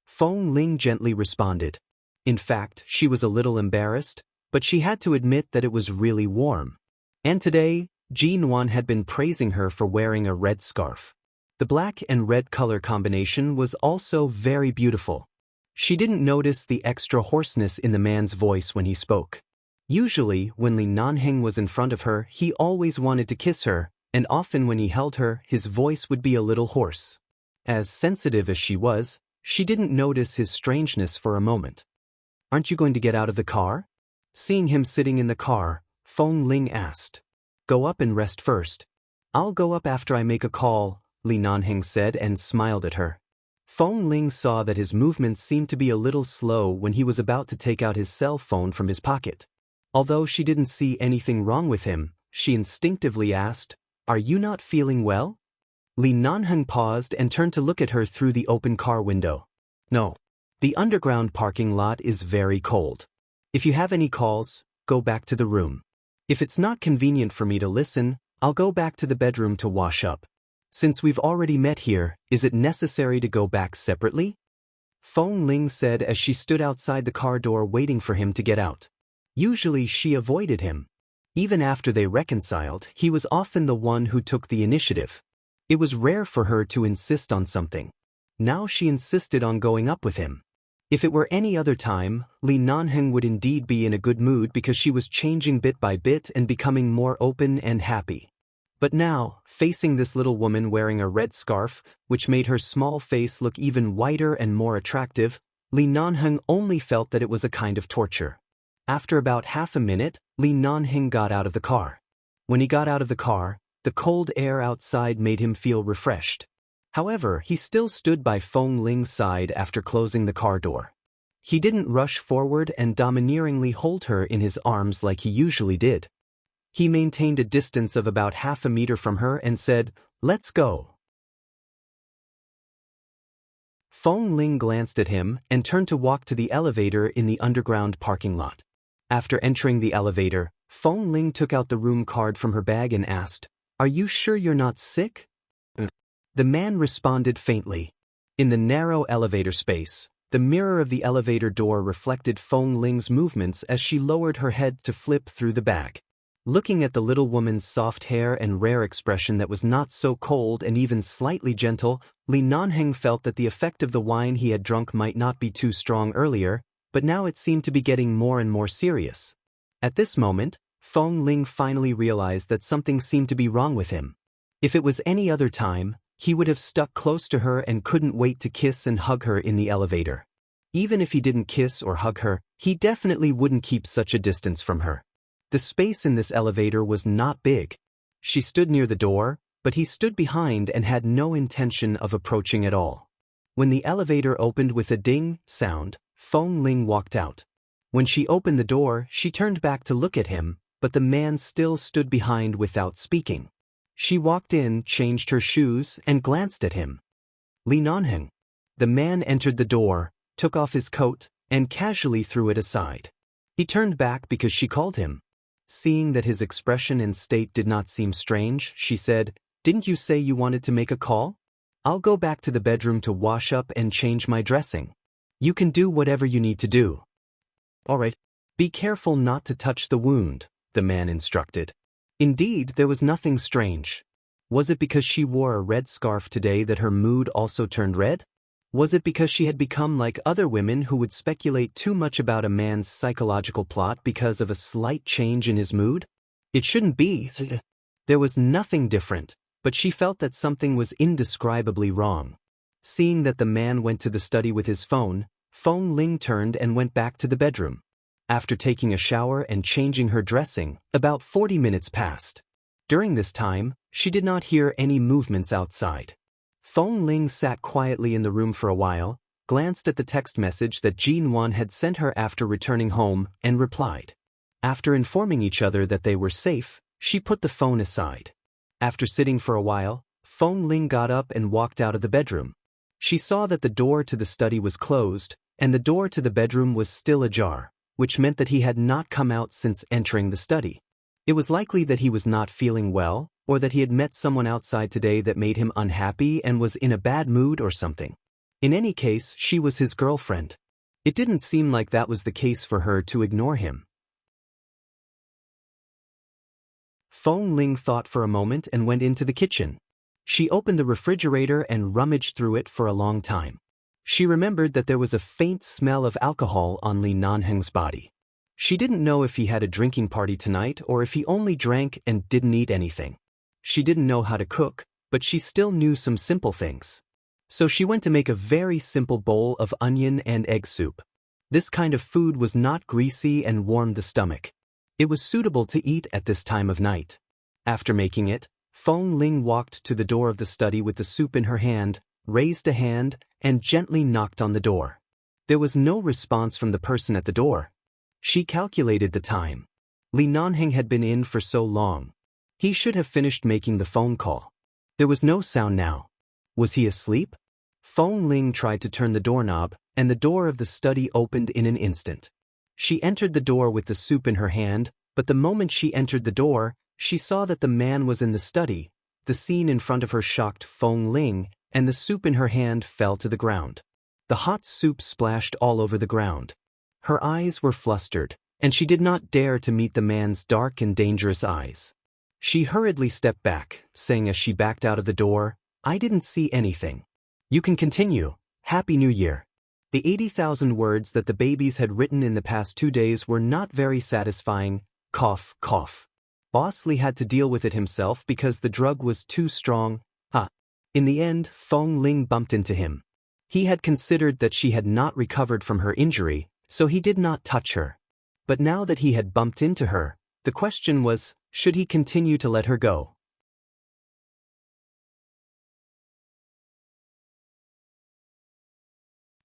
Feng Ling gently responded. In fact, she was a little embarrassed, but she had to admit that it was really warm. And today, Jin Wan had been praising her for wearing a red scarf. The black and red color combination was also very beautiful. She didn't notice the extra hoarseness in the man's voice when he spoke. Usually, when Li Nanheng was in front of her, he always wanted to kiss her, and often when he held her, his voice would be a little hoarse. As sensitive as she was, she didn't notice his strangeness for a moment. Aren't you going to get out of the car? Seeing him sitting in the car, Feng Ling asked. Go up and rest first. I'll go up after I make a call, Li Nanheng said and smiled at her. Feng Ling saw that his movements seemed to be a little slow when he was about to take out his cell phone from his pocket. Although she didn't see anything wrong with him, she instinctively asked, Are you not feeling well? Li Nanheng paused and turned to look at her through the open car window. No. The underground parking lot is very cold. If you have any calls, go back to the room. If it's not convenient for me to listen, I'll go back to the bedroom to wash up. Since we've already met here, is it necessary to go back separately? Feng Ling said as she stood outside the car door waiting for him to get out. Usually she avoided him. Even after they reconciled, he was often the one who took the initiative. It was rare for her to insist on something. Now she insisted on going up with him. If it were any other time, Li Nanheng would indeed be in a good mood because she was changing bit by bit and becoming more open and happy. But now, facing this little woman wearing a red scarf, which made her small face look even whiter and more attractive, Li Nanheng only felt that it was a kind of torture. After about half a minute, Li Nanheng got out of the car. When he got out of the car, the cold air outside made him feel refreshed. However, he still stood by Feng Ling's side after closing the car door. He didn't rush forward and domineeringly hold her in his arms like he usually did. He maintained a distance of about half a meter from her and said, "Let's go." Feng Ling glanced at him and turned to walk to the elevator in the underground parking lot. After entering the elevator, Feng Ling took out the room card from her bag and asked, "Are you sure you're not sick?" The man responded faintly. In the narrow elevator space, the mirror of the elevator door reflected Feng Ling's movements as she lowered her head to flip through the bag. Looking at the little woman's soft hair and rare expression that was not so cold and even slightly gentle, Li Nanheng felt that the effect of the wine he had drunk might not be too strong earlier, but now it seemed to be getting more and more serious. At this moment, Feng Ling finally realized that something seemed to be wrong with him. If it was any other time, he would have stuck close to her and couldn't wait to kiss and hug her in the elevator. Even if he didn't kiss or hug her, he definitely wouldn't keep such a distance from her. The space in this elevator was not big. She stood near the door, but he stood behind and had no intention of approaching at all. When the elevator opened with a ding sound, Feng Ling walked out. When she opened the door, she turned back to look at him, but the man still stood behind without speaking. She walked in, changed her shoes, and glanced at him. "Li Nanheng." The man entered the door, took off his coat, and casually threw it aside. He turned back because she called him. Seeing that his expression and state did not seem strange, she said, "Didn't you say you wanted to make a call? I'll go back to the bedroom to wash up and change my dressing. You can do whatever you need to do." "All right. Be careful not to touch the wound," the man instructed. Indeed, there was nothing strange. Was it because she wore a red scarf today that her mood also turned red? Was it because she had become like other women who would speculate too much about a man's psychological plot because of a slight change in his mood? It shouldn't be. There was nothing different, but she felt that something was indescribably wrong. Seeing that the man went to the study with his phone, Feng Ling turned and went back to the bedroom. After taking a shower and changing her dressing, about 40 minutes passed. During this time, she did not hear any movements outside. Feng Ling sat quietly in the room for a while, glanced at the text message that Jin Wan had sent her after returning home, and replied. After informing each other that they were safe, she put the phone aside. After sitting for a while, Feng Ling got up and walked out of the bedroom. She saw that the door to the study was closed, and the door to the bedroom was still ajar, which meant that he had not come out since entering the study. It was likely that he was not feeling well, or that he had met someone outside today that made him unhappy and was in a bad mood or something. In any case, she was his girlfriend. It didn't seem like that was the case for her to ignore him. Feng Ling thought for a moment and went into the kitchen. She opened the refrigerator and rummaged through it for a long time. She remembered that there was a faint smell of alcohol on Li Nanheng's body. She didn't know if he had a drinking party tonight or if he only drank and didn't eat anything. She didn't know how to cook, but she still knew some simple things. So she went to make a very simple bowl of onion and egg soup. This kind of food was not greasy and warmed the stomach. It was suitable to eat at this time of night. After making it, Feng Ling walked to the door of the study with the soup in her hand, raised a hand, and gently knocked on the door. There was no response from the person at the door. She calculated the time. Li Nanheng had been in for so long. He should have finished making the phone call. There was no sound now. Was he asleep? Feng Ling tried to turn the doorknob, and the door of the study opened in an instant. She entered the door with the soup in her hand, but the moment she entered the door, she saw that the man was in the study. The scene in front of her shocked Feng Ling, and the soup in her hand fell to the ground. The hot soup splashed all over the ground. Her eyes were flustered, and she did not dare to meet the man's dark and dangerous eyes. She hurriedly stepped back, saying as she backed out of the door, "I didn't see anything. You can continue. Happy New Year." The 80,000 words that the babies had written in the past 2 days were not very satisfying. Cough, cough. Boss Lee had to deal with it himself because the drug was too strong. In the end, Fong Ling bumped into him. He had considered that she had not recovered from her injury, so he did not touch her. But now that he had bumped into her, the question was, should he continue to let her go?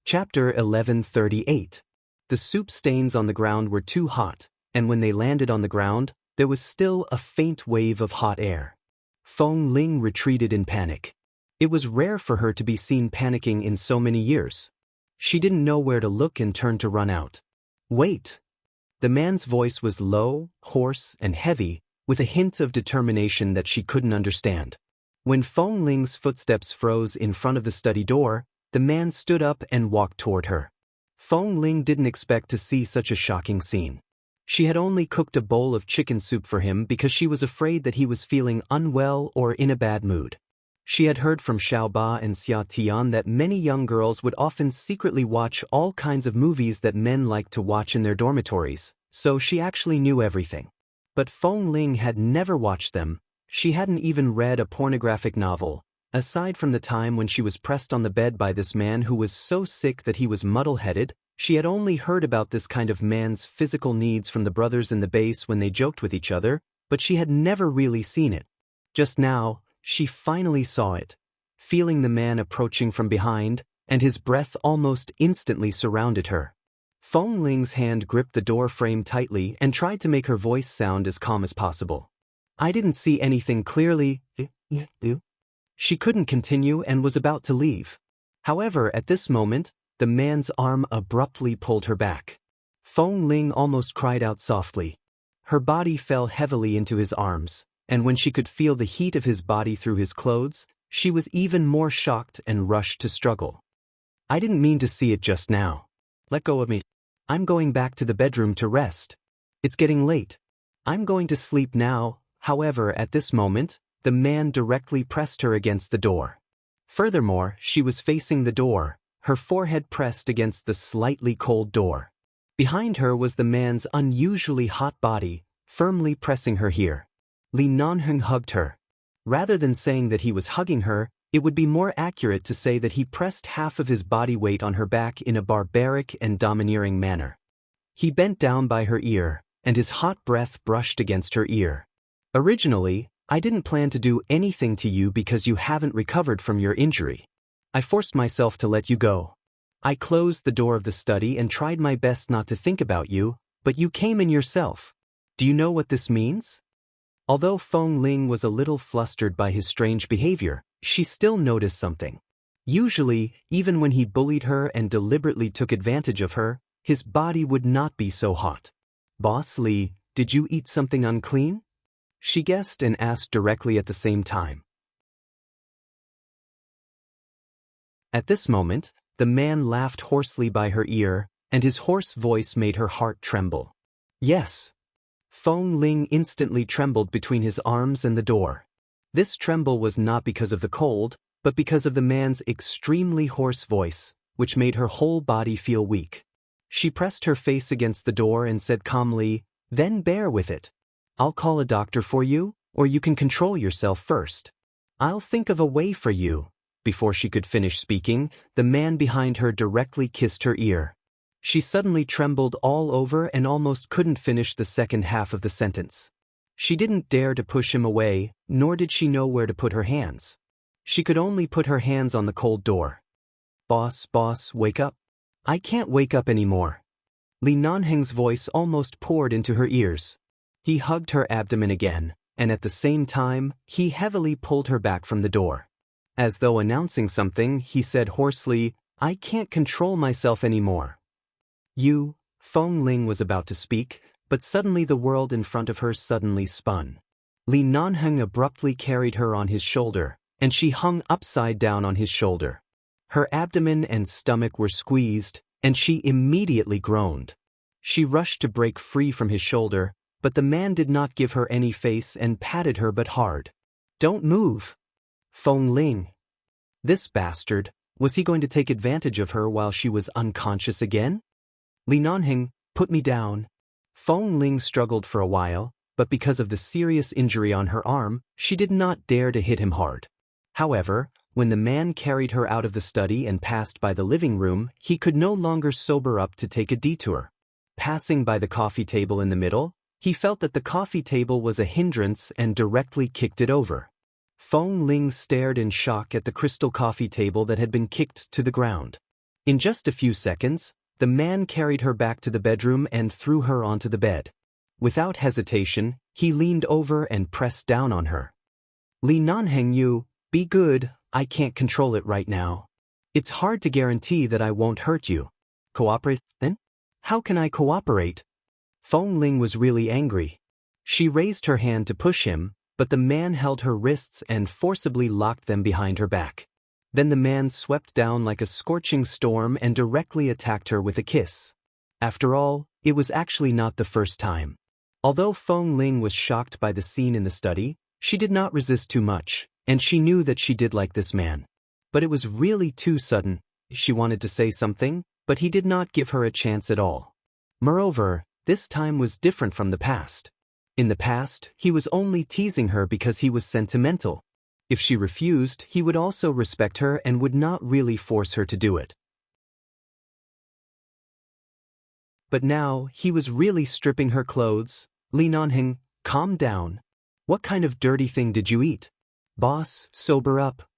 Chapter 1138. The soup stains on the ground were too hot, and when they landed on the ground, there was still a faint wave of hot air. Fong Ling retreated in panic. It was rare for her to be seen panicking in so many years. She didn't know where to look and turned to run out. "Wait!" The man's voice was low, hoarse, and heavy, with a hint of determination that she couldn't understand. When Fong Ling's footsteps froze in front of the study door, the man stood up and walked toward her. Fong Ling didn't expect to see such a shocking scene. She had only cooked a bowl of chicken soup for him because she was afraid that he was feeling unwell or in a bad mood. She had heard from Xiao Ba and Xia Tian that many young girls would often secretly watch all kinds of movies that men liked to watch in their dormitories, so she actually knew everything. But Fong Ling had never watched them. She hadn't even read a pornographic novel, aside from the time when she was pressed on the bed by this man who was so sick that he was muddle-headed. She had only heard about this kind of man's physical needs from the brothers in the base when they joked with each other, but she had never really seen it. Just now, she finally saw it, feeling the man approaching from behind, and his breath almost instantly surrounded her. Fong Ling's hand gripped the door frame tightly and tried to make her voice sound as calm as possible. "I didn't see anything clearly." She couldn't continue and was about to leave. However, at this moment, the man's arm abruptly pulled her back. Fong Ling almost cried out softly. Her body fell heavily into his arms, and when she could feel the heat of his body through his clothes, she was even more shocked and rushed to struggle. "I didn't mean to see it just now. Let go of me. I'm going back to the bedroom to rest. It's getting late. I'm going to sleep now." However, at this moment, the man directly pressed her against the door. Furthermore, she was facing the door, her forehead pressed against the slightly cold door. Behind her was the man's unusually hot body, firmly pressing her here. Li Nanheng hugged her. Rather than saying that he was hugging her, it would be more accurate to say that he pressed half of his body weight on her back in a barbaric and domineering manner. He bent down by her ear, and his hot breath brushed against her ear. "Originally, I didn't plan to do anything to you because you haven't recovered from your injury. I forced myself to let you go. I closed the door of the study and tried my best not to think about you, but you came in yourself. Do you know what this means?" Although Fong Ling was a little flustered by his strange behavior, she still noticed something. Usually, even when he bullied her and deliberately took advantage of her, his body would not be so hot. "Boss Lee, did you eat something unclean?" she guessed and asked directly at the same time. At this moment, the man laughed hoarsely by her ear, and his hoarse voice made her heart tremble. "Yes." Fong Ling instantly trembled between his arms and the door. This tremble was not because of the cold, but because of the man's extremely hoarse voice, which made her whole body feel weak. She pressed her face against the door and said calmly, "Then bear with it. I'll call a doctor for you, or you can control yourself first. I'll think of a way for you." Before she could finish speaking, the man behind her directly kissed her ear. She suddenly trembled all over and almost couldn't finish the second half of the sentence. She didn't dare to push him away, nor did she know where to put her hands. She could only put her hands on the cold door. Boss, wake up. I can't wake up anymore." Li Nanheng's voice almost poured into her ears. He hugged her abdomen again, and at the same time, he heavily pulled her back from the door. As though announcing something, he said hoarsely, "I can't control myself anymore." "You," Fong Ling was about to speak, but suddenly the world in front of her suddenly spun. Li Nanheng abruptly carried her on his shoulder, and she hung upside down on his shoulder. Her abdomen and stomach were squeezed, and she immediately groaned. She rushed to break free from his shoulder, but the man did not give her any face and patted her but hard. "Don't move. Feng Ling." This bastard, was he going to take advantage of her while she was unconscious again? "Li Nanheng, put me down." Feng Ling struggled for a while, but because of the serious injury on her arm, she did not dare to hit him hard. However, when the man carried her out of the study and passed by the living room, he could no longer sober up to take a detour. Passing by the coffee table in the middle, he felt that the coffee table was a hindrance and directly kicked it over. Feng Ling stared in shock at the crystal coffee table that had been kicked to the ground. In just a few seconds, the man carried her back to the bedroom and threw her onto the bed. Without hesitation, he leaned over and pressed down on her. "Li Nanheng, you, be good, I can't control it right now. It's hard to guarantee that I won't hurt you. Cooperate, then?" "How can I cooperate?" Feng Ling was really angry. She raised her hand to push him, but the man held her wrists and forcibly locked them behind her back. Then the man swept down like a scorching storm and directly attacked her with a kiss. After all, it was actually not the first time. Although Feng Ling was shocked by the scene in the study, she did not resist too much, and she knew that she did like this man. But it was really too sudden. She wanted to say something, but he did not give her a chance at all. Moreover, this time was different from the past. In the past, he was only teasing her because he was sentimental. If she refused, he would also respect her and would not really force her to do it. But now, he was really stripping her clothes. "Li Nanheng, calm down. What kind of dirty thing did you eat? Boss, sober up."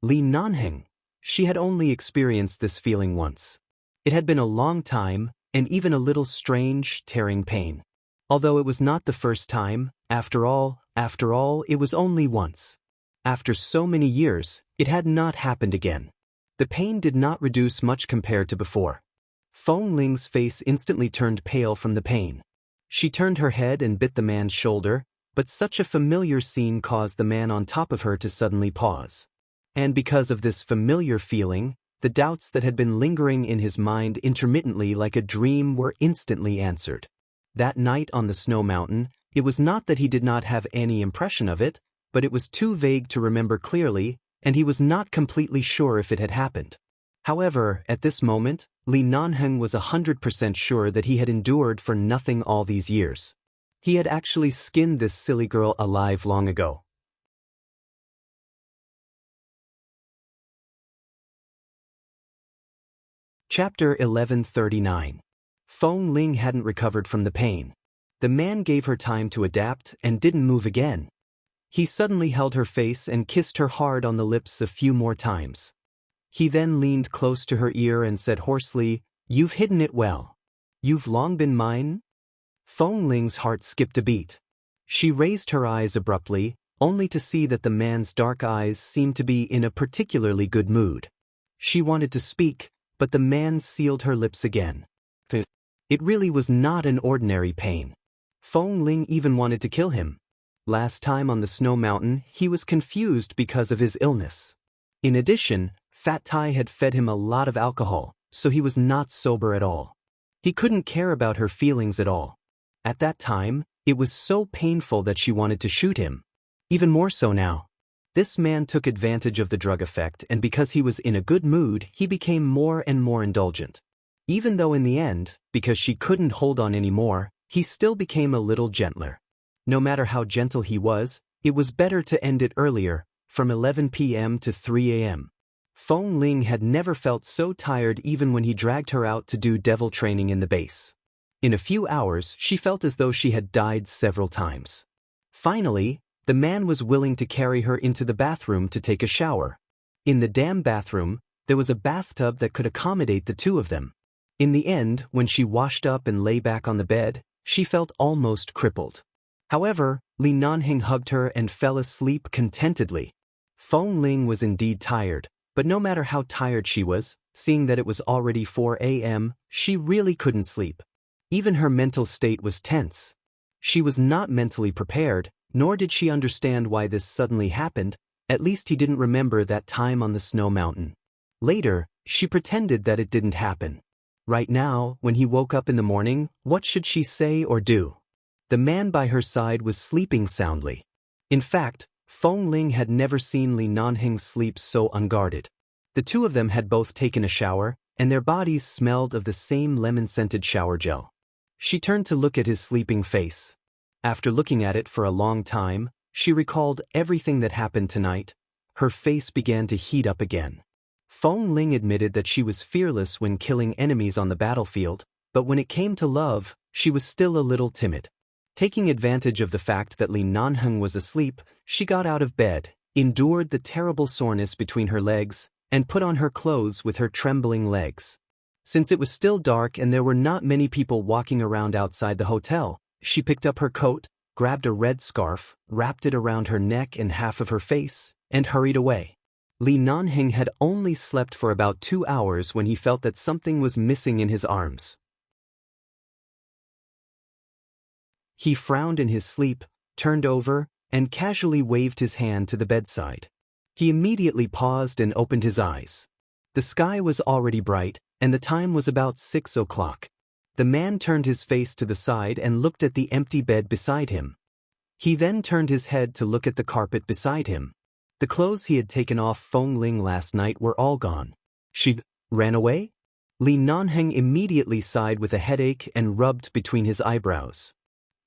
Li Nanheng. She had only experienced this feeling once. It had been a long time, and even a little strange, tearing pain. Although it was not the first time, after all, it was only once. After so many years, it had not happened again. The pain did not reduce much compared to before. Feng Ling's face instantly turned pale from the pain. She turned her head and bit the man's shoulder, but such a familiar scene caused the man on top of her to suddenly pause. And because of this familiar feeling, the doubts that had been lingering in his mind intermittently like a dream were instantly answered. That night on the snow mountain, it was not that he did not have any impression of it, but it was too vague to remember clearly, and he was not completely sure if it had happened. However, at this moment, Li Nanheng was 100% sure that he had endured for nothing all these years. He had actually skinned this silly girl alive long ago. Chapter 1139. Feng Ling hadn't recovered from the pain. The man gave her time to adapt and didn't move again. He suddenly held her face and kissed her hard on the lips a few more times. He then leaned close to her ear and said hoarsely, "You've hidden it well. You've long been mine?" Feng Ling's heart skipped a beat. She raised her eyes abruptly, only to see that the man's dark eyes seemed to be in a particularly good mood. She wanted to speak, but the man sealed her lips again. It really was not an ordinary pain. Feng Ling even wanted to kill him. Last time on the snow mountain, he was confused because of his illness. In addition, Fat Tai had fed him a lot of alcohol, so he was not sober at all. He couldn't care about her feelings at all. At that time, it was so painful that she wanted to shoot him. Even more so now. This man took advantage of the drug effect, and because he was in a good mood, he became more and more indulgent. Even though in the end, because she couldn't hold on anymore, he still became a little gentler. No matter how gentle he was, it was better to end it earlier, from 11 p.m. to 3 a.m. Feng Ling had never felt so tired even when he dragged her out to do devil training in the base. In a few hours, she felt as though she had died several times. Finally, the man was willing to carry her into the bathroom to take a shower. In the damn bathroom, there was a bathtub that could accommodate the two of them. In the end, when she washed up and lay back on the bed, she felt almost crippled. However, Li Nanheng hugged her and fell asleep contentedly. Feng Ling was indeed tired, but no matter how tired she was, seeing that it was already 4 a.m., she really couldn't sleep. Even her mental state was tense. She was not mentally prepared, nor did she understand why this suddenly happened. At least he didn't remember that time on the snow mountain. Later, she pretended that it didn't happen. Right now, when he woke up in the morning, what should she say or do? The man by her side was sleeping soundly. In fact, Feng Ling had never seen Li Nanheng sleep so unguarded. The two of them had both taken a shower, and their bodies smelled of the same lemon-scented shower gel. She turned to look at his sleeping face. After looking at it for a long time, she recalled everything that happened tonight. Her face began to heat up again. Feng Ling admitted that she was fearless when killing enemies on the battlefield, but when it came to love, she was still a little timid. Taking advantage of the fact that Li Nanheng was asleep, she got out of bed, endured the terrible soreness between her legs, and put on her clothes with her trembling legs. Since it was still dark and there were not many people walking around outside the hotel, she picked up her coat, grabbed a red scarf, wrapped it around her neck and half of her face, and hurried away. Li Nanheng had only slept for about 2 hours when he felt that something was missing in his arms. He frowned in his sleep, turned over, and casually waved his hand to the bedside. He immediately paused and opened his eyes. The sky was already bright, and the time was about 6 o'clock. The man turned his face to the side and looked at the empty bed beside him. He then turned his head to look at the carpet beside him. The clothes he had taken off Feng Ling last night were all gone. She ran away? Li Nanheng immediately sighed with a headache and rubbed between his eyebrows.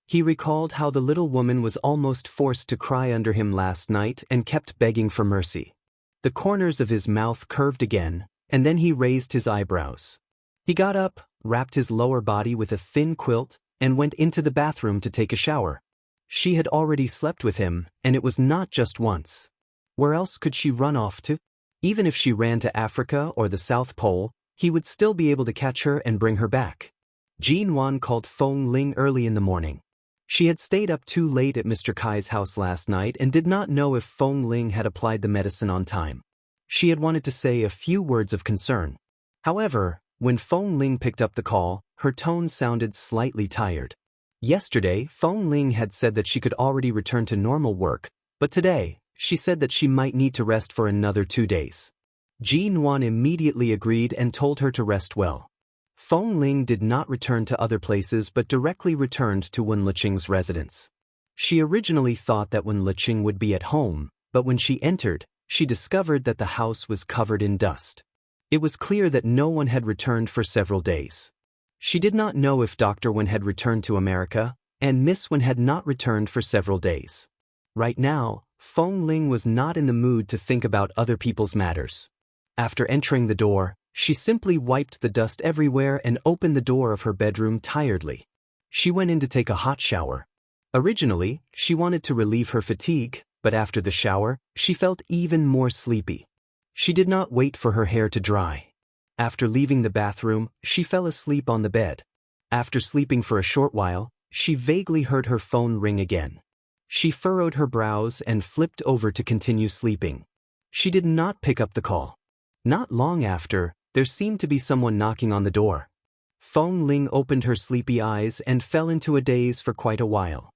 He recalled how the little woman was almost forced to cry under him last night and kept begging for mercy. The corners of his mouth curved again, and then he raised his eyebrows. He got up, wrapped his lower body with a thin quilt, and went into the bathroom to take a shower. She had already slept with him, and it was not just once. Where else could she run off to? Even if she ran to Africa or the South Pole, he would still be able to catch her and bring her back. Jin Wan called Feng Ling early in the morning. She had stayed up too late at Mr. Kai's house last night and did not know if Feng Ling had applied the medicine on time. She had wanted to say a few words of concern. However, when Feng Ling picked up the call, her tone sounded slightly tired. Yesterday, Feng Ling had said that she could already return to normal work, but today, she said that she might need to rest for another 2 days. Jin Wan immediately agreed and told her to rest well. Feng Ling did not return to other places but directly returned to Wen Liqing's residence. She originally thought that Wen Liqing would be at home, but when she entered, she discovered that the house was covered in dust. It was clear that no one had returned for several days. She did not know if Dr. Wen had returned to America, and Miss Wen had not returned for several days. Right now, Feng Ling was not in the mood to think about other people's matters. After entering the door, she simply wiped the dust everywhere and opened the door of her bedroom tiredly. She went in to take a hot shower. Originally, she wanted to relieve her fatigue, but after the shower, she felt even more sleepy. She did not wait for her hair to dry. After leaving the bathroom, she fell asleep on the bed. After sleeping for a short while, she vaguely heard her phone ring again. She furrowed her brows and flipped over to continue sleeping. She did not pick up the call. Not long after, there seemed to be someone knocking on the door. Feng Ling opened her sleepy eyes and fell into a daze for quite a while.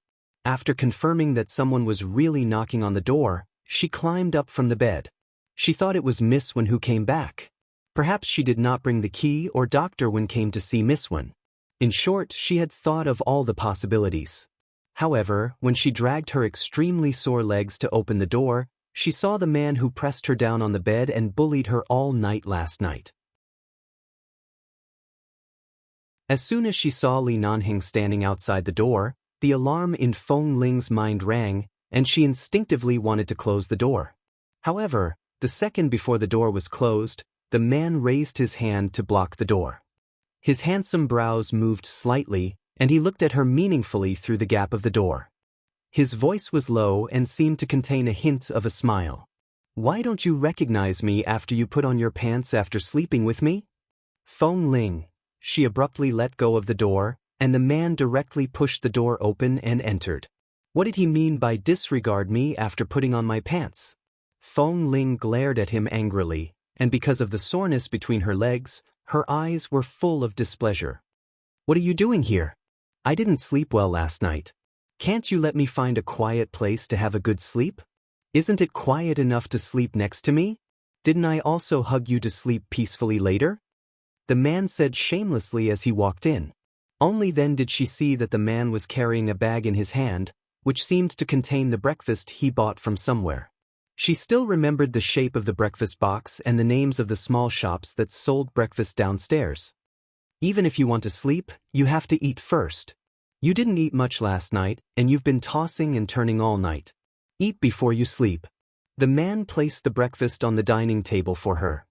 After confirming that someone was really knocking on the door, she climbed up from the bed. She thought it was Miss Wen who came back. Perhaps she did not bring the key or Dr. Wen came to see Miss Wen. In short, she had thought of all the possibilities. However, when she dragged her extremely sore legs to open the door, she saw the man who pressed her down on the bed and bullied her all night last night. As soon as she saw Li Nanheng standing outside the door, the alarm in Feng Ling's mind rang, and she instinctively wanted to close the door. However, the second before the door was closed, the man raised his hand to block the door. His handsome brows moved slightly, and he looked at her meaningfully through the gap of the door. His voice was low and seemed to contain a hint of a smile. "Why don't you recognize me after you put on your pants after sleeping with me?" Feng Ling. She abruptly let go of the door, and the man directly pushed the door open and entered. What did he mean by disregard me after putting on my pants? Feng Ling glared at him angrily, and because of the soreness between her legs, her eyes were full of displeasure. "What are you doing here? I didn't sleep well last night. Can't you let me find a quiet place to have a good sleep? Isn't it quiet enough to sleep next to me?" Didn't I also hug you to sleep peacefully later? The man said shamelessly as he walked in. Only then did she see that the man was carrying a bag in his hand, which seemed to contain the breakfast he bought from somewhere. She still remembered the shape of the breakfast box and the names of the small shops that sold breakfast downstairs. Even if you want to sleep, you have to eat first. You didn't eat much last night, and you've been tossing and turning all night. Eat before you sleep. The man placed the breakfast on the dining table for her.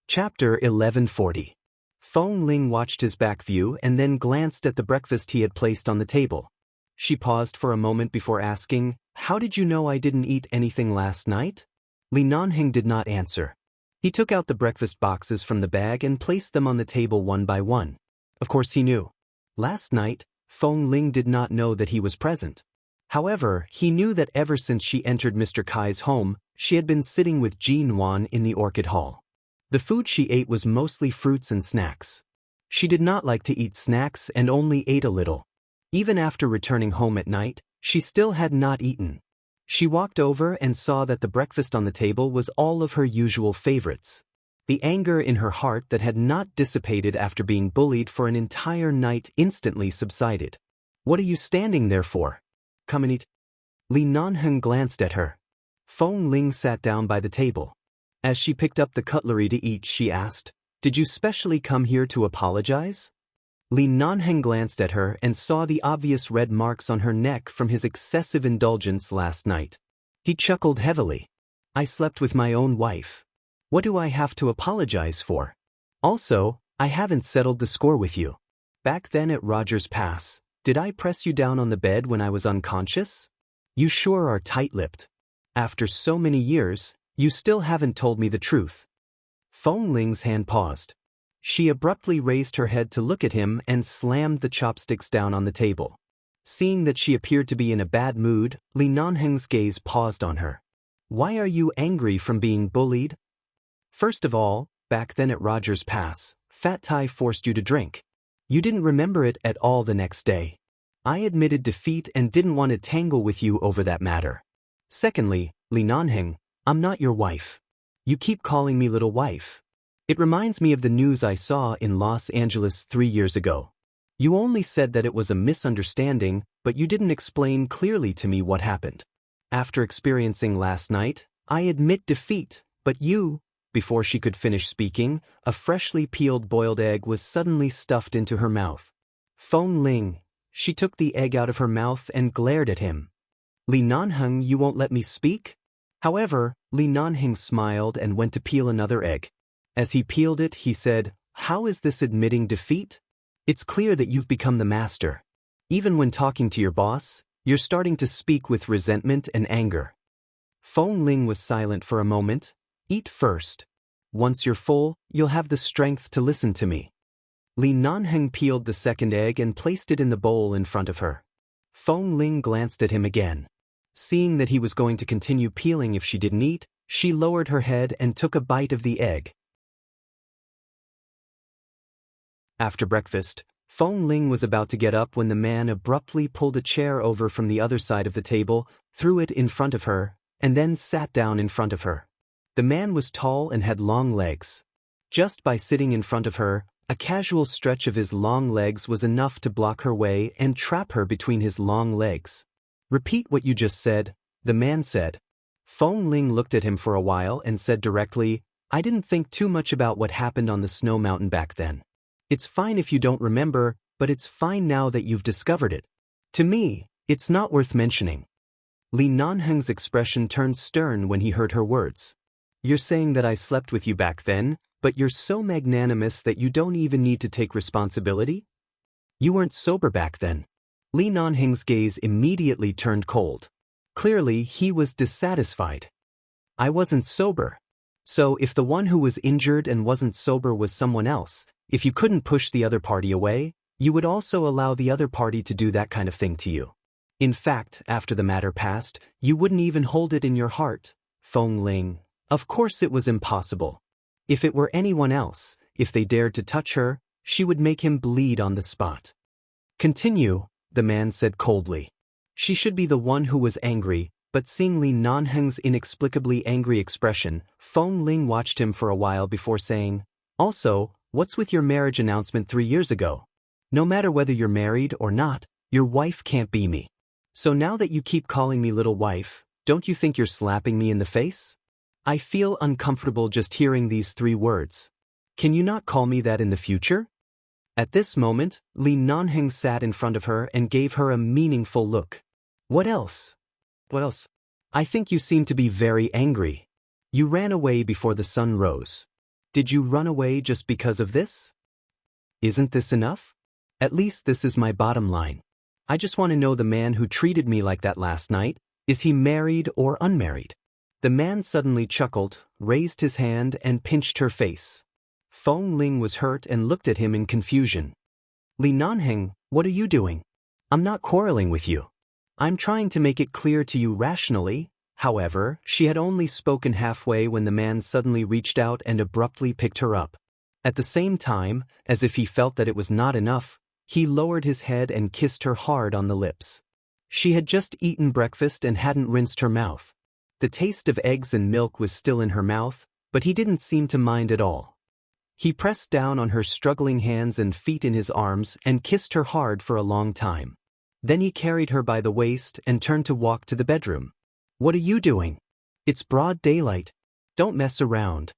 Chapter 1140. Feng Ling watched his back view and then glanced at the breakfast he had placed on the table. She paused for a moment before asking, "How did you know I didn't eat anything last night?" Li Nanheng did not answer. He took out the breakfast boxes from the bag and placed them on the table one by one. Of course he knew. Last night, Feng Ling did not know that he was present. However, he knew that ever since she entered Mr. Kai's home, she had been sitting with Ji Nuan in the orchid hall. The food she ate was mostly fruits and snacks. She did not like to eat snacks and only ate a little. Even after returning home at night, she still had not eaten. She walked over and saw that the breakfast on the table was all of her usual favorites. The anger in her heart that had not dissipated after being bullied for an entire night instantly subsided. "What are you standing there for? Come and eat." Li Nanheng glanced at her. Feng Ling sat down by the table. As she picked up the cutlery to eat, she asked, "Did you specially come here to apologize?" Li Nanheng glanced at her and saw the obvious red marks on her neck from his excessive indulgence last night. He chuckled heavily. "I slept with my own wife. What do I have to apologize for? Also, I haven't settled the score with you. Back then at Rogers Pass, did I press you down on the bed when I was unconscious? You sure are tight-lipped. After so many years, you still haven't told me the truth." Feng Ling's hand paused. She abruptly raised her head to look at him and slammed the chopsticks down on the table. Seeing that she appeared to be in a bad mood, Li Nanheng's gaze paused on her. "Why are you angry from being bullied?" "First of all, back then at Rogers Pass, Fat Tai forced you to drink. You didn't remember it at all the next day. I admitted defeat and didn't want to tangle with you over that matter. Secondly, Li Nanheng, I'm not your wife. You keep calling me little wife. It reminds me of the news I saw in Los Angeles 3 years ago. You only said that it was a misunderstanding, but you didn't explain clearly to me what happened. After experiencing last night, I admit defeat, but you..." Before she could finish speaking, a freshly peeled boiled egg was suddenly stuffed into her mouth. Feng Ling. She took the egg out of her mouth and glared at him. "Li Nanheng, you won't let me speak?" However, Li Nanheng smiled and went to peel another egg. As he peeled it, he said, "How is this admitting defeat? It's clear that you've become the master. Even when talking to your boss, you're starting to speak with resentment and anger." Feng Ling was silent for a moment. "Eat first. Once you're full, you'll have the strength to listen to me." Li Nanheng peeled the second egg and placed it in the bowl in front of her. Feng Ling glanced at him again. Seeing that he was going to continue peeling if she didn't eat, she lowered her head and took a bite of the egg. After breakfast, Feng Ling was about to get up when the man abruptly pulled a chair over from the other side of the table, threw it in front of her, and then sat down in front of her. The man was tall and had long legs. Just by sitting in front of her, a casual stretch of his long legs was enough to block her way and trap her between his long legs. "Repeat what you just said," the man said. Feng Ling looked at him for a while and said directly, "I didn't think too much about what happened on the snow mountain back then. It's fine if you don't remember, but it's fine now that you've discovered it. To me, it's not worth mentioning." Li Nanheng's expression turned stern when he heard her words. "You're saying that I slept with you back then, but you're so magnanimous that you don't even need to take responsibility? You weren't sober back then." Li Nanheng's gaze immediately turned cold. Clearly, he was dissatisfied. "I wasn't sober. So if the one who was injured and wasn't sober was someone else, if you couldn't push the other party away, you would also allow the other party to do that kind of thing to you. In fact, after the matter passed, you wouldn't even hold it in your heart." Feng Ling. Of course it was impossible. If it were anyone else, if they dared to touch her, she would make him bleed on the spot. "Continue," the man said coldly. She should be the one who was angry, but seeing Li Nanheng's inexplicably angry expression, Feng Ling watched him for a while before saying, "Also, what's with your marriage announcement 3 years ago? No matter whether you're married or not, your wife can't be me. So now that you keep calling me little wife, don't you think you're slapping me in the face? I feel uncomfortable just hearing these 3 words. Can you not call me that in the future?" At this moment, Li Nanheng sat in front of her and gave her a meaningful look. "What else? What else? I think you seem to be very angry. You ran away before the sun rose. Did you run away just because of this? Isn't this enough? At least this is my bottom line. I just want to know the man who treated me like that last night, is he married or unmarried?" The man suddenly chuckled, raised his hand and pinched her face. Feng Ling was hurt and looked at him in confusion. "Li Nanheng, what are you doing? I'm not quarreling with you. I'm trying to make it clear to you rationally." However, she had only spoken halfway when the man suddenly reached out and abruptly picked her up. At the same time, as if he felt that it was not enough, he lowered his head and kissed her hard on the lips. She had just eaten breakfast and hadn't rinsed her mouth. The taste of eggs and milk was still in her mouth, but he didn't seem to mind at all. He pressed down on her struggling hands and feet in his arms and kissed her hard for a long time. Then he carried her by the waist and turned to walk to the bedroom. "What are you doing? It's broad daylight. Don't mess around."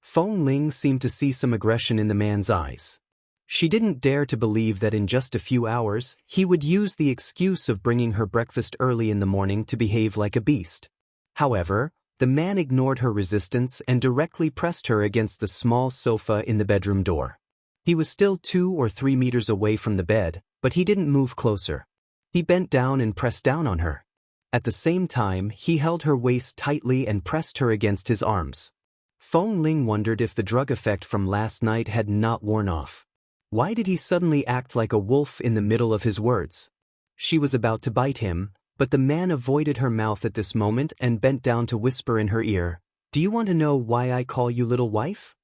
Feng Ling seemed to see some aggression in the man's eyes. She didn't dare to believe that in just a few hours, he would use the excuse of bringing her breakfast early in the morning to behave like a beast. However, the man ignored her resistance and directly pressed her against the small sofa in the bedroom door. He was still 2 or 3 meters away from the bed, but he didn't move closer. He bent down and pressed down on her. At the same time, he held her waist tightly and pressed her against his arms. Feng Ling wondered if the drug effect from last night had not worn off. Why did he suddenly act like a wolf in the middle of his words? She was about to bite him, but the man avoided her mouth at this moment and bent down to whisper in her ear, "Do you want to know why I call you little wife?"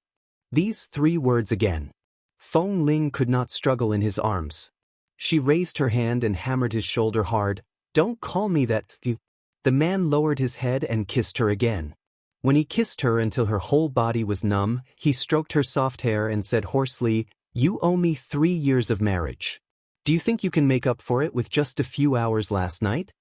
These 3 words again. Feng Ling could not struggle in his arms. She raised her hand and hammered his shoulder hard. "Don't call me that, you." The man lowered his head and kissed her again. When he kissed her until her whole body was numb, he stroked her soft hair and said hoarsely, "You owe me 3 years of marriage. Do you think you can make up for it with just a few hours last night?"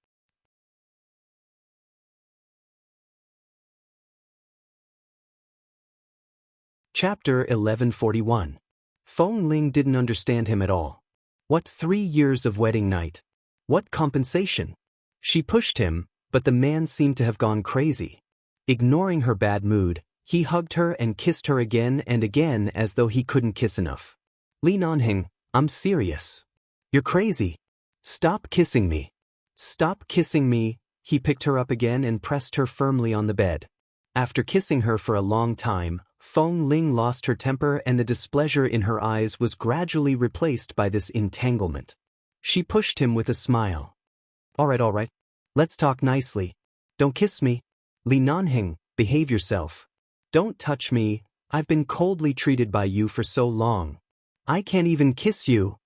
Chapter 1141. Feng Ling didn't understand him at all. What 3 years of wedding night? What compensation? She pushed him, but the man seemed to have gone crazy. Ignoring her bad mood, he hugged her and kissed her again and again as though he couldn't kiss enough. "Li Nanheng, I'm serious. You're crazy. Stop kissing me. Stop kissing me." He picked her up again and pressed her firmly on the bed. After kissing her for a long time, Feng Ling lost her temper and the displeasure in her eyes was gradually replaced by this entanglement. She pushed him with a smile. All right. Let's talk nicely. Don't kiss me. Li Nanheng, behave yourself. Don't touch me. I've been coldly treated by you for so long. I can't even kiss you."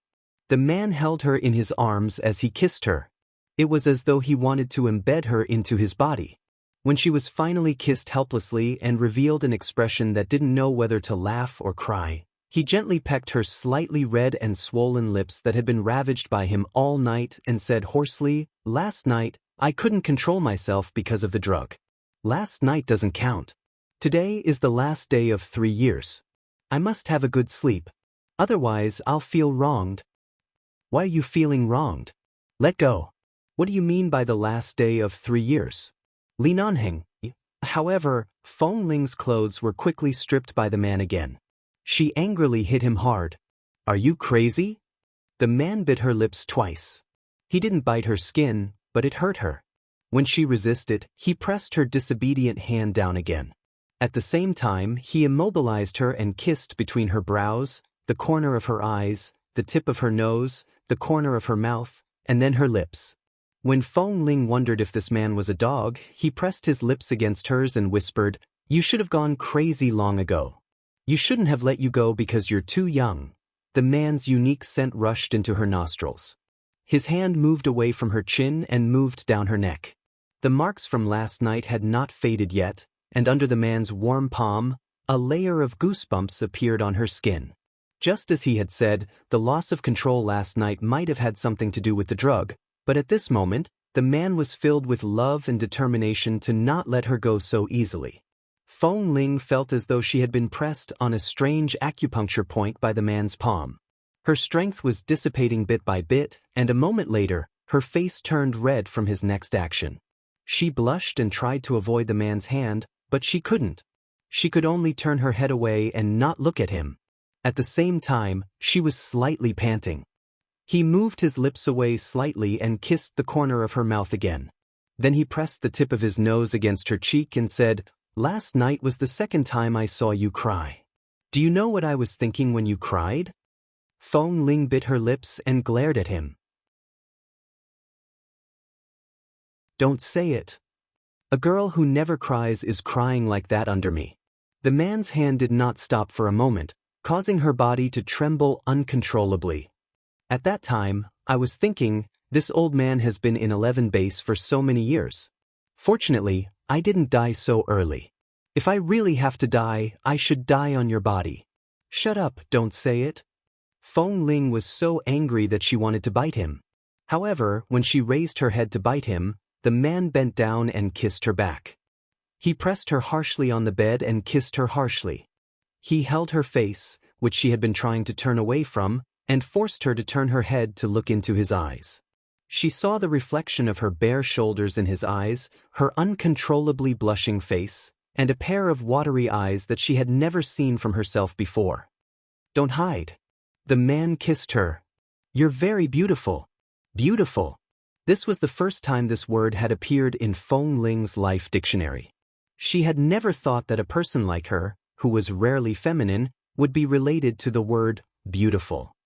The man held her in his arms as he kissed her. It was as though he wanted to embed her into his body. When she was finally kissed helplessly and revealed an expression that didn't know whether to laugh or cry, he gently pecked her slightly red and swollen lips that had been ravaged by him all night and said hoarsely, "Last night, I couldn't control myself because of the drug. Last night doesn't count. Today is the last day of 3 years. I must have a good sleep. Otherwise, I'll feel wronged." "Why are you feeling wronged? Let go. What do you mean by the last day of 3 years? Li Nanheng." However, Feng Ling's clothes were quickly stripped by the man again. She angrily hit him hard. "Are you crazy?" The man bit her lips twice. He didn't bite her skin, but it hurt her. When she resisted, he pressed her disobedient hand down again. At the same time, he immobilized her and kissed between her brows, the corner of her eyes, the tip of her nose, the corner of her mouth, and then her lips. When Feng Ling wondered if this man was a dog, he pressed his lips against hers and whispered, "You should have gone crazy long ago. You shouldn't have let you go because you're too young. The man's unique scent rushed into her nostrils. His hand moved away from her chin and moved down her neck. The marks from last night had not faded yet, and under the man's warm palm, a layer of goosebumps appeared on her skin. Just as he had said, the loss of control last night might have had something to do with the drug, but at this moment, the man was filled with love and determination to not let her go so easily. Feng Ling felt as though she had been pressed on a strange acupuncture point by the man's palm. Her strength was dissipating bit by bit, and a moment later, her face turned red from his next action. She blushed and tried to avoid the man's hand, but she couldn't. She could only turn her head away and not look at him. At the same time, she was slightly panting. He moved his lips away slightly and kissed the corner of her mouth again. Then he pressed the tip of his nose against her cheek and said, "Last night was the second time I saw you cry. Do you know what I was thinking when you cried?" Feng Ling bit her lips and glared at him. "Don't say it. A girl who never cries is crying like that under me." The man's hand did not stop for a moment, causing her body to tremble uncontrollably. "At that time, I was thinking, this old man has been in 11 base for so many years. Fortunately, I didn't die so early. If I really have to die, I should die on your body." "Shut up, don't say it." Feng Ling was so angry that she wanted to bite him. However, when she raised her head to bite him, the man bent down and kissed her back. He pressed her harshly on the bed and kissed her harshly. He held her face, which she had been trying to turn away from, and forced her to turn her head to look into his eyes. She saw the reflection of her bare shoulders in his eyes, her uncontrollably blushing face, and a pair of watery eyes that she had never seen from herself before. "Don't hide." The man kissed her. "You're very beautiful." Beautiful. This was the first time this word had appeared in Feng Ling's life dictionary. She had never thought that a person like her, who was rarely feminine, would be related to the word beautiful.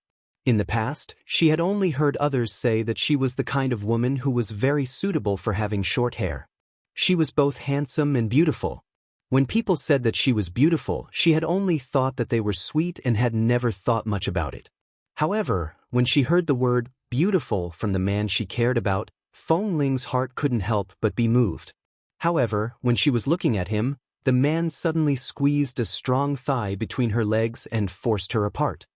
In the past, she had only heard others say that she was the kind of woman who was very suitable for having short hair. She was both handsome and beautiful. When people said that she was beautiful, she had only thought that they were sweet and had never thought much about it. However, when she heard the word beautiful from the man she cared about, Feng Ling's heart couldn't help but be moved. However, when she was looking at him, the man suddenly squeezed a strong thigh between her legs and forced her apart.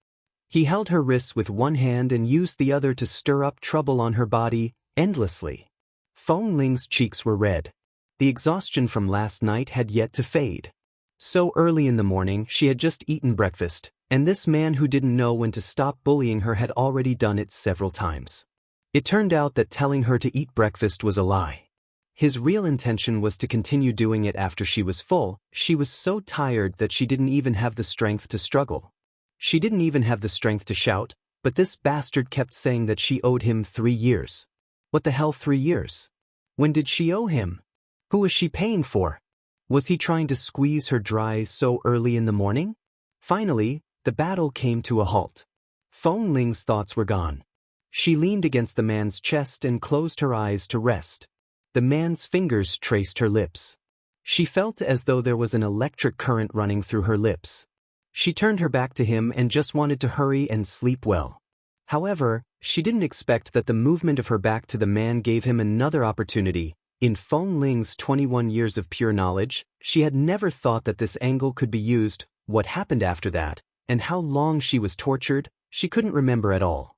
He held her wrists with one hand and used the other to stir up trouble on her body, endlessly. Feng Ling's cheeks were red. The exhaustion from last night had yet to fade. So early in the morning she had just eaten breakfast, and this man who didn't know when to stop bullying her had already done it several times. It turned out that telling her to eat breakfast was a lie. His real intention was to continue doing it after she was full. She was so tired that she didn't even have the strength to struggle. She didn't even have the strength to shout, but this bastard kept saying that she owed him 3 years. What the hell 3 years? When did she owe him? Who was she paying for? Was he trying to squeeze her dry so early in the morning? Finally, the battle came to a halt. Feng Ling's thoughts were gone. She leaned against the man's chest and closed her eyes to rest. The man's fingers traced her lips. She felt as though there was an electric current running through her lips. She turned her back to him and just wanted to hurry and sleep well. However, she didn't expect that the movement of her back to the man gave him another opportunity. In Feng Ling's 21 years of pure knowledge, she had never thought that this angle could be used. What happened after that, and how long she was tortured, she couldn't remember at all.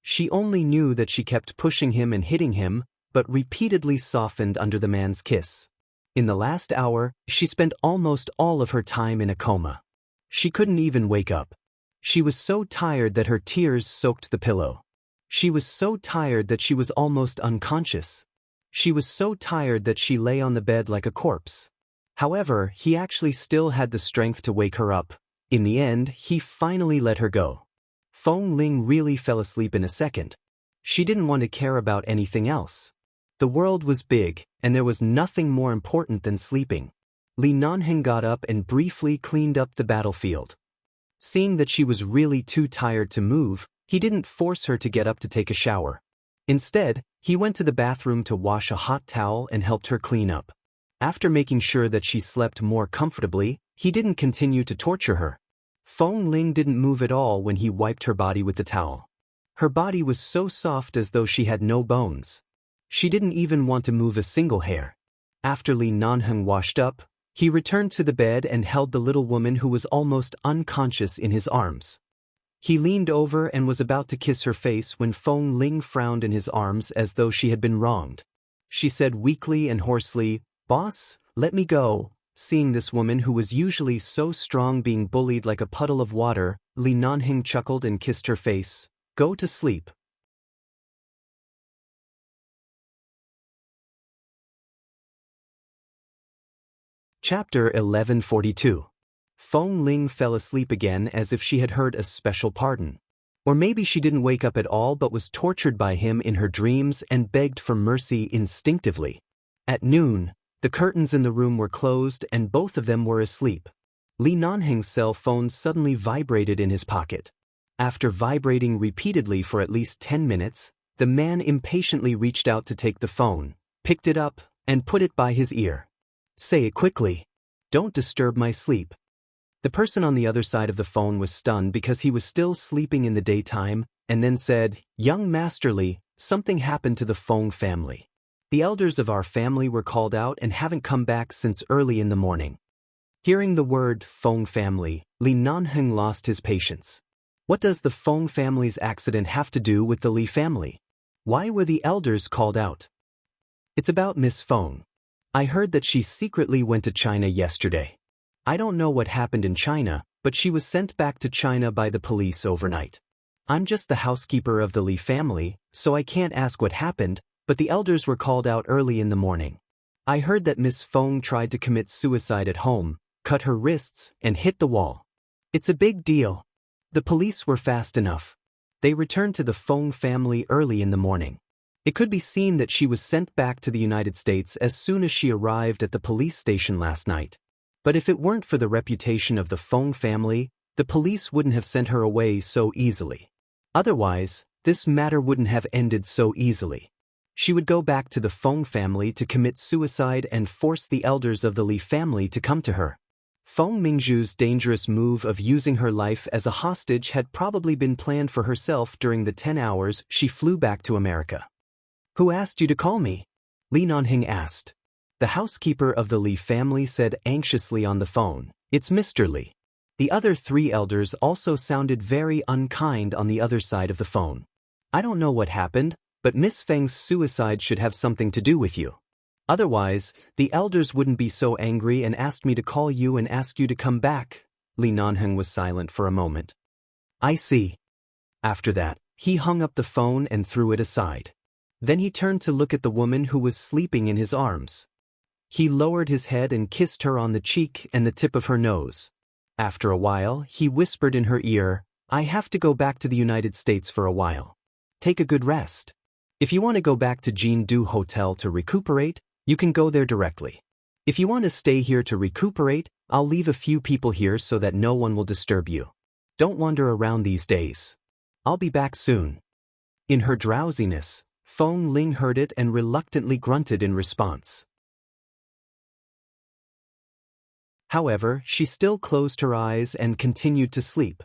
She only knew that she kept pushing him and hitting him, but repeatedly softened under the man's kiss. In the last hour, she spent almost all of her time in a coma. She couldn't even wake up. She was so tired that her tears soaked the pillow. She was so tired that she was almost unconscious. She was so tired that she lay on the bed like a corpse. However, he actually still had the strength to wake her up. In the end, he finally let her go. Feng Ling really fell asleep in a second. She didn't want to care about anything else. The world was big, and there was nothing more important than sleeping. Li Nanheng got up and briefly cleaned up the battlefield. Seeing that she was really too tired to move, he didn't force her to get up to take a shower. Instead, he went to the bathroom to wash a hot towel and helped her clean up. After making sure that she slept more comfortably, he didn't continue to torture her. Feng Ling didn't move at all when he wiped her body with the towel. Her body was so soft as though she had no bones. She didn't even want to move a single hair. After Li Nanheng washed up, he returned to the bed and held the little woman who was almost unconscious in his arms. He leaned over and was about to kiss her face when Feng Ling frowned in his arms as though she had been wronged. She said weakly and hoarsely, "Boss, let me go." Seeing this woman who was usually so strong being bullied like a puddle of water, Li Nanheng chuckled and kissed her face. "Go to sleep." Chapter 1142. Feng Ling fell asleep again as if she had heard a special pardon. Or maybe she didn't wake up at all but was tortured by him in her dreams and begged for mercy instinctively. At noon, the curtains in the room were closed and both of them were asleep. Li Nanheng's cell phone suddenly vibrated in his pocket. After vibrating repeatedly for at least 10 minutes, the man impatiently reached out to take the phone, picked it up, and put it by his ear. "Say it quickly. Don't disturb my sleep." The person on the other side of the phone was stunned because he was still sleeping in the daytime, and then said, "Young Master Li, something happened to the Feng family. The elders of our family were called out and haven't come back since early in the morning." Hearing the word Feng family, Li Nanheng lost his patience. What does the Feng family's accident have to do with the Li family? Why were the elders called out? "It's about Miss Feng. I heard that she secretly went to China yesterday. I don't know what happened in China, but she was sent back to China by the police overnight. I'm just the housekeeper of the Li family, so I can't ask what happened, but the elders were called out early in the morning. I heard that Miss Feng tried to commit suicide at home, cut her wrists, and hit the wall. It's a big deal. The police were fast enough. They returned to the Feng family early in the morning. It could be seen that she was sent back to the United States as soon as she arrived at the police station last night. But if it weren't for the reputation of the Feng family, the police wouldn't have sent her away so easily. Otherwise, this matter wouldn't have ended so easily. She would go back to the Feng family to commit suicide and force the elders of the Li family to come to her. Feng Mingzhu's dangerous move of using her life as a hostage had probably been planned for herself during the 10 hours she flew back to America. "Who asked you to call me?" Li Nanheng asked. The housekeeper of the Li family said anxiously on the phone, "It's Mr. Li." The other 3 elders also sounded very unkind on the other side of the phone. "I don't know what happened, but Miss Feng's suicide should have something to do with you. Otherwise, the elders wouldn't be so angry and asked me to call you and ask you to come back." Li Nanheng was silent for a moment. "I see." After that, he hung up the phone and threw it aside. Then he turned to look at the woman who was sleeping in his arms. He lowered his head and kissed her on the cheek and the tip of her nose. After a while, he whispered in her ear, "I have to go back to the United States for a while. Take a good rest. If you want to go back to Jindu Hotel to recuperate, you can go there directly. If you want to stay here to recuperate, I'll leave a few people here so that no one will disturb you. Don't wander around these days. I'll be back soon." In her drowsiness, Feng Ling heard it and reluctantly grunted in response. However, she still closed her eyes and continued to sleep.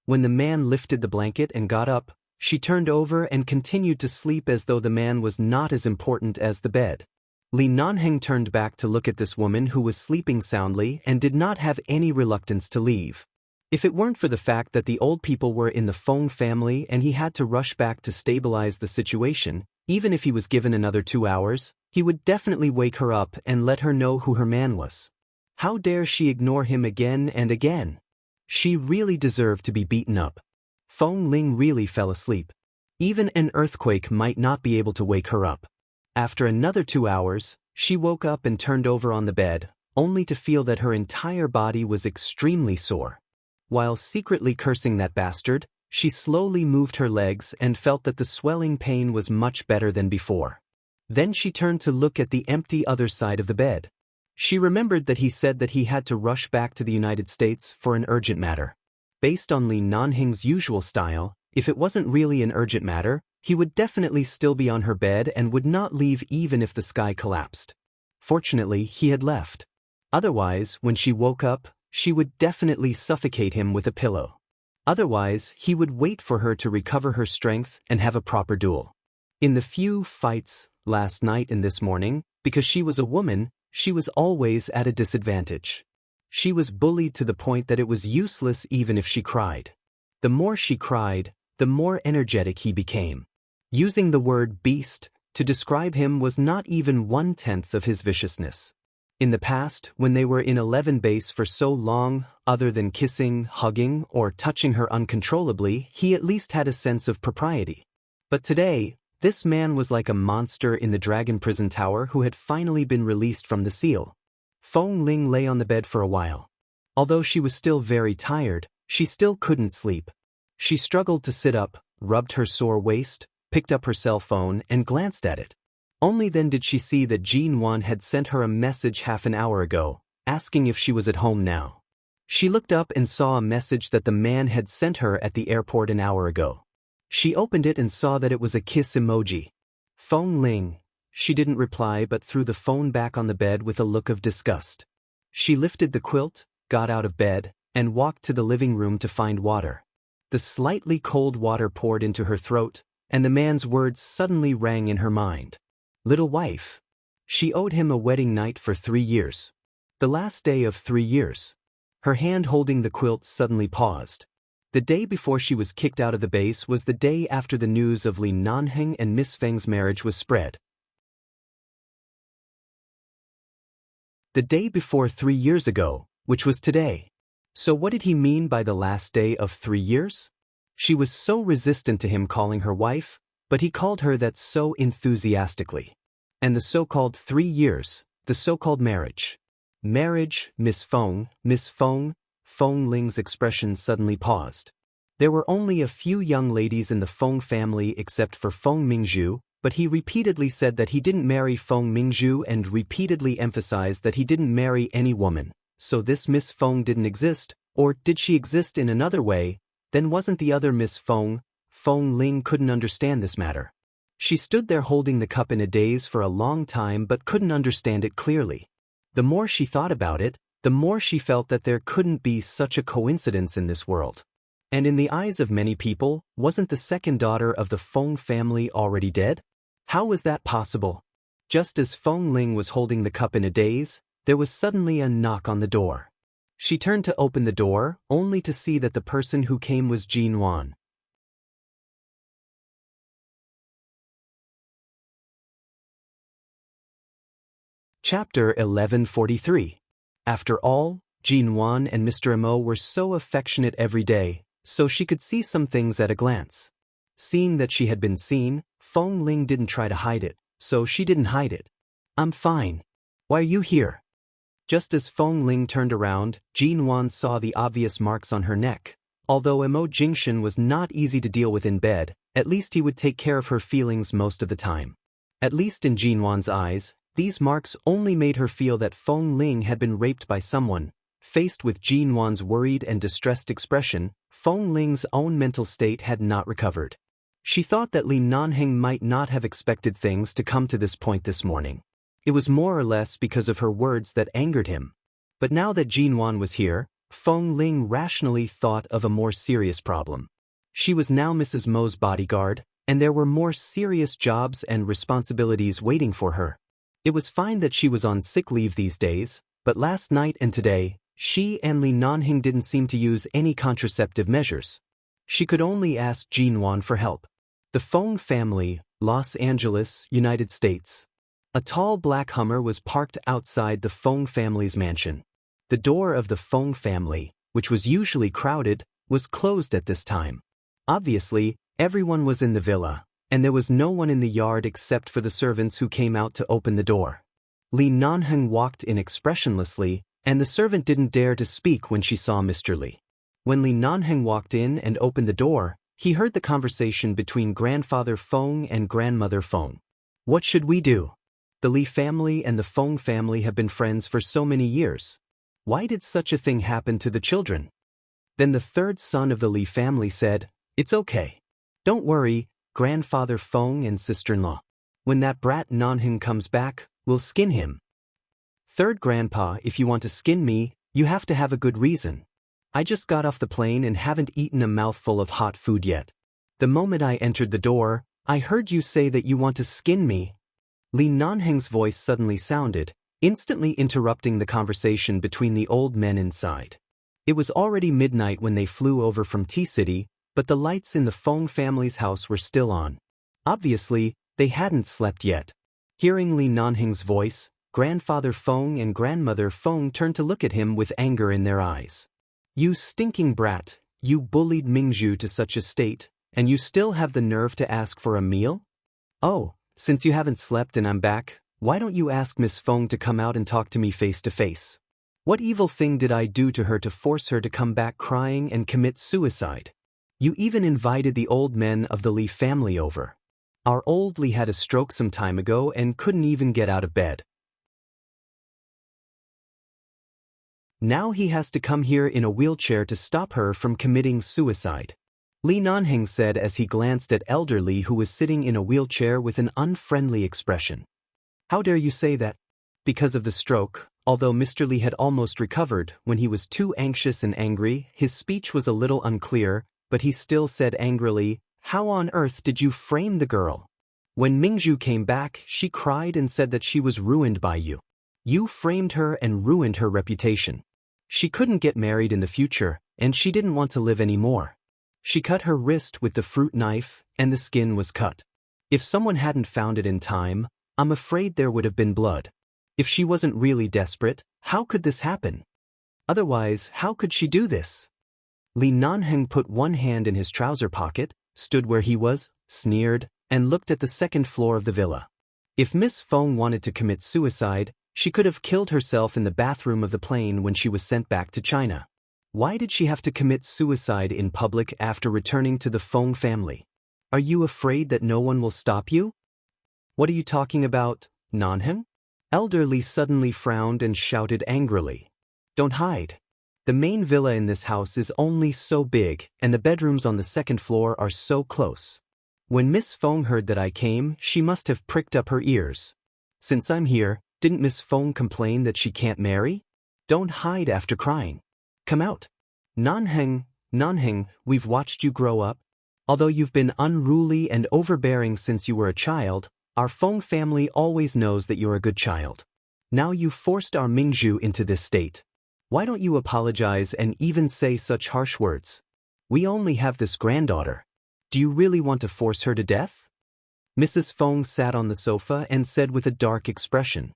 When the man lifted the blanket and got up, she turned over and continued to sleep as though the man was not as important as the bed. Li Nanheng turned back to look at this woman who was sleeping soundly and did not have any reluctance to leave. If it weren't for the fact that the old people were in the Feng family and he had to rush back to stabilize the situation, even if he was given another 2 hours, he would definitely wake her up and let her know who her man was. How dare she ignore him again and again? She really deserved to be beaten up. Feng Ling really fell asleep. Even an earthquake might not be able to wake her up. After another 2 hours, she woke up and turned over on the bed, only to feel that her entire body was extremely sore. While secretly cursing that bastard, she slowly moved her legs and felt that the swelling pain was much better than before. Then she turned to look at the empty other side of the bed. She remembered that he said that he had to rush back to the United States for an urgent matter. Based on Li Nanheng's usual style, if it wasn't really an urgent matter, he would definitely still be on her bed and would not leave even if the sky collapsed. Fortunately, he had left. Otherwise, when she woke up, she would definitely suffocate him with a pillow. Otherwise, he would wait for her to recover her strength and have a proper duel. In the few fights, last night and this morning, because she was a woman, she was always at a disadvantage. She was bullied to the point that it was useless even if she cried. The more she cried, the more energetic he became. Using the word beast to describe him was not even 1/10 of his viciousness. In the past, when they were in 11 base for so long, other than kissing, hugging, or touching her uncontrollably, he at least had a sense of propriety. But today, this man was like a monster in the dragon prison tower who had finally been released from the seal. Feng Ling lay on the bed for a while. Although she was still very tired, she still couldn't sleep. She struggled to sit up, rubbed her sore waist, picked up her cell phone, and glanced at it. Only then did she see that Jin Wan had sent her a message half an hour ago, asking if she was at home now. She looked up and saw a message that the man had sent her at the airport an hour ago. She opened it and saw that it was a kiss emoji. Feng Ling. She didn't reply but threw the phone back on the bed with a look of disgust. She lifted the quilt, got out of bed, and walked to the living room to find water. The slightly cold water poured into her throat, and the man's words suddenly rang in her mind. Little wife. She owed him a wedding night for 3 years. The last day of 3 years. Her hand holding the quilt suddenly paused. The day before she was kicked out of the base was the day after the news of Li Nanheng and Miss Feng's marriage was spread. The day before 3 years ago, which was today. So what did he mean by the last day of 3 years? She was so resistant to him calling her wife, but he called her that so enthusiastically. And the so-called 3 years, the so-called marriage. Marriage, Miss Feng, Feng Ling's expression suddenly paused. There were only a few young ladies in the Feng family except for Feng Mingzhu, but he repeatedly said that he didn't marry Feng Mingzhu and repeatedly emphasized that he didn't marry any woman. So this Miss Feng didn't exist, or did she exist in another way? Then wasn't the other Miss Feng? Feng Ling couldn't understand this matter. She stood there holding the cup in a daze for a long time but couldn't understand it clearly. The more she thought about it, the more she felt that there couldn't be such a coincidence in this world. And in the eyes of many people, wasn't the second daughter of the Feng family already dead? How was that possible? Just as Feng Ling was holding the cup in a daze, there was suddenly a knock on the door. She turned to open the door, only to see that the person who came was Jin Wan. Chapter 1143. After all, Jin Wan and Mr. Mo were so affectionate every day, so she could see some things at a glance. Seeing that she had been seen, Feng Ling didn't try to hide it, so she didn't hide it. I'm fine. Why are you here? Just as Feng Ling turned around, Jin Wan saw the obvious marks on her neck. Although Mo Jingshan was not easy to deal with in bed, at least he would take care of her feelings most of the time. At least in Jin Wan's eyes, these marks only made her feel that Feng Ling had been raped by someone. Faced with Jin Wan's worried and distressed expression, Feng Ling's own mental state had not recovered. She thought that Li Nanheng might not have expected things to come to this point this morning. It was more or less because of her words that angered him. But now that Jin Wan was here, Feng Ling rationally thought of a more serious problem. She was now Mrs. Mo's bodyguard, and there were more serious jobs and responsibilities waiting for her. It was fine that she was on sick leave these days, but last night and today, she and Li Nanheng didn't seem to use any contraceptive measures. She could only ask Jin Wan for help. The Feng family, Los Angeles, United States. A tall black Hummer was parked outside the Feng family's mansion. The door of the Feng family, which was usually crowded, was closed at this time. Obviously, everyone was in the villa, and there was no one in the yard except for the servants who came out to open the door. Li Nanheng walked in expressionlessly, and the servant didn't dare to speak when she saw Mr. Li. When Li Nanheng walked in and opened the door, he heard the conversation between Grandfather Feng and Grandmother Feng. What should we do? The Li family and the Feng family have been friends for so many years. Why did such a thing happen to the children? Then the third son of the Li family said, "It's okay. Don't worry, Grandfather Feng and sister-in-law. When that brat Nanheng comes back, we'll skin him." Third grandpa, if you want to skin me, You have to have a good reason. I just got off the plane and haven't eaten a mouthful of hot food yet. The moment I entered the door, I heard you say that you want to skin me. Li Nanheng's voice suddenly sounded, instantly interrupting the conversation between the old men inside. It was already midnight when they flew over from T-City, but the lights in the Feng family's house were still on. Obviously, they hadn't slept yet. Hearing Li Nanheng's voice, Grandfather Feng and Grandmother Feng turned to look at him with anger in their eyes. You stinking brat, you bullied Mingzhu to such a state, and you still have the nerve to ask for a meal? Oh, since you haven't slept and I'm back, why don't you ask Miss Feng to come out and talk to me face to face? What evil thing did I do to her to force her to come back crying and commit suicide? You even invited the old men of the Li family over. Our old Li had a stroke some time ago and couldn't even get out of bed. Now he has to come here in a wheelchair to stop her from committing suicide. Li Nanheng said as he glanced at Elder Li, who was sitting in a wheelchair with an unfriendly expression. How dare you say that? Because of the stroke, although Mr. Li had almost recovered, when he was too anxious and angry, his speech was a little unclear, but he still said angrily, How on earth did you frame the girl? When Mingzhu came back, she cried and said that she was ruined by you. You framed her and ruined her reputation. She couldn't get married in the future, and she didn't want to live anymore. She cut her wrist with the fruit knife, and the skin was cut. If someone hadn't found it in time, I'm afraid there would have been blood. If she wasn't really desperate, how could this happen? Otherwise, how could she do this? Li Nanheng put one hand in his trouser pocket, stood where he was, sneered, and looked at the second floor of the villa. If Miss Feng wanted to commit suicide, she could have killed herself in the bathroom of the plane when she was sent back to China. Why did she have to commit suicide in public after returning to the Feng family? Are you afraid that no one will stop you? What are you talking about, Nanheng? Elder Li suddenly frowned and shouted angrily. Don't hide. The main villa in this house is only so big, and the bedrooms on the second floor are so close. When Miss Feng heard that I came, she must have pricked up her ears. Since I'm here, didn't Miss Feng complain that she can't marry? Don't hide after crying. Come out. Nanheng, we've watched you grow up. Although you've been unruly and overbearing since you were a child, our Feng family always knows that you're a good child. Now you've forced our Mingzhu into this state. Why don't you apologize and even say such harsh words? We only have this granddaughter. Do you really want to force her to death? Mrs. Feng sat on the sofa and said with a dark expression.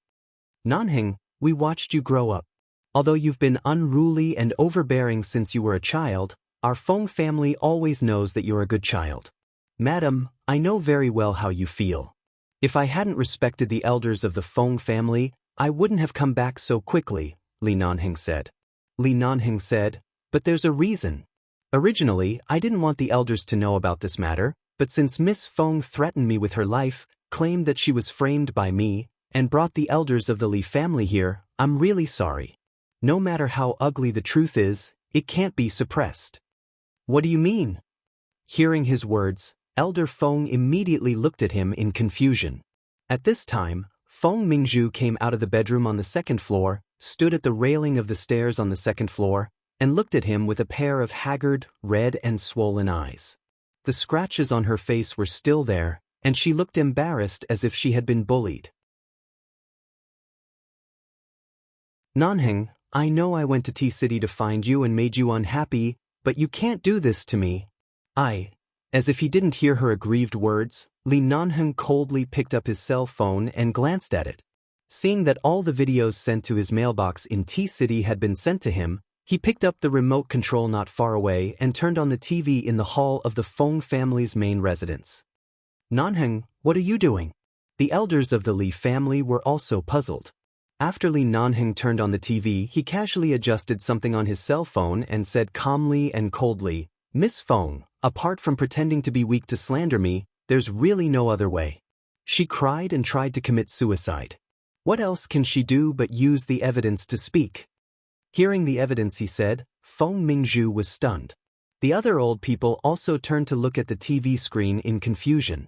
Nanheng, we watched you grow up. Although you've been unruly and overbearing since you were a child, our Feng family always knows that you're a good child. Madam, I know very well how you feel. If I hadn't respected the elders of the Feng family, I wouldn't have come back so quickly, Li Nanheng said. Li Nanheng said, but there's a reason. Originally, I didn't want the elders to know about this matter, but since Miss Feng threatened me with her life, claimed that she was framed by me, and brought the elders of the Li family here, I'm really sorry. No matter how ugly the truth is, it can't be suppressed. What do you mean? Hearing his words, Elder Feng immediately looked at him in confusion. At this time, Feng Mingzhu came out of the bedroom on the second floor, stood at the railing of the stairs on the second floor, and looked at him with a pair of haggard, red and swollen eyes. The scratches on her face were still there, and she looked embarrassed as if she had been bullied. Nanheng, I know I went to T-City to find you and made you unhappy, but you can't do this to me. As if he didn't hear her aggrieved words, Li Nanheng coldly picked up his cell phone and glanced at it. Seeing that all the videos sent to his mailbox in T-City had been sent to him, he picked up the remote control not far away and turned on the TV in the hall of the Feng family's main residence. Nanheng, what are you doing? The elders of the Li family were also puzzled. After Li Nanheng turned on the TV, he casually adjusted something on his cell phone and said calmly and coldly, Miss Feng, apart from pretending to be weak to slander me, there's really no other way. She cried and tried to commit suicide. What else can she do but use the evidence to speak? Hearing the evidence, he said, Feng Mingzhu was stunned. The other old people also turned to look at the TV screen in confusion.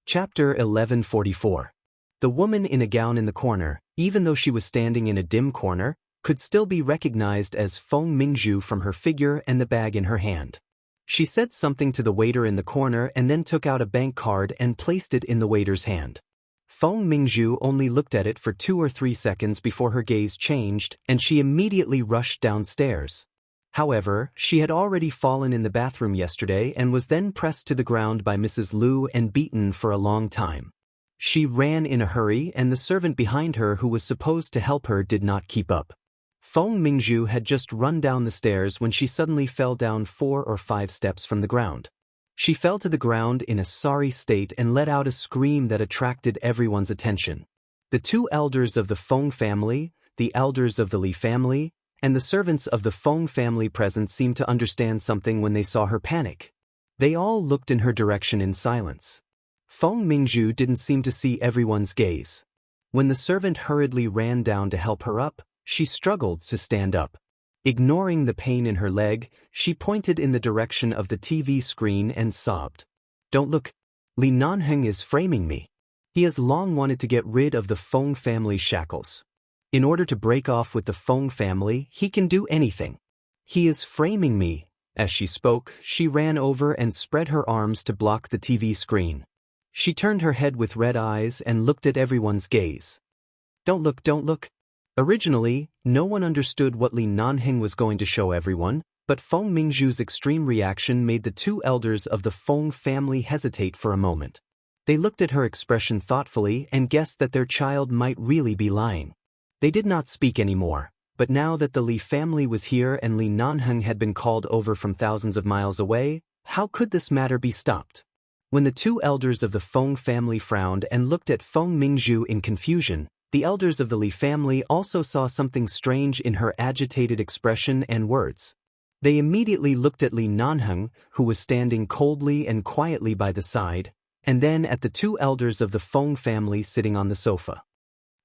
Chapter 1144. The woman in a gown in the corner, even though she was standing in a dim corner, could still be recognized as Feng Mingzhu from her figure and the bag in her hand. She said something to the waiter in the corner and then took out a bank card and placed it in the waiter's hand. Feng Mingzhu only looked at it for 2 or 3 seconds before her gaze changed, and she immediately rushed downstairs. However, she had already fallen in the bathroom yesterday and was then pressed to the ground by Mrs. Liu and beaten for a long time. She ran in a hurry and the servant behind her who was supposed to help her did not keep up. Feng Mingzhu had just run down the stairs when she suddenly fell down 4 or 5 steps from the ground. She fell to the ground in a sorry state and let out a scream that attracted everyone's attention. The 2 elders of the Feng family, the elders of the Li family, and the servants of the Feng family present seemed to understand something when they saw her panic. They all looked in her direction in silence. Feng Mingzhu didn't seem to see everyone's gaze. When the servant hurriedly ran down to help her up, she struggled to stand up. Ignoring the pain in her leg, she pointed in the direction of the TV screen and sobbed. "Don't look. Li Nanheng is framing me. He has long wanted to get rid of the Feng family shackles. In order to break off with the Feng family, he can do anything. He is framing me." As she spoke, she ran over and spread her arms to block the TV screen. She turned her head with red eyes and looked at everyone's gaze. "Don't look, don't look." Originally, no one understood what Li Nanheng was going to show everyone, but Feng Mingzhu's extreme reaction made the 2 elders of the Feng family hesitate for a moment. They looked at her expression thoughtfully and guessed that their child might really be lying. They did not speak anymore, but now that the Li family was here and Li Nanheng had been called over from thousands of miles away, how could this matter be stopped? When the 2 elders of the Feng family frowned and looked at Feng Mingzhu in confusion, the elders of the Li family also saw something strange in her agitated expression and words. They immediately looked at Li Nanheng, who was standing coldly and quietly by the side, and then at the 2 elders of the Feng family sitting on the sofa.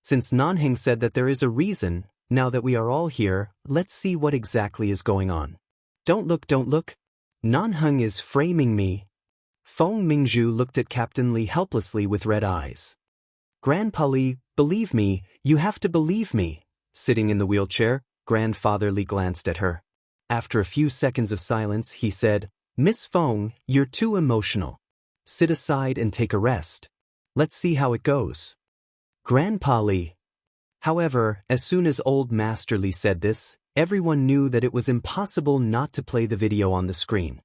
Since Nanheng said that there is a reason, now that we are all here, let's see what exactly is going on. "Don't look, don't look. Nanheng is framing me." Feng Mingzhu looked at Captain Li helplessly with red eyes. "Grandpa Li, believe me, you have to believe me." Sitting in the wheelchair, Grandfather Li glanced at her. After a few seconds of silence, he said, "Miss Feng, you're too emotional. Sit aside and take a rest. Let's see how it goes." "Grandpa Li." However, as soon as Old Master Li said this, everyone knew that it was impossible not to play the video on the screen.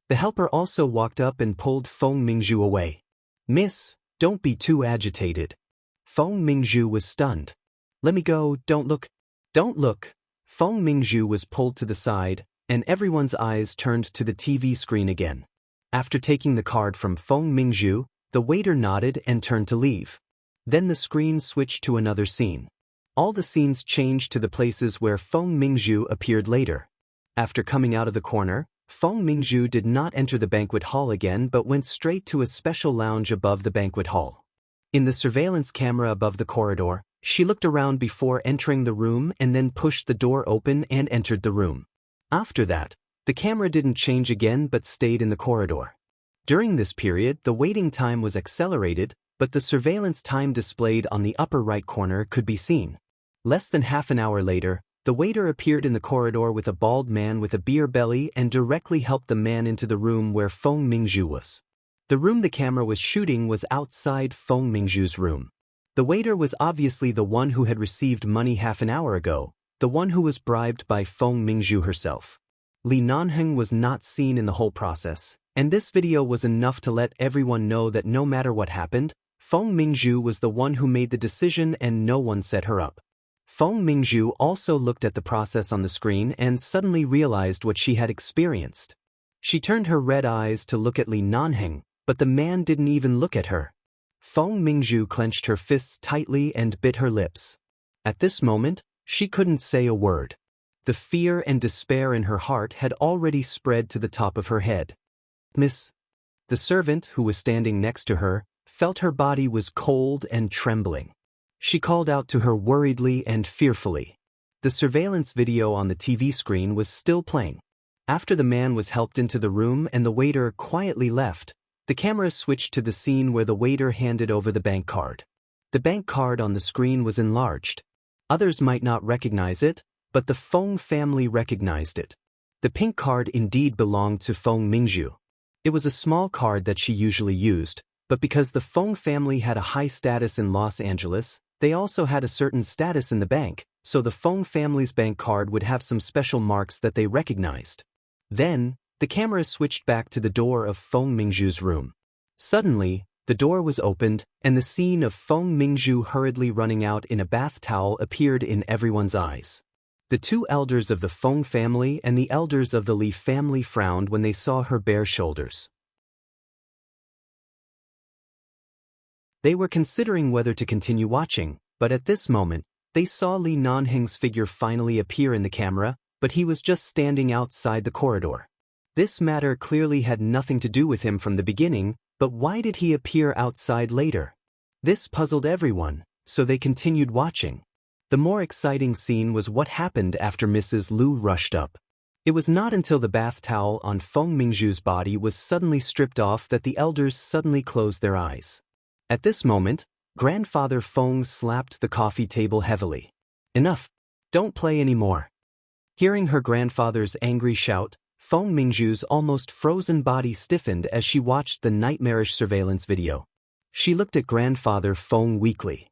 The helper also walked up and pulled Feng Mingzhu away. "Miss, don't be too agitated." Feng Mingzhu was stunned. "Let me go, don't look. Don't look." Feng Mingzhu was pulled to the side, and everyone's eyes turned to the TV screen again. After taking the card from Feng Mingzhu, the waiter nodded and turned to leave. Then the screen switched to another scene. All the scenes changed to the places where Feng Mingzhu appeared later. After coming out of the corner, Feng Mingzhu did not enter the banquet hall again but went straight to a special lounge above the banquet hall. In the surveillance camera above the corridor, she looked around before entering the room and then pushed the door open and entered the room. After that, the camera didn't change again but stayed in the corridor. During this period, the waiting time was accelerated, but the surveillance time displayed on the upper right corner could be seen. Less than half an hour later, the waiter appeared in the corridor with a bald man with a beer belly and directly helped the man into the room where Feng Mingzhu was. The room the camera was shooting was outside Feng Mingzhu's room. The waiter was obviously the one who had received money half an hour ago, the one who was bribed by Feng Mingzhu herself. Li Nanheng was not seen in the whole process, and this video was enough to let everyone know that no matter what happened, Feng Mingzhu was the one who made the decision and no one set her up. Feng Mingzhu also looked at the process on the screen and suddenly realized what she had experienced. She turned her red eyes to look at Li Nanheng, but the man didn't even look at her. Feng Mingzhu clenched her fists tightly and bit her lips. At this moment, she couldn't say a word. The fear and despair in her heart had already spread to the top of her head. "Miss." The servant, who was standing next to her, felt her body was cold and trembling. She called out to her worriedly and fearfully. The surveillance video on the TV screen was still playing. After the man was helped into the room and the waiter quietly left, the camera switched to the scene where the waiter handed over the bank card. The bank card on the screen was enlarged. Others might not recognize it, but the Feng family recognized it. The pink card indeed belonged to Feng Mingzhu. It was a small card that she usually used, but because the Feng family had a high status in Los Angeles, they also had a certain status in the bank, so the Feng family's bank card would have some special marks that they recognized. Then, the camera switched back to the door of Feng Mingzhu's room. Suddenly, the door was opened, and the scene of Feng Mingzhu hurriedly running out in a bath towel appeared in everyone's eyes. The two elders of the Feng family and the elders of the Li family frowned when they saw her bare shoulders. They were considering whether to continue watching, but at this moment, they saw Li Nanheng's figure finally appear in the camera, but he was just standing outside the corridor. This matter clearly had nothing to do with him from the beginning, but why did he appear outside later? This puzzled everyone, so they continued watching. The more exciting scene was what happened after Mrs. Liu rushed up. It was not until the bath towel on Feng Mingzhu's body was suddenly stripped off that the elders suddenly closed their eyes. At this moment, Grandfather Feng slapped the coffee table heavily. "Enough! Don't play anymore." Hearing her grandfather's angry shout, Feng Mingzhu's almost frozen body stiffened as she watched the nightmarish surveillance video. She looked at Grandfather Feng weakly.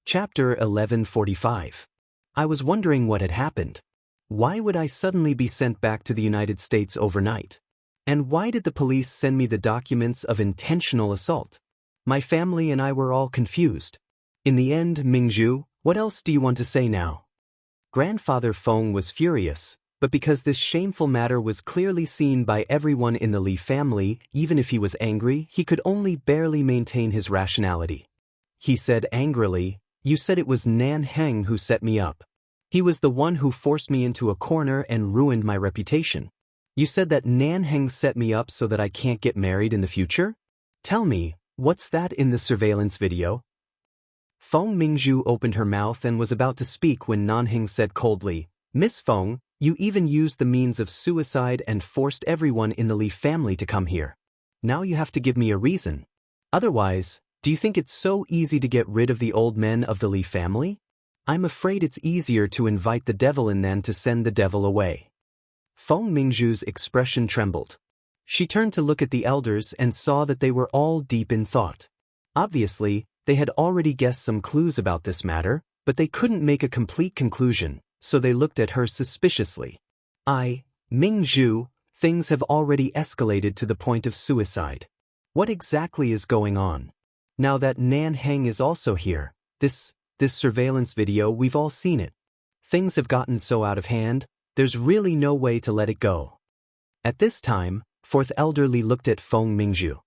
Chapter 1145. I was wondering what had happened. Why would I suddenly be sent back to the United States overnight? And why did the police send me the documents of intentional assault? My family and I were all confused. In the end, Mingzhu, what else do you want to say now? Grandfather Feng was furious, but because this shameful matter was clearly seen by everyone in the Li family, even if he was angry, he could only barely maintain his rationality. He said angrily, "You said it was Nanheng who set me up. He was the one who forced me into a corner and ruined my reputation. You said that Nanheng set me up so that I can't get married in the future? Tell me, what's that in the surveillance video?" Feng Mingzhu opened her mouth and was about to speak when Nanheng said coldly, "Miss Feng, you even used the means of suicide and forced everyone in the Li family to come here. Now you have to give me a reason. Otherwise, do you think it's so easy to get rid of the old men of the Li family? I'm afraid it's easier to invite the devil in than to send the devil away." Feng Mingzhu's expression trembled. She turned to look at the elders and saw that they were all deep in thought. Obviously, they had already guessed some clues about this matter, but they couldn't make a complete conclusion, so they looked at her suspiciously. Mingzhu, things have already escalated to the point of suicide. What exactly is going on? Now that Nanheng is also here, this surveillance video, we've all seen it. Things have gotten so out of hand, there's really no way to let it go. At this time, fourth elderly looked at Feng Mingzhu.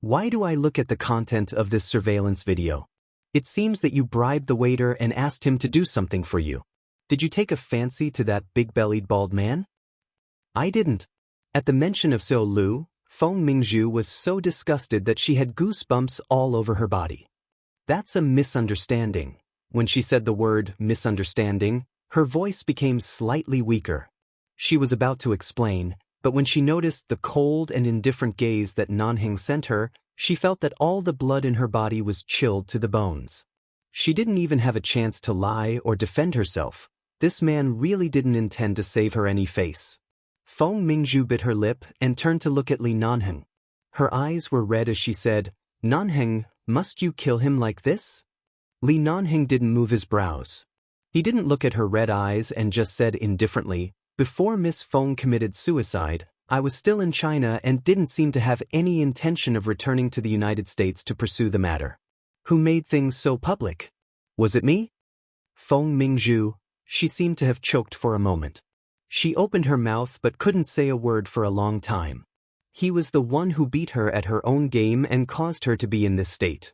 "Why do I look at the content of this surveillance video? It seems that you bribed the waiter and asked him to do something for you. Did you take a fancy to that big-bellied bald man?" "I didn't." At the mention of Xiao Lu, Feng Mingzhu was so disgusted that she had goosebumps all over her body. "That's a misunderstanding." When she said the word misunderstanding, her voice became slightly weaker. She was about to explain, but when she noticed the cold and indifferent gaze that Nanheng sent her, she felt that all the blood in her body was chilled to the bones. She didn't even have a chance to lie or defend herself. This man really didn't intend to save her any face. Feng Mingzhu bit her lip and turned to look at Li Nanheng. Her eyes were red as she said, "Nanheng, must you kill him like this?" Li Nanheng didn't move his brows. He didn't look at her red eyes and just said indifferently, "Before Miss Feng committed suicide, I was still in China and didn't seem to have any intention of returning to the United States to pursue the matter. Who made things so public? Was it me?" Feng Mingzhu, she seemed to have choked for a moment. She opened her mouth but couldn't say a word for a long time. He was the one who beat her at her own game and caused her to be in this state.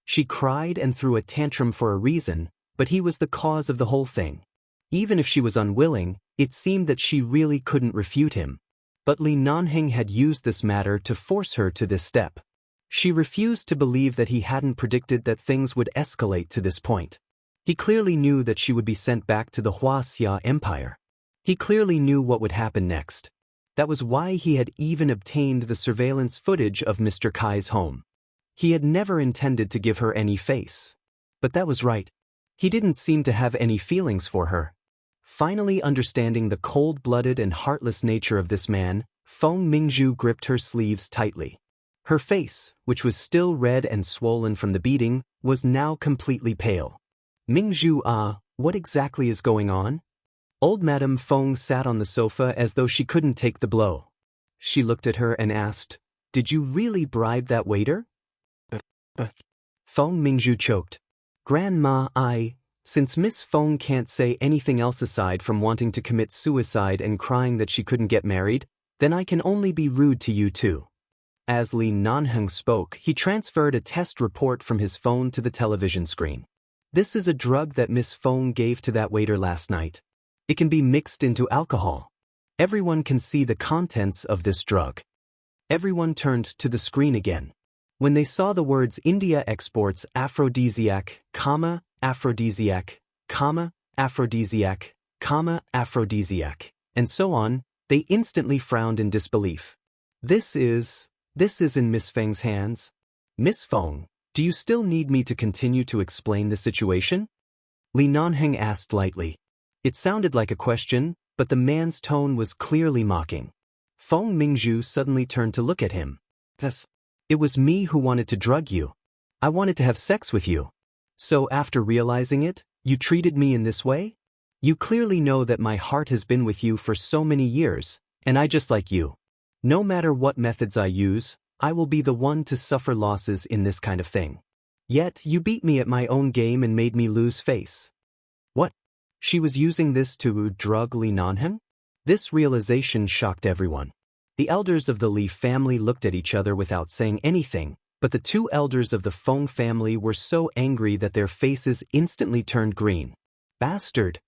She cried and threw a tantrum for a reason, but he was the cause of the whole thing. Even if she was unwilling, it seemed that she really couldn't refute him. But Li Nanheng had used this matter to force her to this step. She refused to believe that he hadn't predicted that things would escalate to this point. He clearly knew that she would be sent back to the Huaxia Empire. He clearly knew what would happen next. That was why he had even obtained the surveillance footage of Mr. Kai's home. He had never intended to give her any face. But that was right. He didn't seem to have any feelings for her. Finally understanding the cold-blooded and heartless nature of this man, Feng Mingzhu gripped her sleeves tightly. Her face, which was still red and swollen from the beating, was now completely pale. Mingzhu, what exactly is going on? Old Madame Feng sat on the sofa as though she couldn't take the blow. She looked at her and asked, "Did you really bribe that waiter?" Feng Mingzhu choked. "Grandma, since Miss Feng can't say anything else aside from wanting to commit suicide and crying that she couldn't get married, then I can only be rude to you too." As Li Nanheng spoke, he transferred a test report from his phone to the television screen. "This is a drug that Miss Feng gave to that waiter last night. It can be mixed into alcohol. Everyone can see the contents of this drug." Everyone turned to the screen again. When they saw the words "India exports aphrodisiac, aphrodisiac, aphrodisiac, aphrodisiac," and so on, they instantly frowned in disbelief. This is in Miss Feng's hands? Miss Feng, do you still need me to continue to explain the situation? Li Nanheng asked lightly. It sounded like a question, but the man's tone was clearly mocking. Feng Mingzhu suddenly turned to look at him. "Yes. It was me who wanted to drug you. I wanted to have sex with you. So after realizing it, you treated me in this way? You clearly know that my heart has been with you for so many years, and I just like you. No matter what methods I use, I will be the one to suffer losses in this kind of thing. Yet you beat me at my own game and made me lose face." What? She was using this to drug Li Nanheng? This realization shocked everyone. The elders of the Li family looked at each other without saying anything, but the two elders of the Feng family were so angry that their faces instantly turned green. "Bastard!"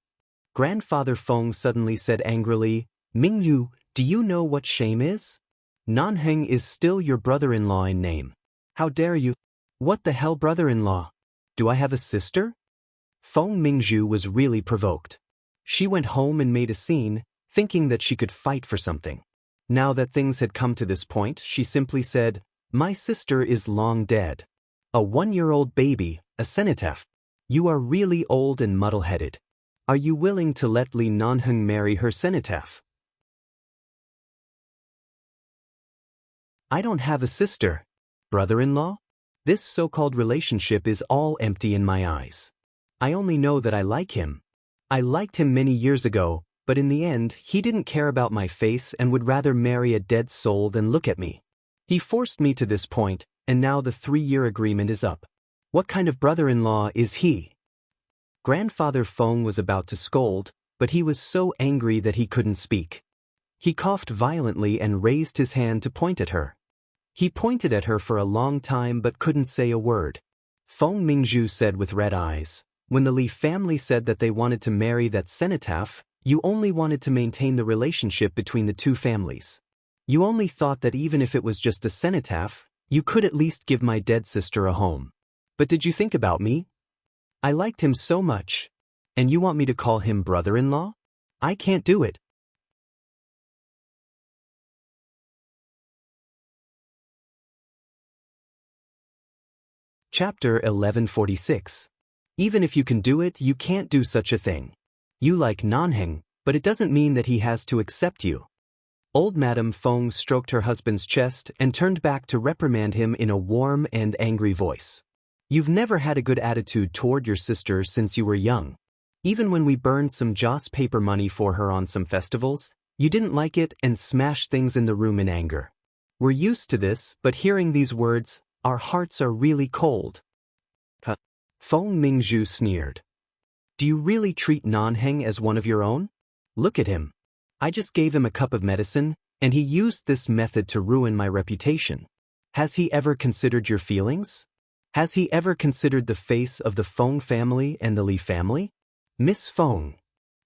Grandfather Feng suddenly said angrily, "Mingyu, do you know what shame is? Nanheng is still your brother-in-law in name. How dare you? What the hell, brother-in-law? Do I have a sister?" Feng Mingzhu was really provoked. She went home and made a scene, thinking that she could fight for something. Now that things had come to this point, she simply said, "My sister is long dead. A 1-year-old baby, a cenotaph. You are really old and muddle-headed. Are you willing to let Li Nanheng marry her cenotaph?" "I don't have a sister. Brother-in-law? This so-called relationship is all empty in my eyes. I only know that I like him. I liked him many years ago, but in the end, he didn't care about my face and would rather marry a dead soul than look at me. He forced me to this point, and now the 3-year agreement is up. What kind of brother-in-law is he?" Grandfather Feng was about to scold, but he was so angry that he couldn't speak. He coughed violently and raised his hand to point at her. He pointed at her for a long time but couldn't say a word. Feng Mingzhu said with red eyes, "When the Li family said that they wanted to marry that cenotaph, you only wanted to maintain the relationship between the two families. You only thought that even if it was just a cenotaph, you could at least give my dead sister a home. But did you think about me? I liked him so much. And you want me to call him brother-in-law? I can't do it." Chapter 1146. Even if you can do it, you can't do such a thing. You like Nanheng, but it doesn't mean that he has to accept you. Old Madame Feng stroked her husband's chest and turned back to reprimand him in a warm and angry voice. "You've never had a good attitude toward your sister since you were young. Even when we burned some joss paper money for her on some festivals, you didn't like it and smashed things in the room in anger. We're used to this, but hearing these words, our hearts are really cold." Feng Mingzhu sneered. "Do you really treat Nanheng as one of your own? Look at him. I just gave him a cup of medicine, and he used this method to ruin my reputation. Has he ever considered your feelings? Has he ever considered the face of the Feng family and the Li family?" Miss Feng.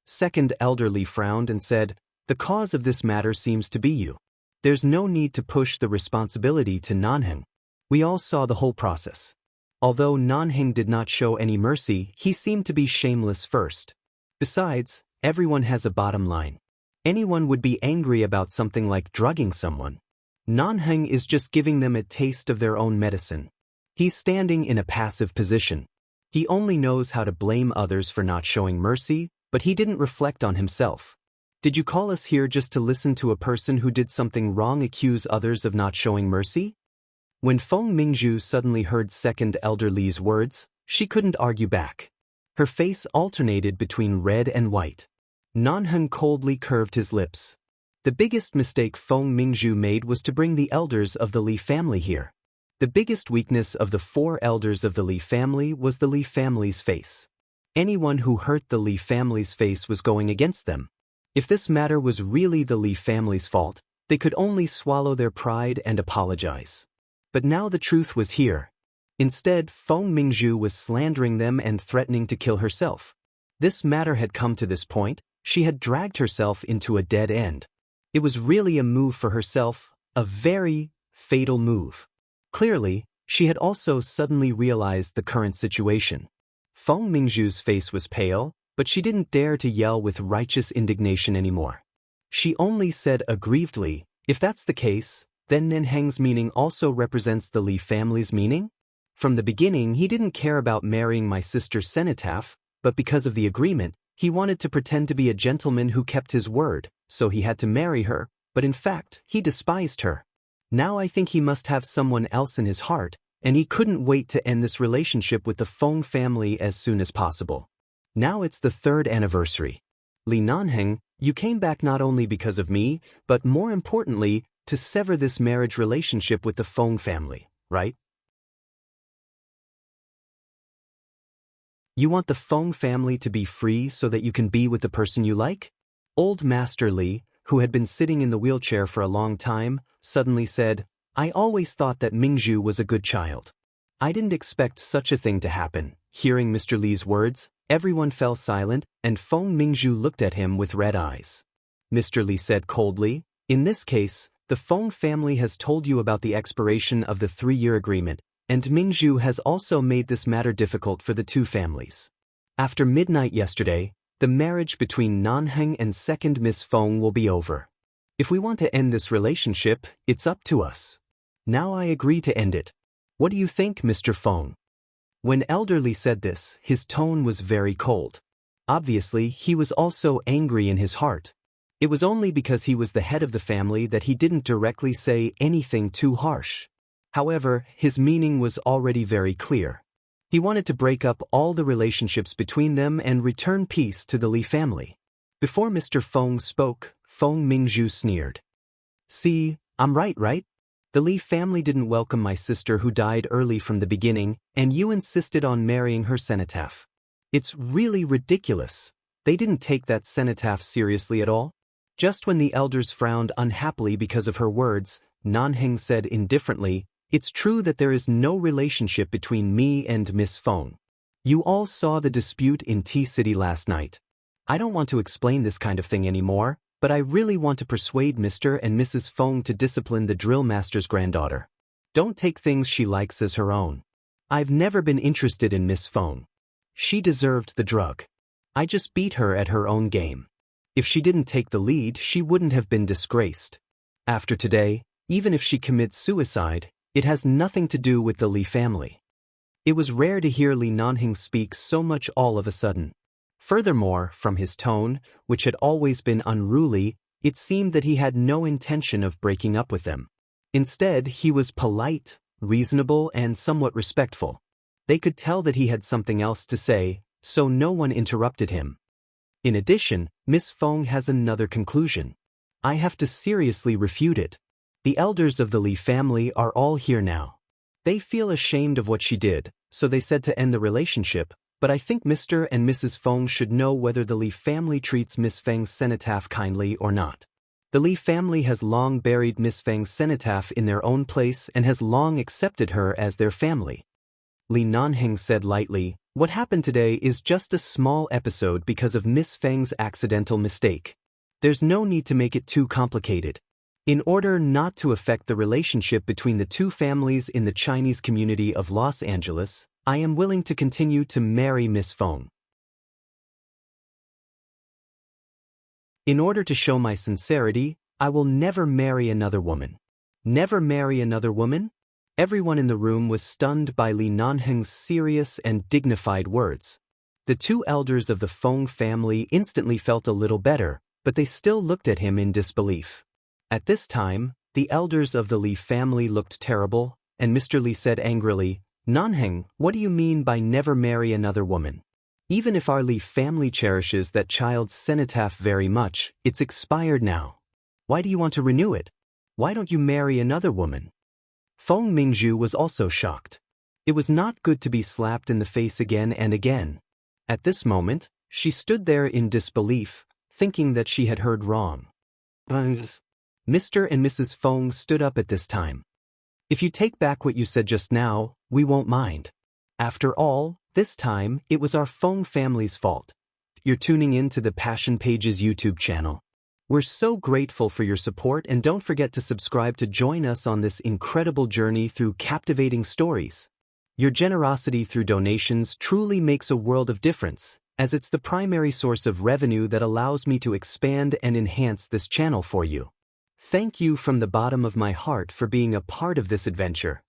Second elder Li frowned and said, "The cause of this matter seems to be you. There's no need to push the responsibility to Nanheng. We all saw the whole process. Although Nanheng did not show any mercy, he seemed to be shameless first. Besides, everyone has a bottom line. Anyone would be angry about something like drugging someone. Nanheng is just giving them a taste of their own medicine. He's standing in a passive position. He only knows how to blame others for not showing mercy, but he didn't reflect on himself. Did you call us here just to listen to a person who did something wrong accuse others of not showing mercy? When Feng Mingzhu suddenly heard second elder Li's words, she couldn't argue back. Her face alternated between red and white. Nanheng coldly curved his lips. The biggest mistake Feng Mingzhu made was to bring the elders of the Li family here. The biggest weakness of the 4 elders of the Li family was the Li family's face. Anyone who hurt the Li family's face was going against them. If this matter was really the Li family's fault, they could only swallow their pride and apologize. But now the truth was here. Instead, Feng Mingzhu was slandering them and threatening to kill herself. This matter had come to this point. She had dragged herself into a dead end. It was really a move for herself, a very fatal move. Clearly, she had also suddenly realized the current situation. Feng Mingzhu's face was pale, but she didn't dare to yell with righteous indignation anymore. She only said aggrievedly, "If that's the case, then Nanheng's meaning also represents the Li family's meaning? From the beginning he didn't care about marrying my sister Cenotaph, but because of the agreement, he wanted to pretend to be a gentleman who kept his word, so he had to marry her, but in fact, he despised her. Now I think he must have someone else in his heart, and he couldn't wait to end this relationship with the Feng family as soon as possible. Now it's the 3rd anniversary. Li Nanheng, you came back not only because of me, but more importantly, to sever this marriage relationship with the Feng family, right? You want the Feng family to be free so that you can be with the person you like? Old Master Li, who had been sitting in the wheelchair for a long time, suddenly said, "I always thought that Mingzhu was a good child. I didn't expect such a thing to happen." Hearing Mr. Li's words, everyone fell silent, and Feng Mingzhu looked at him with red eyes. Mr. Li said coldly, "In this case, the Feng family has told you about the expiration of the 3-year agreement, and Mingzhu has also made this matter difficult for the 2 families. After midnight yesterday, the marriage between Nanheng and second Miss Feng will be over. If we want to end this relationship, it's up to us. Now I agree to end it. What do you think, Mr. Feng?" When Elder Li said this, his tone was very cold. Obviously, he was also angry in his heart. It was only because he was the head of the family that he didn't directly say anything too harsh. However, his meaning was already very clear. He wanted to break up all the relationships between them and return peace to the Li family. Before Mr. Feng spoke, Feng Mingzhu sneered. "See, I'm right? The Li family didn't welcome my sister who died early from the beginning, and you insisted on marrying her cenotaph. It's really ridiculous. They didn't take that cenotaph seriously at all." Just when the elders frowned unhappily because of her words, Nanheng said indifferently, "It's true that there is no relationship between me and Miss Feng. You all saw the dispute in T-City last night. I don't want to explain this kind of thing anymore, but I really want to persuade Mr. and Mrs. Feng to discipline the drill master's granddaughter. Don't take things she likes as her own. I've never been interested in Miss Feng. She deserved the drug. I just beat her at her own game. If she didn't take the lead, she wouldn't have been disgraced. After today, even if she commits suicide, it has nothing to do with the Li family." It was rare to hear Li Nanheng speak so much all of a sudden. Furthermore, from his tone, which had always been unruly, it seemed that he had no intention of breaking up with them. Instead, he was polite, reasonable, and somewhat respectful. They could tell that he had something else to say, so no one interrupted him. In addition, Miss Feng has another conclusion. I have to seriously refute it. The elders of the Li family are all here now. They feel ashamed of what she did, so they said to end the relationship, but I think Mr. and Mrs. Feng should know whether the Li family treats Miss Feng's cenotaph kindly or not. The Li family has long buried Miss Feng's cenotaph in their own place and has long accepted her as their family. Li Nanheng said lightly, "What happened today is just a small episode because of Miss Feng's accidental mistake. There's no need to make it too complicated. In order not to affect the relationship between the two families in the Chinese community of Los Angeles, I am willing to continue to marry Miss Feng. In order to show my sincerity, I will never marry another woman. Never marry another woman? Everyone in the room was stunned by Li Nanheng's serious and dignified words. The two elders of the Feng family instantly felt a little better, but they still looked at him in disbelief. At this time, the elders of the Li family looked terrible, and Mr. Li said angrily, "Nanheng, what do you mean by never marry another woman? Even if our Li family cherishes that child's cenotaph very much, it's expired now. Why do you want to renew it? Why don't you marry another woman?" Feng Mingzhu was also shocked. It was not good to be slapped in the face again and again. At this moment, she stood there in disbelief, thinking that she had heard wrong. Mr. and Mrs. Feng stood up at this time. "If you take back what you said just now, we won't mind. After all, this time, it was our Feng family's fault. You're tuning in to the Passion Pages YouTube channel. We're so grateful for your support, and don't forget to subscribe to join us on this incredible journey through captivating stories. Your generosity through donations truly makes a world of difference, as it's the primary source of revenue that allows me to expand and enhance this channel for you. Thank you from the bottom of my heart for being a part of this adventure.